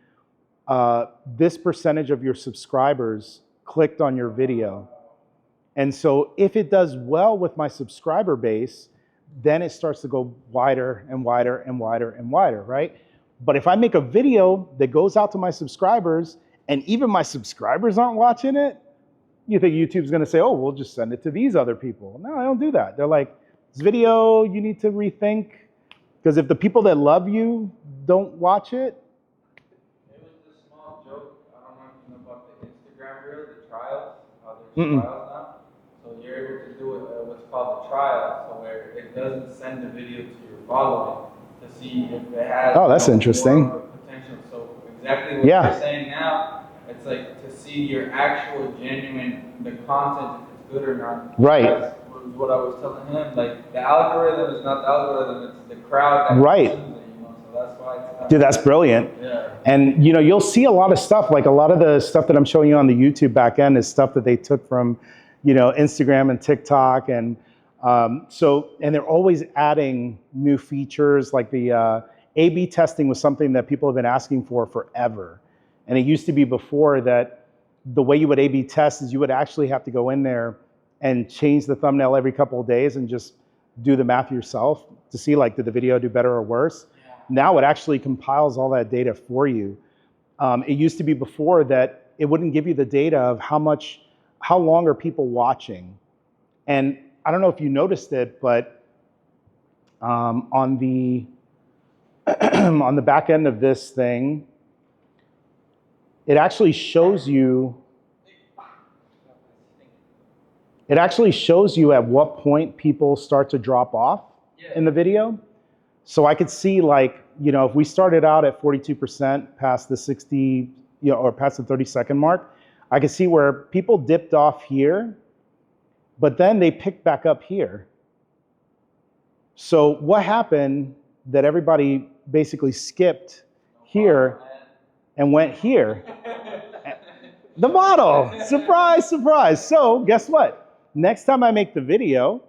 this percentage of your subscribers clicked on your video. And so if it does well with my subscriber base, then it starts to go wider and wider and wider and wider, right? But if I make a video that goes out to my subscribers and even my subscribers aren't watching it, you think YouTube's going to say, oh, we'll just send it to these other people. No, I don't do that. They're like, this video, you need to rethink. Because if the people that love you don't watch it. It was a small joke. I don't know if you know about the Instagram reel, the trials. How there's trials now. So you're able to do what's called the trial. So where it doesn't send the video to your following to see if it has that's interesting. Potential. So exactly what you're saying now. It's like to see your actual genuine, the content, if it's good or not. Right. That's what I was telling him. Like the algorithm is not the algorithm, it's the crowd that consumes it, you know. So that's why it's not. Dude, that's brilliant. Yeah. And you know, you'll see a lot of stuff, like a lot of the stuff that I'm showing you on the YouTube back end is stuff that they took from, you know, Instagram and TikTok. And and they're always adding new features, like the A/B testing was something that people have been asking for forever. And it used to be before that the way you would A/B test is you would actually have to go in there and change the thumbnail every couple of days and just do the math yourself to see, like, did the video do better or worse? Yeah. Now it actually compiles all that data for you. It used to be before that it wouldn't give you the data of how long are people watching. And I don't know if you noticed it, but on the on the back end of this thing, it actually shows you at what point people start to drop off in the video. So I could see, like, you know, if we started out at 42% past the 60, you know, or past the 30-second mark, I could see where people dipped off here, but then they picked back up here. So what happened that everybody basically skipped here and went here? The model, surprise, surprise. So guess what? Next time I make the video,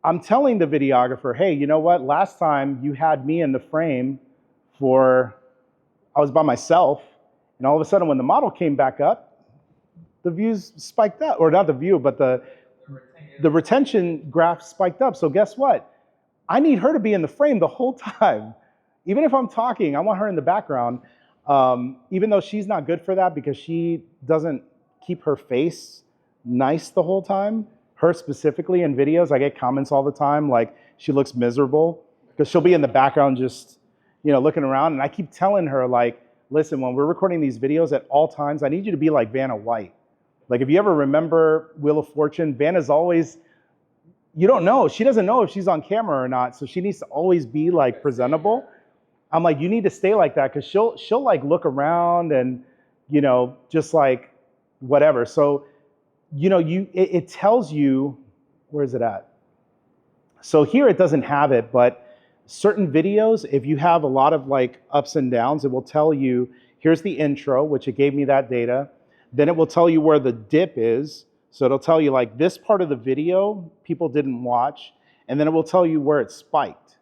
I'm telling the videographer, hey, you know what? Last time you had me in the frame I was by myself, and all of a sudden when the model came back up, the views spiked up, or not the view, but the retention graph spiked up. So guess what? I need her to be in the frame the whole time. Even if I'm talking, I want her in the background, even though she's not good for that because she doesn't keep her face nice the whole time. Her specifically in videos, I get comments all the time like she looks miserable because she'll be in the background just, you know, looking around. And I keep telling her, like, listen, when we're recording these videos at all times, I need you to be like Vanna White. Like, if you ever remember Wheel of Fortune, Vanna's always, you don't know. She doesn't know if she's on camera or not. So she needs to always be like presentable. I'm like, you need to stay like that because she'll like look around and, you know, just like whatever. So, you know, it tells you, where is it at? So here it doesn't have it, but certain videos, if you have a lot of like ups and downs, it will tell you, here's the intro, which it gave me that data. Then it will tell you where the dip is. So it'll tell you like this part of the video people didn't watch, and then it will tell you where it spiked.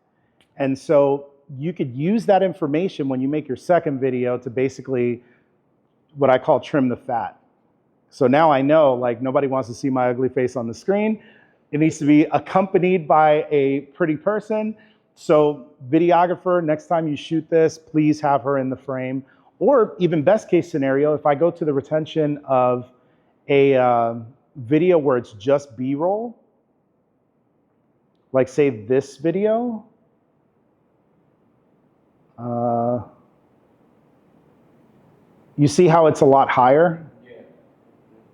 And so you could use that information when you make your second video to basically what I call trim the fat. So now I know, like, nobody wants to see my ugly face on the screen. It needs to be accompanied by a pretty person. So videographer, next time you shoot this, please have her in the frame. Or even best case scenario, if I go to the retention of a video where it's just B-roll, like say this video, you see how it's a lot higher?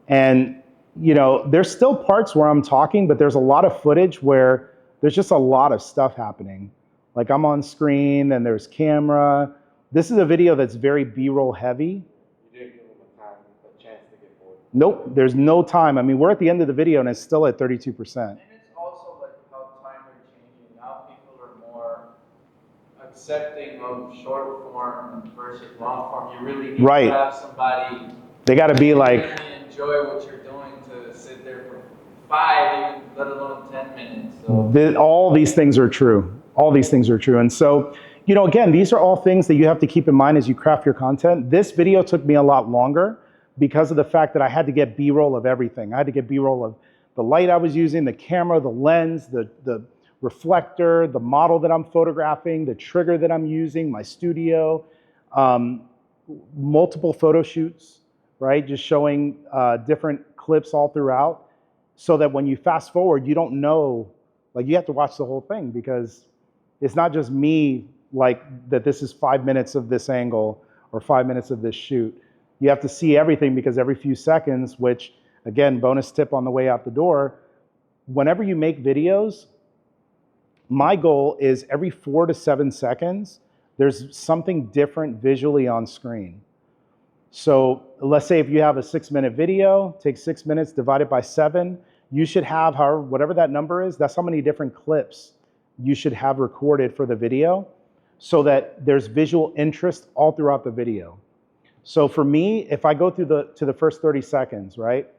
And, you know, there's still parts where I'm talking, but there's a lot of footage where there's just a lot of stuff happening. Like I'm on screen and there's camera. This is a video that's very B-roll heavy. You didn't give them a chance to get bored. Nope, there's no time. I mean, we're at the end of the video and it's still at 32%. And it's also like how times are changing. Now people are more accepting of short form versus long form. You really need to have somebody. They got to be like, really enjoy what you're doing to sit there for 5, even let alone 10 minutes. So. All these things are true. All these things are true. And so, you know, again, these are all things that you have to keep in mind as you craft your content. This video took me a lot longer because of the fact that I had to get B-roll of everything. I had to get B-roll of the light I was using, the camera, the lens, the reflector, the model that I'm photographing, the trigger that I'm using, my studio, multiple photo shoots, right? Just showing different clips all throughout so that when you fast forward, you don't know, like you have to watch the whole thing because it's not just me like that this is 5 minutes of this angle or 5 minutes of this shoot. You have to see everything because every few seconds, which again, bonus tip on the way out the door, whenever you make videos, my goal is every 4 to 7 seconds, there's something different visually on screen. So let's say if you have a 6-minute video, take 6 minutes, divide it by 7, you should have whatever that number is, that's how many different clips you should have recorded for the video so that there's visual interest all throughout the video. So for me, if I go through to the first 30 seconds, right?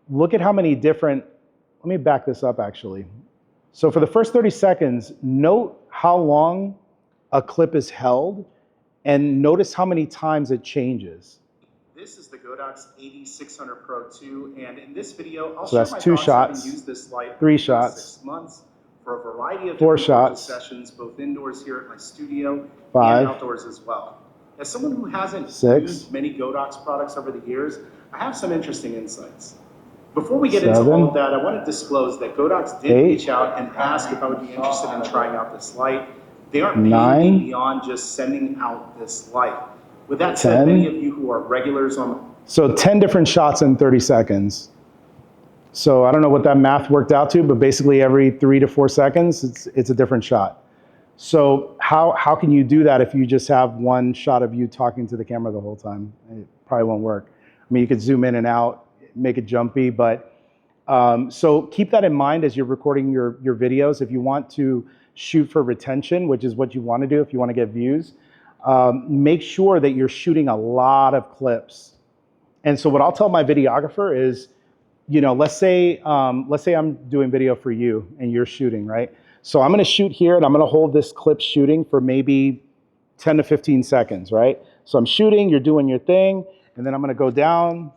Look at how many different, let me back this up actually. So for the first 30 seconds, note how long a clip is held and notice how many times it changes. This is the Godox 8600 Pro 2, and in this video, I'll So that's show my 2 thoughts shots, having used this light 3 for shots, 6 months for a variety of 4 different shots, sessions, both indoors here at my studio 5, and outdoors as well. As someone who hasn't 6, used many Godox products over the years, I have some interesting insights. Before we get 7, into all of that, I want to disclose that Godox did 8, reach out and ask if I would be interested in trying out this light. They aren't paying 9, me beyond just sending out this light. With that said, 10. many of you who are regulars on... So 10 different shots in 30 seconds. So I don't know what that math worked out to, but basically every 3 to 4 seconds, it's a different shot. So how can you do that if you just have one shot of you talking to the camera the whole time? It probably won't work. I mean, you could zoom in and out, make it jumpy, but so keep that in mind as you're recording your videos. If you want to shoot for retention, which is what you want to do if you want to get views, make sure that you're shooting a lot of clips. And so what I'll tell my videographer is, you know, let's say I'm doing video for you and you're shooting, right? So I'm going to shoot here and I'm going to hold this clip shooting for maybe 10 to 15 seconds, right? So I'm shooting, you're doing your thing, and then I'm going to go down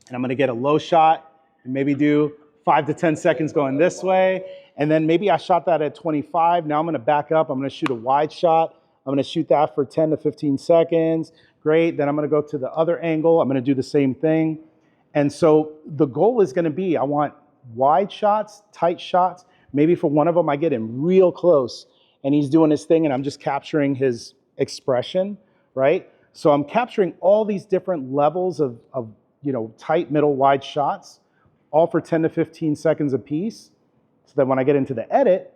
and I'm going to get a low shot and maybe do 5 to 10 seconds going this way. And then maybe I shot that at 25. Now I'm going to back up. I'm going to shoot a wide shot. I'm going to shoot that for 10 to 15 seconds. Great. Then I'm going to go to the other angle. I'm going to do the same thing. And so the goal is going to be, I want wide shots, tight shots. Maybe for one of them, I get him real close and he's doing his thing and I'm just capturing his expression, right? So I'm capturing all these different levels of you know, tight, middle, wide shots, all for 10 to 15 seconds a piece. So that when I get into the edit,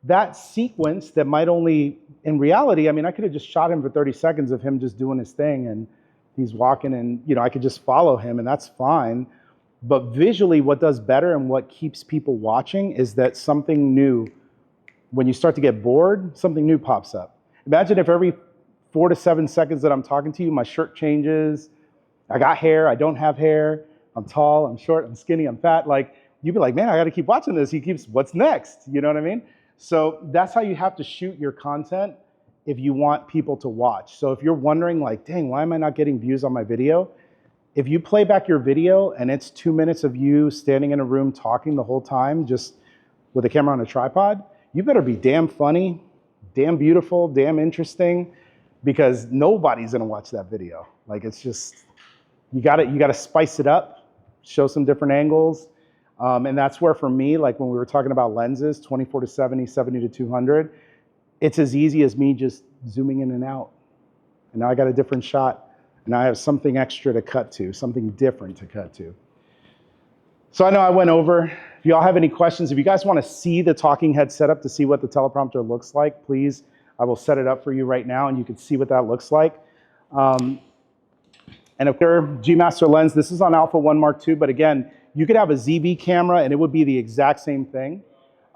that sequence that might only, in reality, I mean, I could have just shot him for 30 seconds of him just doing his thing and he's walking and, you know, I could just follow him and that's fine. But visually, what does better and what keeps people watching is that something new, when you start to get bored, something new pops up. Imagine if every 4 to 7 seconds that I'm talking to you, my shirt changes, I got hair, I don't have hair, I'm tall, I'm short, I'm skinny, I'm fat. Like, you'd be like, man, I got to keep watching this. He keeps, what's next? You know what I mean? So that's how you have to shoot your content if you want people to watch. So if you're wondering like, dang, why am I not getting views on my video? If you play back your video and it's 2 minutes of you standing in a room talking the whole time, just with a camera on a tripod, you better be damn funny, damn beautiful, damn interesting, because nobody's gonna watch that video. Like, it's just, you gotta spice it up, show some different angles. And that's where, for me, like when we were talking about lenses, 24 to 70, 70 to 200, it's as easy as me just zooming in and out. And now I got a different shot, and I have something extra to cut to, something different to cut to. So I know I went over. If y'all have any questions, if you guys want to see the talking head setup to see what the teleprompter looks like, please, I will set it up for you right now, and you can see what that looks like. And if they're G Master lens, this is on Alpha 1 Mark II, but again, you could have a ZV camera and it would be the exact same thing.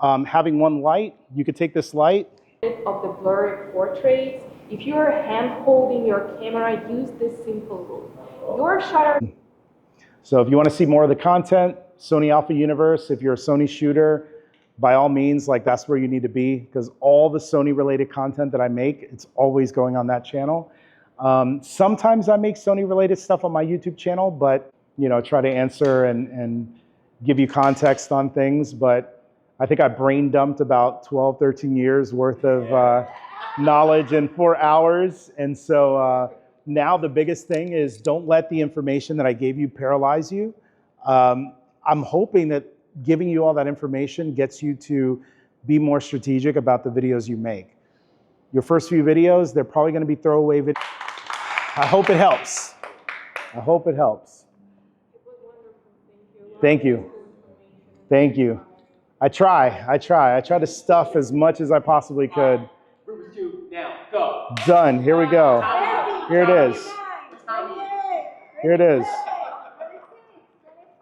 Having one light, you could take this light. Of the blurry portraits, if you're hand holding your camera, use this simple rule. Your shutter. So if you want to see more of the content, Sony Alpha Universe, if you're a Sony shooter, by all means, like that's where you need to be, because all the Sony related content that I make, it's always going on that channel. Sometimes I make Sony related stuff on my YouTube channel, but you know, try to answer and give you context on things. But I think I brain dumped about 12, 13 years worth of knowledge in 4 hours. And so now the biggest thing is don't let the information that I gave you paralyze you. I'm hoping that giving you all that information gets you to be more strategic about the videos you make. Your first few videos, they're probably going to be throwaway videos. I hope it helps. I hope it helps. Thank you. Thank you. I try to stuff as much as I possibly could. Rubik's Cube, now, go. Done. Here we go. Here it is. Here it is.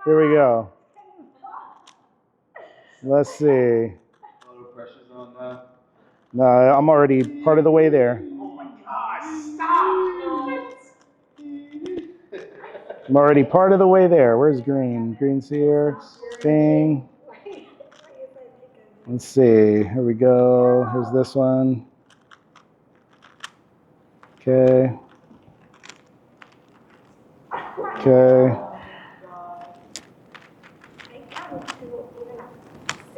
Here we go. Let's see. A little pressure's on that. No, I'm already part of the way there. Oh my gosh, stop! I'm already part of the way there. Where's green? Green's here. Bing. Let's see. Here we go. Here's this one. Okay. Okay.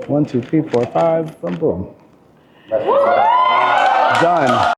1, 2, 3, 4, 5. Boom, boom. Done.